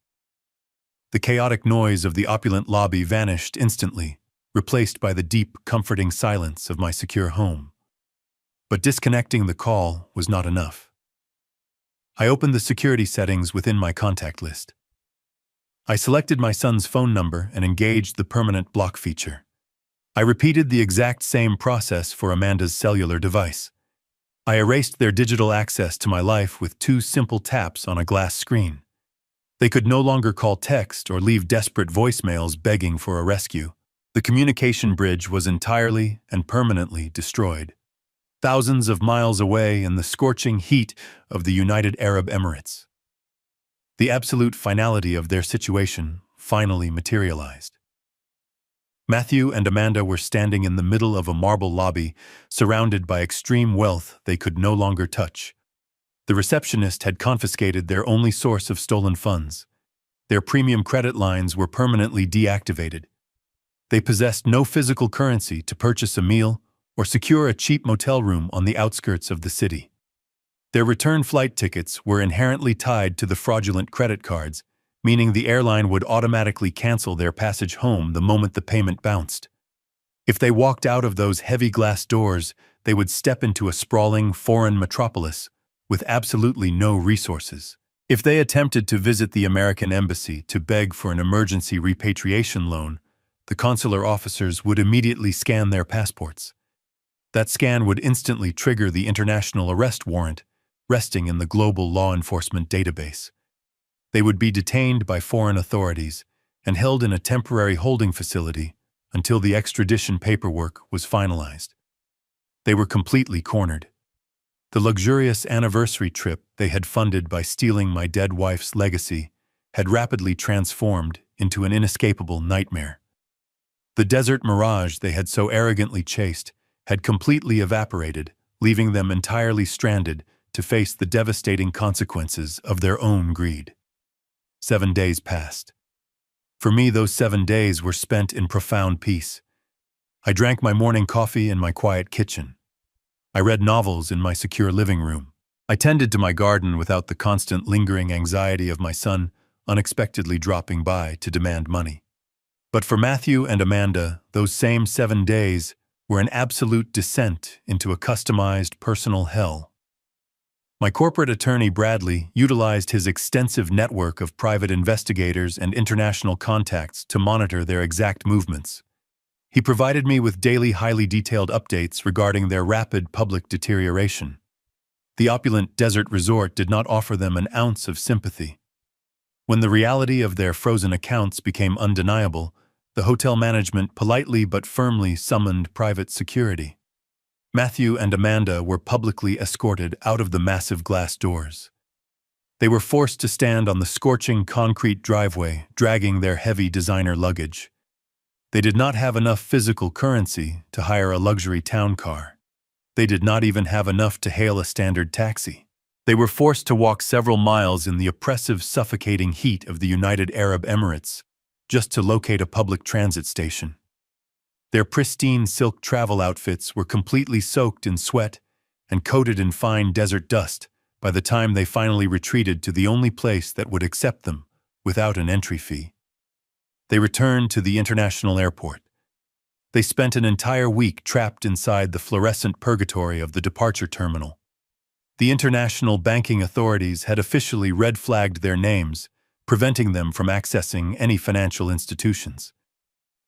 The chaotic noise of the opulent lobby vanished instantly, replaced by the deep, comforting silence of my secure home. But disconnecting the call was not enough. I opened the security settings within my contact list. I selected my son's phone number and engaged the permanent block feature. I repeated the exact same process for Amanda's cellular device. I erased their digital access to my life with 2 simple taps on a glass screen. They could no longer call text or leave desperate voicemails begging for a rescue. The communication bridge was entirely and permanently destroyed. Thousands of miles away in the scorching heat of the United Arab Emirates. The absolute finality of their situation finally materialized. Matthew and Amanda were standing in the middle of a marble lobby, surrounded by extreme wealth they could no longer touch. The receptionist had confiscated their only source of stolen funds. Their premium credit lines were permanently deactivated. They possessed no physical currency to purchase a meal or secure a cheap motel room on the outskirts of the city. Their return flight tickets were inherently tied to the fraudulent credit cards, meaning the airline would automatically cancel their passage home the moment the payment bounced. If they walked out of those heavy glass doors, they would step into a sprawling foreign metropolis with absolutely no resources. If they attempted to visit the American embassy to beg for an emergency repatriation loan, the consular officers would immediately scan their passports. That scan would instantly trigger the international arrest warrant resting in the global law enforcement database. They would be detained by foreign authorities and held in a temporary holding facility until the extradition paperwork was finalized. They were completely cornered. The luxurious anniversary trip they had funded by stealing my dead wife's legacy had rapidly transformed into an inescapable nightmare. The desert mirage they had so arrogantly chased had completely evaporated, leaving them entirely stranded to face the devastating consequences of their own greed. 7 days passed. For me, those 7 days were spent in profound peace. I drank my morning coffee in my quiet kitchen. I read novels in my secure living room. I tended to my garden without the constant lingering anxiety of my son unexpectedly dropping by to demand money. But for Matthew and Amanda, those same 7 days were an absolute descent into a customized personal hell. My corporate attorney, Bradley, utilized his extensive network of private investigators and international contacts to monitor their exact movements. He provided me with daily, highly detailed updates regarding their rapid public deterioration. The opulent desert resort did not offer them an ounce of sympathy. When the reality of their frozen accounts became undeniable, the hotel management politely but firmly summoned private security. Matthew and Amanda were publicly escorted out of the massive glass doors. They were forced to stand on the scorching concrete driveway, dragging their heavy designer luggage. They did not have enough physical currency to hire a luxury town car. They did not even have enough to hail a standard taxi. They were forced to walk several miles in the oppressive, suffocating heat of the United Arab Emirates just to locate a public transit station. Their pristine silk travel outfits were completely soaked in sweat and coated in fine desert dust by the time they finally retreated to the only place that would accept them without an entry fee. They returned to the international airport. They spent an entire week trapped inside the fluorescent purgatory of the departure terminal. The international banking authorities had officially red-flagged their names, preventing them from accessing any financial institutions.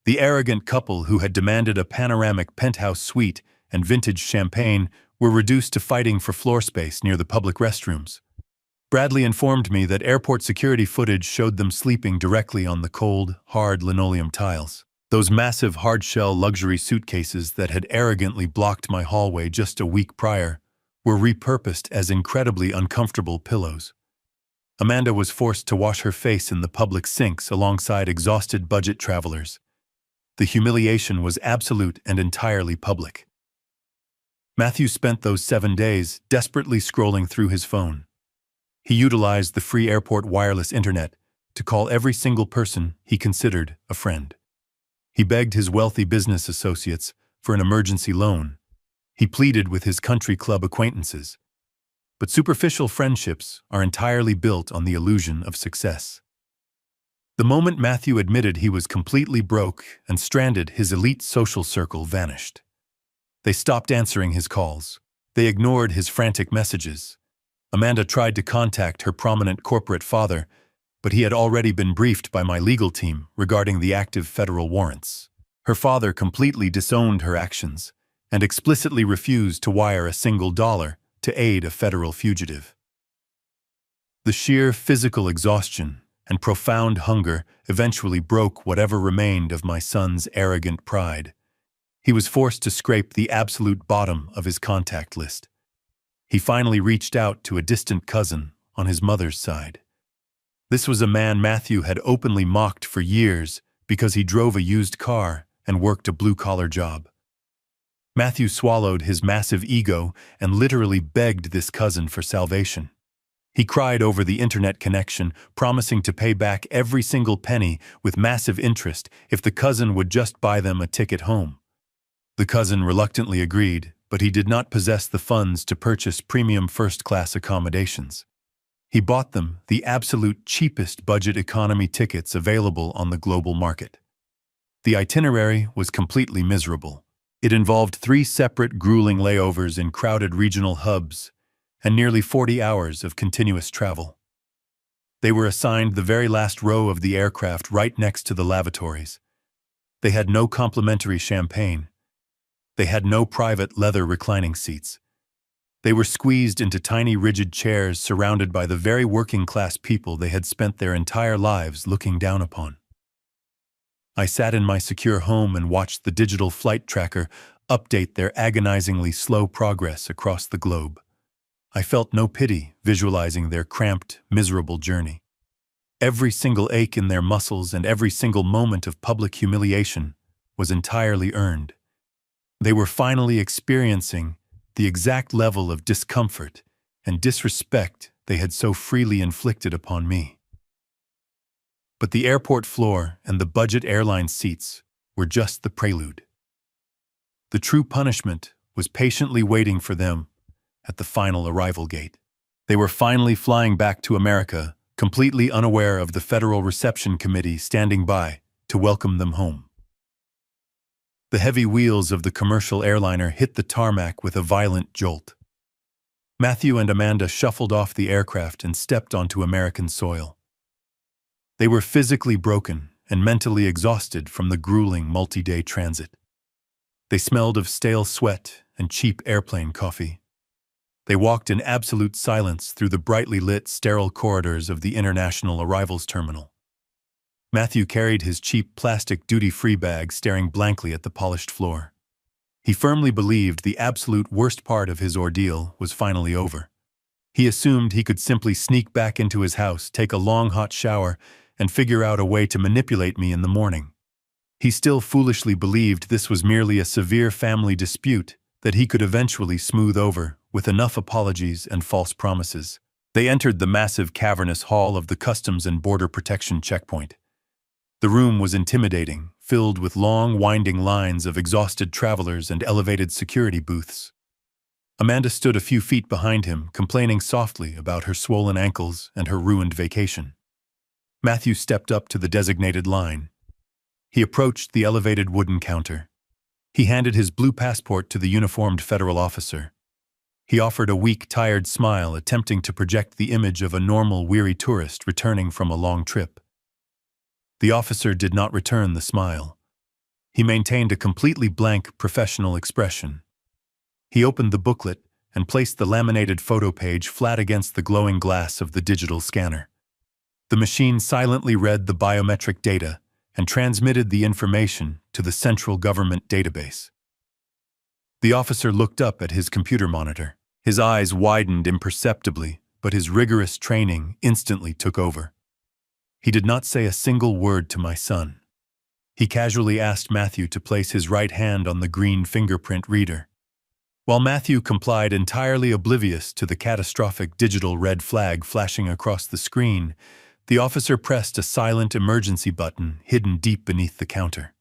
The arrogant couple who had demanded a panoramic penthouse suite and vintage champagne were reduced to fighting for floor space near the public restrooms. Bradley informed me that airport security footage showed them sleeping directly on the cold, hard linoleum tiles. Those massive hard-shell luxury suitcases that had arrogantly blocked my hallway just a week prior were repurposed as incredibly uncomfortable pillows. Amanda was forced to wash her face in the public sinks alongside exhausted budget travelers. The humiliation was absolute and entirely public. Matthew spent those 7 days desperately scrolling through his phone. He utilized the free airport wireless internet to call every single person he considered a friend. He begged his wealthy business associates for an emergency loan. He pleaded with his country club acquaintances. But superficial friendships are entirely built on the illusion of success. The moment Matthew admitted he was completely broke and stranded, his elite social circle vanished. They stopped answering his calls. They ignored his frantic messages. Amanda tried to contact her prominent corporate father, but he had already been briefed by my legal team regarding the active federal warrants. Her father completely disowned her actions and explicitly refused to wire a single dollar to aid a federal fugitive. The sheer physical exhaustion and profound hunger eventually broke whatever remained of my son's arrogant pride. He was forced to scrape the absolute bottom of his contact list. He finally reached out to a distant cousin on his mother's side. This was a man Matthew had openly mocked for years because he drove a used car and worked a blue-collar job. Matthew swallowed his massive ego and literally begged this cousin for salvation. He cried over the internet connection, promising to pay back every single penny with massive interest if the cousin would just buy them a ticket home. The cousin reluctantly agreed, but he did not possess the funds to purchase premium first-class accommodations. He bought them the absolute cheapest budget economy tickets available on the global market. The itinerary was completely miserable. It involved 3 separate grueling layovers in crowded regional hubs and nearly 40 hours of continuous travel. They were assigned the very last row of the aircraft right next to the lavatories. They had no complimentary champagne. They had no private leather reclining seats. They were squeezed into tiny rigid chairs surrounded by the very working-class people they had spent their entire lives looking down upon. I sat in my secure home and watched the digital flight tracker update their agonizingly slow progress across the globe. I felt no pity visualizing their cramped, miserable journey. Every single ache in their muscles and every single moment of public humiliation was entirely earned. They were finally experiencing the exact level of discomfort and disrespect they had so freely inflicted upon me. But the airport floor and the budget airline seats were just the prelude. The true punishment was patiently waiting for them at the final arrival gate. They were finally flying back to America, completely unaware of the Federal Reception Committee standing by to welcome them home. The heavy wheels of the commercial airliner hit the tarmac with a violent jolt. Matthew and Amanda shuffled off the aircraft and stepped onto American soil. They were physically broken and mentally exhausted from the grueling multi-day transit. They smelled of stale sweat and cheap airplane coffee. They walked in absolute silence through the brightly lit, sterile corridors of the International Arrivals Terminal. Matthew carried his cheap plastic duty-free bag, staring blankly at the polished floor. He firmly believed the absolute worst part of his ordeal was finally over. He assumed he could simply sneak back into his house, take a long hot shower, and figure out a way to manipulate me in the morning. He still foolishly believed this was merely a severe family dispute that he could eventually smooth over with enough apologies and false promises. They entered the massive cavernous hall of the Customs and Border Protection checkpoint. The room was intimidating, filled with long, winding lines of exhausted travelers and elevated security booths. Amanda stood a few feet behind him, complaining softly about her swollen ankles and her ruined vacation. Matthew stepped up to the designated line. He approached the elevated wooden counter. He handed his blue passport to the uniformed federal officer. He offered a weak, tired smile, attempting to project the image of a normal, weary tourist returning from a long trip. The officer did not return the smile. He maintained a completely blank, professional expression. He opened the booklet and placed the laminated photo page flat against the glowing glass of the digital scanner. The machine silently read the biometric data and transmitted the information to the central government database. The officer looked up at his computer monitor. His eyes widened imperceptibly, but his rigorous training instantly took over. He did not say a single word to my son. He casually asked Matthew to place his right hand on the green fingerprint reader. While Matthew complied, entirely oblivious to the catastrophic digital red flag flashing across the screen, the officer pressed a silent emergency button hidden deep beneath the counter.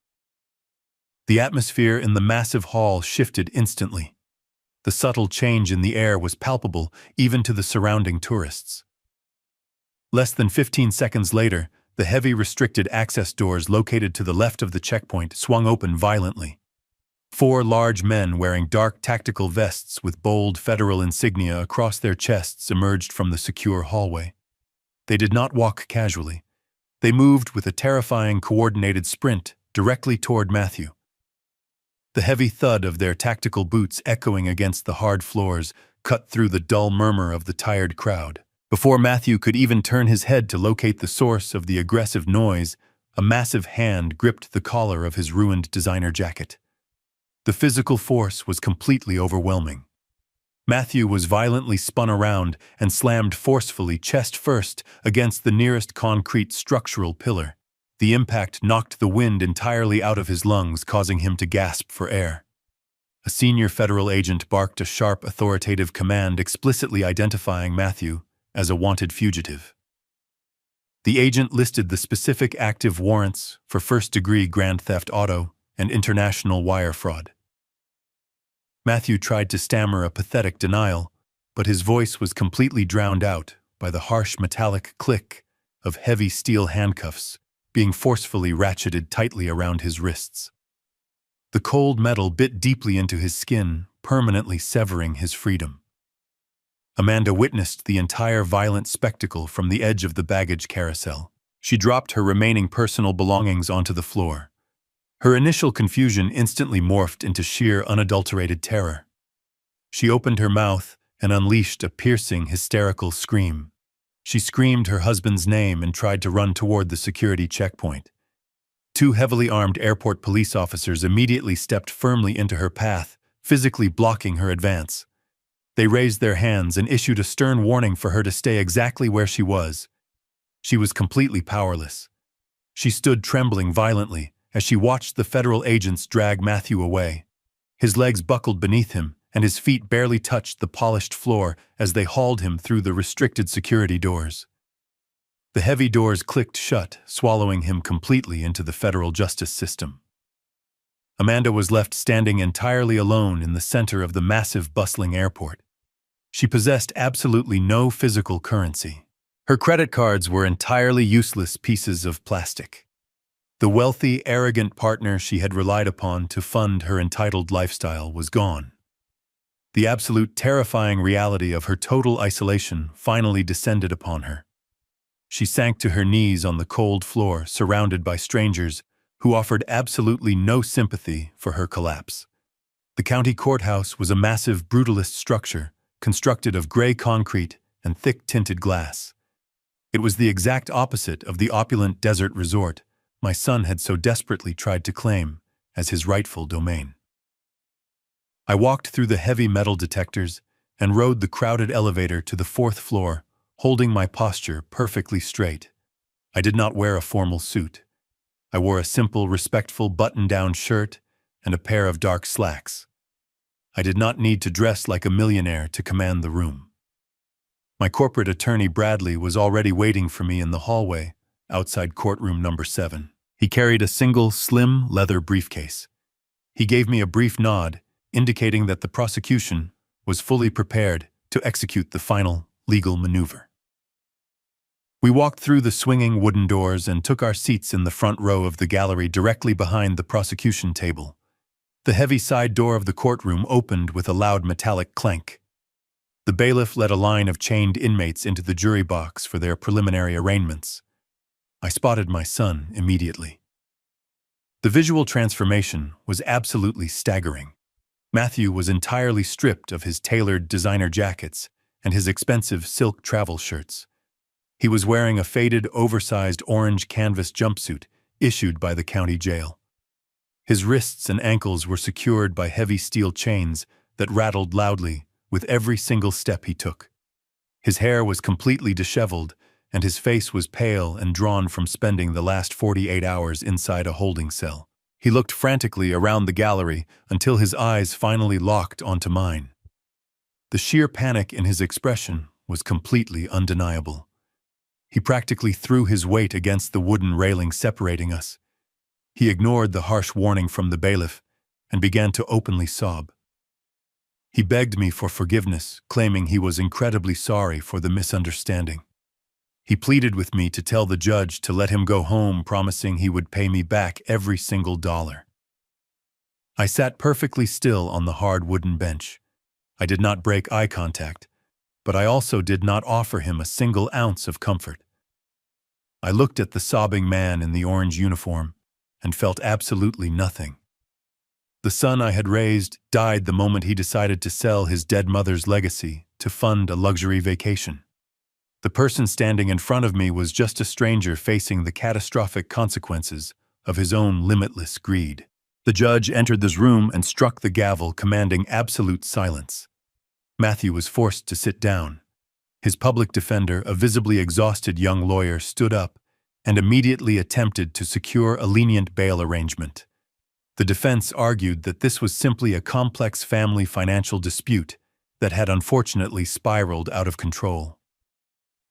The atmosphere in the massive hall shifted instantly. The subtle change in the air was palpable even to the surrounding tourists. Less than 15 seconds later, the heavy restricted access doors located to the left of the checkpoint swung open violently. 4 large men wearing dark tactical vests with bold federal insignia across their chests emerged from the secure hallway. They did not walk casually. They moved with a terrifying coordinated sprint directly toward Matthew. The heavy thud of their tactical boots echoing against the hard floors cut through the dull murmur of the tired crowd. Before Matthew could even turn his head to locate the source of the aggressive noise, a massive hand gripped the collar of his ruined designer jacket. The physical force was completely overwhelming. Matthew was violently spun around and slammed forcefully chest first against the nearest concrete structural pillar. The impact knocked the wind entirely out of his lungs, causing him to gasp for air. A senior federal agent barked a sharp, authoritative command explicitly identifying Matthew as a wanted fugitive. The agent listed the specific active warrants for first-degree grand theft auto and international wire fraud. Matthew tried to stammer a pathetic denial, but his voice was completely drowned out by the harsh metallic click of heavy steel handcuffs being forcefully ratcheted tightly around his wrists. The cold metal bit deeply into his skin, permanently severing his freedom. Amanda witnessed the entire violent spectacle from the edge of the baggage carousel. She dropped her remaining personal belongings onto the floor. Her initial confusion instantly morphed into sheer unadulterated terror. She opened her mouth and unleashed a piercing, hysterical scream. She screamed her husband's name and tried to run toward the security checkpoint. Two heavily armed airport police officers immediately stepped firmly into her path, physically blocking her advance. They raised their hands and issued a stern warning for her to stay exactly where she was. She was completely powerless. She stood trembling violently as she watched the federal agents drag Matthew away. His legs buckled beneath him, and his feet barely touched the polished floor as they hauled him through the restricted security doors. The heavy doors clicked shut, swallowing him completely into the federal justice system. Amanda was left standing entirely alone in the center of the massive, bustling airport. She possessed absolutely no physical currency. Her credit cards were entirely useless pieces of plastic. The wealthy, arrogant partner she had relied upon to fund her entitled lifestyle was gone. The absolute terrifying reality of her total isolation finally descended upon her. She sank to her knees on the cold floor, surrounded by strangers who offered absolutely no sympathy for her collapse. The county courthouse was a massive, brutalist structure constructed of gray concrete and thick-tinted glass. It was the exact opposite of the opulent desert resort my son had so desperately tried to claim as his rightful domain. I walked through the heavy metal detectors and rode the crowded elevator to the fourth floor, holding my posture perfectly straight. I did not wear a formal suit. I wore a simple, respectful button-down shirt and a pair of dark slacks. I did not need to dress like a millionaire to command the room. My corporate attorney Bradley was already waiting for me in the hallway outside courtroom number 7. He carried a single, slim leather briefcase. He gave me a brief nod, indicating that the prosecution was fully prepared to execute the final legal maneuver. We walked through the swinging wooden doors and took our seats in the front row of the gallery directly behind the prosecution table. The heavy side door of the courtroom opened with a loud metallic clank. The bailiff led a line of chained inmates into the jury box for their preliminary arraignments. I spotted my son immediately. The visual transformation was absolutely staggering. Matthew was entirely stripped of his tailored designer jackets and his expensive silk travel shirts. He was wearing a faded, oversized orange canvas jumpsuit issued by the county jail. His wrists and ankles were secured by heavy steel chains that rattled loudly with every single step he took. His hair was completely disheveled, and his face was pale and drawn from spending the last 48 hours inside a holding cell. He looked frantically around the gallery until his eyes finally locked onto mine. The sheer panic in his expression was completely undeniable. He practically threw his weight against the wooden railing separating us. He ignored the harsh warning from the bailiff and began to openly sob. He begged me for forgiveness, claiming he was incredibly sorry for the misunderstanding. He pleaded with me to tell the judge to let him go home, promising he would pay me back every single dollar. I sat perfectly still on the hard wooden bench. I did not break eye contact, but I also did not offer him a single ounce of comfort. I looked at the sobbing man in the orange uniform and felt absolutely nothing. The son I had raised died the moment he decided to sell his dead mother's legacy to fund a luxury vacation. The person standing in front of me was just a stranger facing the catastrophic consequences of his own limitless greed. The judge entered this room and struck the gavel, commanding absolute silence. Matthew was forced to sit down. His public defender, a visibly exhausted young lawyer, stood up and immediately attempted to secure a lenient bail arrangement. The defense argued that this was simply a complex family financial dispute that had unfortunately spiraled out of control.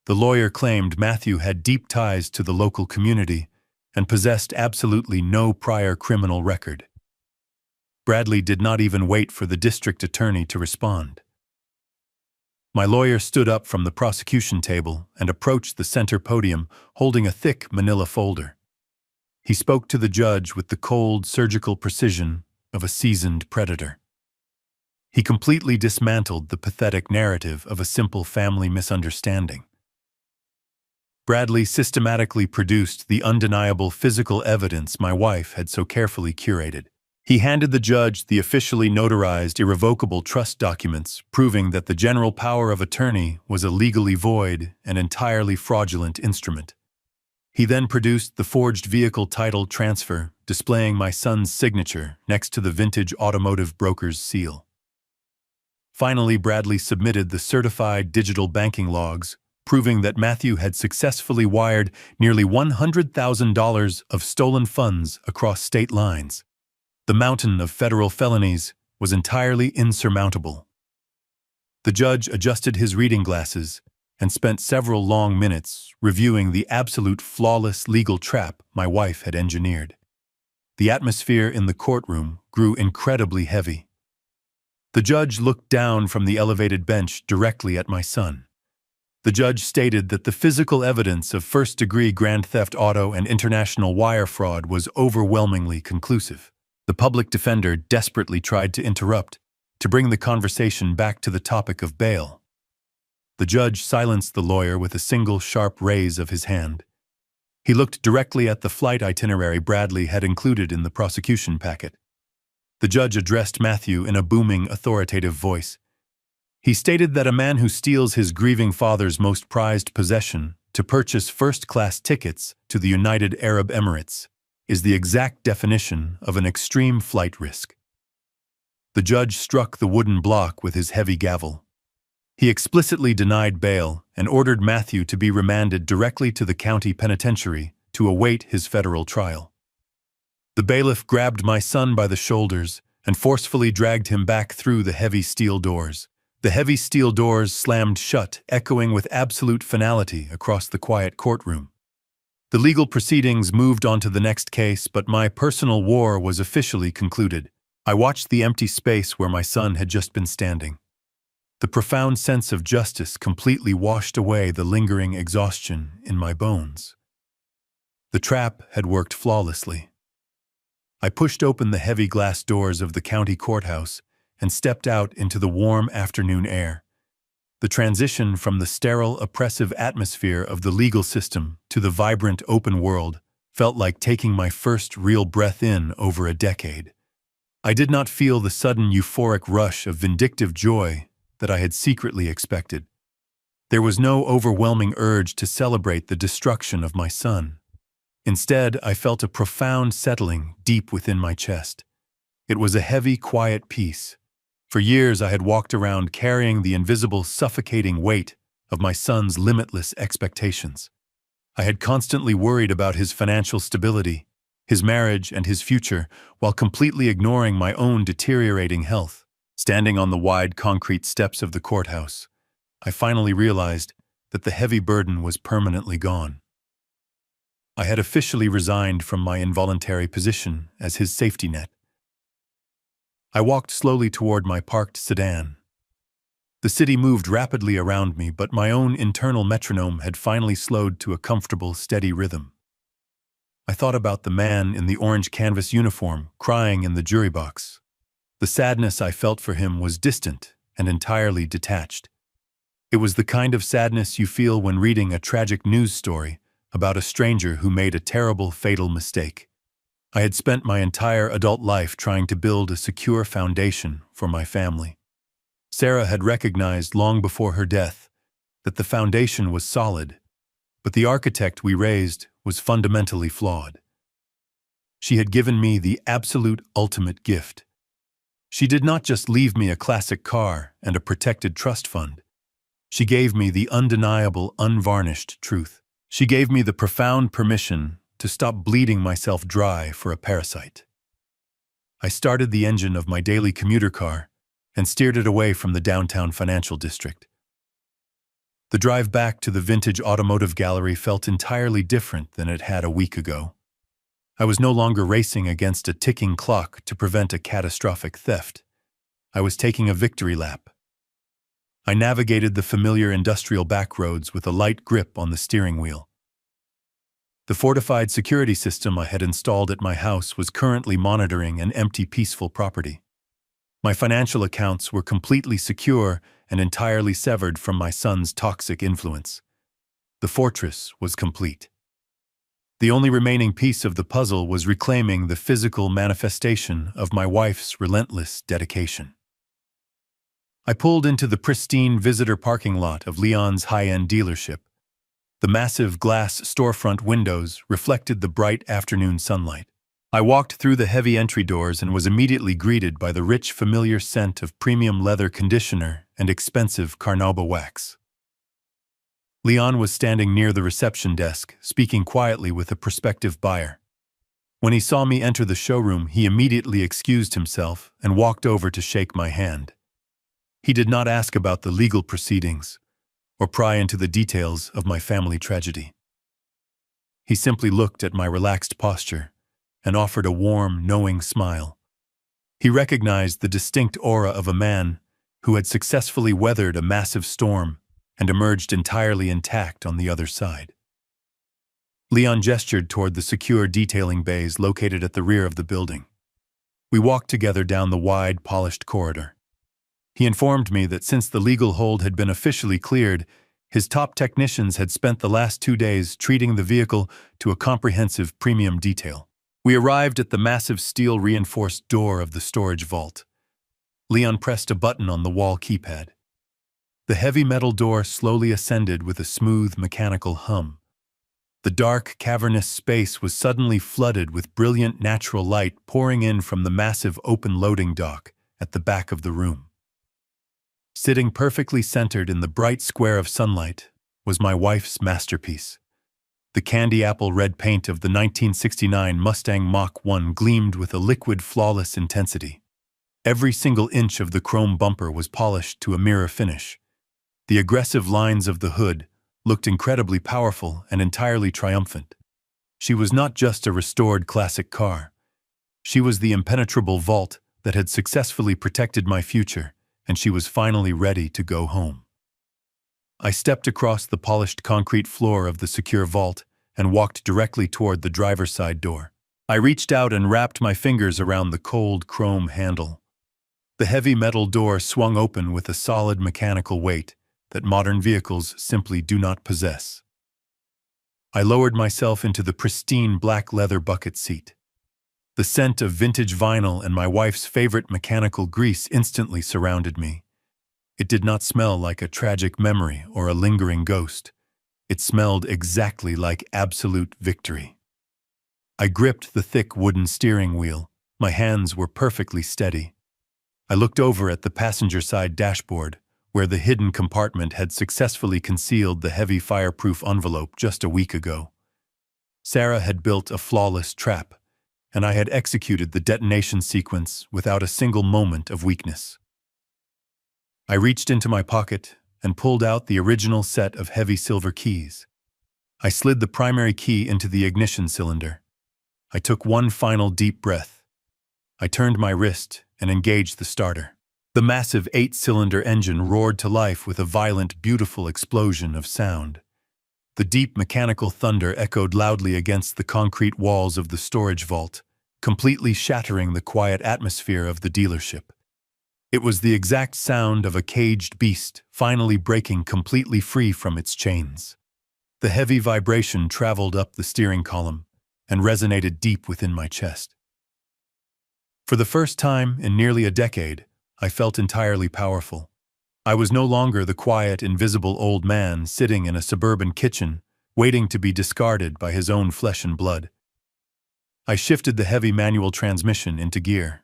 The lawyer claimed Matthew had deep ties to the local community and possessed absolutely no prior criminal record. Bradley did not even wait for the district attorney to respond. My lawyer stood up from the prosecution table and approached the center podium holding a thick manila folder. He spoke to the judge with the cold, surgical precision of a seasoned predator. He completely dismantled the pathetic narrative of a simple family misunderstanding. Bradley systematically produced the undeniable physical evidence my wife had so carefully curated. He handed the judge the officially notarized irrevocable trust documents proving that the general power of attorney was a legally void and entirely fraudulent instrument. He then produced the forged vehicle title transfer, displaying my son's signature next to the vintage automotive broker's seal. Finally, Bradley submitted the certified digital banking logs, proving that Matthew had successfully wired nearly $100,000 of stolen funds across state lines. The mountain of federal felonies was entirely insurmountable. The judge adjusted his reading glasses and spent several long minutes reviewing the absolute flawless legal trap my wife had engineered. The atmosphere in the courtroom grew incredibly heavy. The judge looked down from the elevated bench directly at my son. The judge stated that the physical evidence of first-degree grand theft auto and international wire fraud was overwhelmingly conclusive. The public defender desperately tried to interrupt, to bring the conversation back to the topic of bail. The judge silenced the lawyer with a single sharp raise of his hand. He looked directly at the flight itinerary Bradley had included in the prosecution packet. The judge addressed Matthew in a booming, authoritative voice. He stated that a man who steals his grieving father's most prized possession to purchase first-class tickets to the United Arab Emirates is the exact definition of an extreme flight risk. The judge struck the wooden block with his heavy gavel. He explicitly denied bail and ordered Matthew to be remanded directly to the county penitentiary to await his federal trial. The bailiff grabbed my son by the shoulders and forcefully dragged him back through the heavy steel doors. The heavy steel doors slammed shut, echoing with absolute finality across the quiet courtroom. The legal proceedings moved on to the next case, but my personal war was officially concluded. I watched the empty space where my son had just been standing. The profound sense of justice completely washed away the lingering exhaustion in my bones. The trap had worked flawlessly. I pushed open the heavy glass doors of the county courthouse and stepped out into the warm afternoon air. The transition from the sterile, oppressive atmosphere of the legal system to the vibrant, open world felt like taking my first real breath in over a decade. I did not feel the sudden euphoric rush of vindictive joy that I had secretly expected. There was no overwhelming urge to celebrate the destruction of my son. Instead, I felt a profound settling deep within my chest. It was a heavy, quiet peace. For years, I had walked around carrying the invisible, suffocating weight of my son's limitless expectations. I had constantly worried about his financial stability, his marriage, and his future, while completely ignoring my own deteriorating health. Standing on the wide concrete steps of the courthouse, I finally realized that the heavy burden was permanently gone. I had officially resigned from my involuntary position as his safety net. I walked slowly toward my parked sedan. The city moved rapidly around me, but my own internal metronome had finally slowed to a comfortable, steady rhythm. I thought about the man in the orange canvas uniform crying in the jury box. The sadness I felt for him was distant and entirely detached. It was the kind of sadness you feel when reading a tragic news story about a stranger who made a terrible, fatal mistake. I had spent my entire adult life trying to build a secure foundation for my family. Sarah had recognized long before her death that the foundation was solid, but the architect we raised was fundamentally flawed. She had given me the absolute ultimate gift. She did not just leave me a classic car and a protected trust fund. She gave me the undeniable, unvarnished truth. She gave me the profound permission to stop bleeding myself dry for a parasite. I started the engine of my daily commuter car and steered it away from the downtown financial district. The drive back to the vintage automotive gallery felt entirely different than it had a week ago. I was no longer racing against a ticking clock to prevent a catastrophic theft. I was taking a victory lap. I navigated the familiar industrial backroads with a light grip on the steering wheel. The fortified security system I had installed at my house was currently monitoring an empty, peaceful property. My financial accounts were completely secure and entirely severed from my son's toxic influence. The fortress was complete. The only remaining piece of the puzzle was reclaiming the physical manifestation of my wife's relentless dedication. I pulled into the pristine visitor parking lot of Leon's high-end dealership. The massive glass storefront windows reflected the bright afternoon sunlight. I walked through the heavy entry doors and was immediately greeted by the rich, familiar scent of premium leather conditioner and expensive carnauba wax. Leon was standing near the reception desk, speaking quietly with a prospective buyer. When he saw me enter the showroom, he immediately excused himself and walked over to shake my hand. He did not ask about the legal proceedings or pry into the details of my family tragedy. He simply looked at my relaxed posture and offered a warm, knowing smile. He recognized the distinct aura of a man who had successfully weathered a massive storm and emerged entirely intact on the other side. Leon gestured toward the secure detailing bays located at the rear of the building. We walked together down the wide, polished corridor. He informed me that since the legal hold had been officially cleared, his top technicians had spent the last 2 days treating the vehicle to a comprehensive premium detail. We arrived at the massive steel-reinforced door of the storage vault. Leon pressed a button on the wall keypad. The heavy metal door slowly ascended with a smooth mechanical hum. The dark, cavernous space was suddenly flooded with brilliant natural light pouring in from the massive open loading dock at the back of the room. Sitting perfectly centered in the bright square of sunlight was my wife's masterpiece. The candy apple red paint of the 1969 Mustang Mach-1 gleamed with a liquid, flawless intensity. Every single inch of the chrome bumper was polished to a mirror finish. The aggressive lines of the hood looked incredibly powerful and entirely triumphant. She was not just a restored classic car. She was the impenetrable vault that had successfully protected my future, and she was finally ready to go home. I stepped across the polished concrete floor of the secure vault and walked directly toward the driver's side door. I reached out and wrapped my fingers around the cold chrome handle. The heavy metal door swung open with a solid mechanical weight that modern vehicles simply do not possess. I lowered myself into the pristine black leather bucket seat. The scent of vintage vinyl and my wife's favorite mechanical grease instantly surrounded me. It did not smell like a tragic memory or a lingering ghost. It smelled exactly like absolute victory. I gripped the thick wooden steering wheel. My hands were perfectly steady. I looked over at the passenger side dashboard, where the hidden compartment had successfully concealed the heavy fireproof envelope just a week ago. Sarah had built a flawless trap, and I had executed the detonation sequence without a single moment of weakness. I reached into my pocket and pulled out the original set of heavy silver keys. I slid the primary key into the ignition cylinder. I took one final deep breath. I turned my wrist and engaged the starter. The massive 8-cylinder engine roared to life with a violent, beautiful explosion of sound. The deep mechanical thunder echoed loudly against the concrete walls of the storage vault, completely shattering the quiet atmosphere of the dealership. It was the exact sound of a caged beast finally breaking completely free from its chains. The heavy vibration traveled up the steering column and resonated deep within my chest. For the first time in nearly a decade, I felt entirely powerful. I was no longer the quiet, invisible old man sitting in a suburban kitchen, waiting to be discarded by his own flesh and blood. I shifted the heavy manual transmission into gear.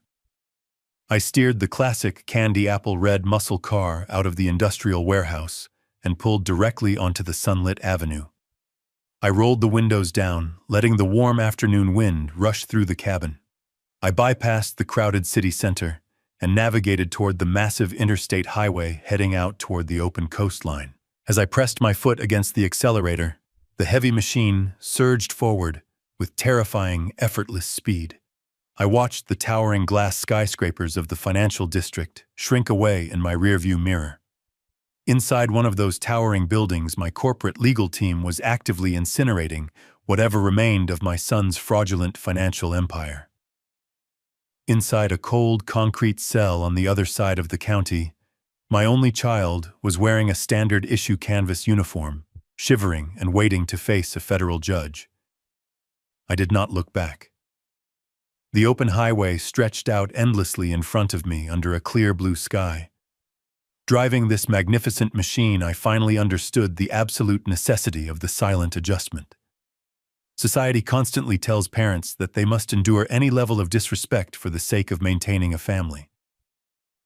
I steered the classic candy apple red muscle car out of the industrial warehouse and pulled directly onto the sunlit avenue. I rolled the windows down, letting the warm afternoon wind rush through the cabin. I bypassed the crowded city center and navigated toward the massive interstate highway heading out toward the open coastline. As I pressed my foot against the accelerator, the heavy machine surged forward with terrifying, effortless speed. I watched the towering glass skyscrapers of the financial district shrink away in my rearview mirror. Inside one of those towering buildings, my corporate legal team was actively incinerating whatever remained of my son's fraudulent financial empire. Inside a cold concrete cell on the other side of the county, my only child was wearing a standard-issue canvas uniform, shivering and waiting to face a federal judge. I did not look back. The open highway stretched out endlessly in front of me under a clear blue sky. Driving this magnificent machine, I finally understood the absolute necessity of the silent adjustment. Society constantly tells parents that they must endure any level of disrespect for the sake of maintaining a family.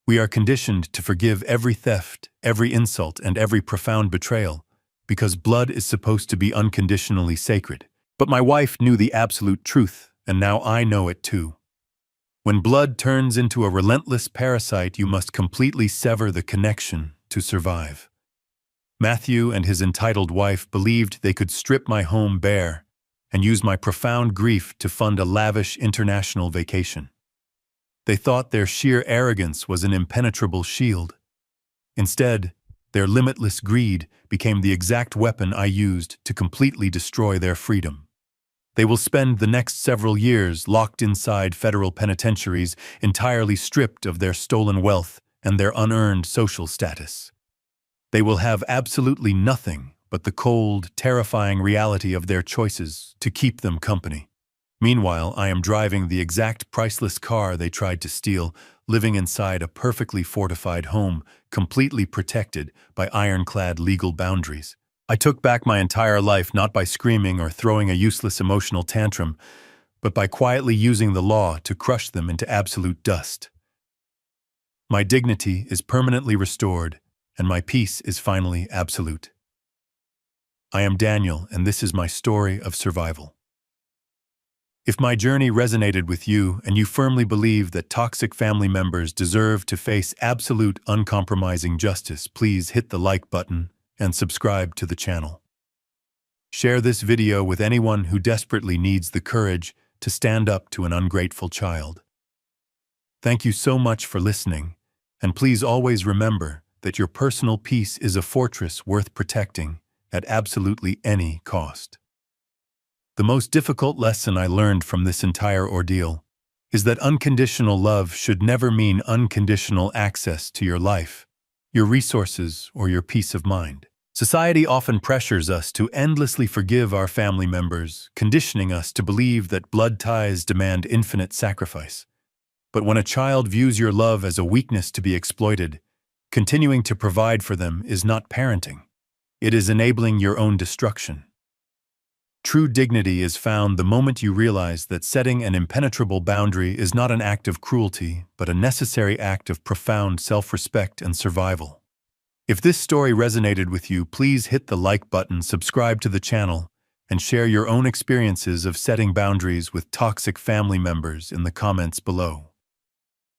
We are conditioned to forgive every theft, every insult, and every profound betrayal, because blood is supposed to be unconditionally sacred. But my wife knew the absolute truth, and now I know it too. When blood turns into a relentless parasite, you must completely sever the connection to survive. Matthew and his entitled wife believed they could strip my home bare and use my profound grief to fund a lavish international vacation. They thought their sheer arrogance was an impenetrable shield. Instead, their limitless greed became the exact weapon I used to completely destroy their freedom. They will spend the next several years locked inside federal penitentiaries, entirely stripped of their stolen wealth and their unearned social status. They will have absolutely nothing but the cold, terrifying reality of their choices to keep them company. Meanwhile, I am driving the exact priceless car they tried to steal, living inside a perfectly fortified home, completely protected by ironclad legal boundaries. I took back my entire life not by screaming or throwing a useless emotional tantrum, but by quietly using the law to crush them into absolute dust. My dignity is permanently restored, and my peace is finally absolute. I am Daniel, and this is my story of survival. If my journey resonated with you and you firmly believe that toxic family members deserve to face absolute uncompromising justice, please hit the like button and subscribe to the channel. Share this video with anyone who desperately needs the courage to stand up to an ungrateful child. Thank you so much for listening, and please always remember that your personal peace is a fortress worth protecting at absolutely any cost. The most difficult lesson I learned from this entire ordeal is that unconditional love should never mean unconditional access to your life, your resources, or your peace of mind. Society often pressures us to endlessly forgive our family members, conditioning us to believe that blood ties demand infinite sacrifice. But when a child views your love as a weakness to be exploited, continuing to provide for them is not parenting. It is enabling your own destruction. True dignity is found the moment you realize that setting an impenetrable boundary is not an act of cruelty, but a necessary act of profound self-respect and survival. If this story resonated with you, please hit the like button, subscribe to the channel, and share your own experiences of setting boundaries with toxic family members in the comments below.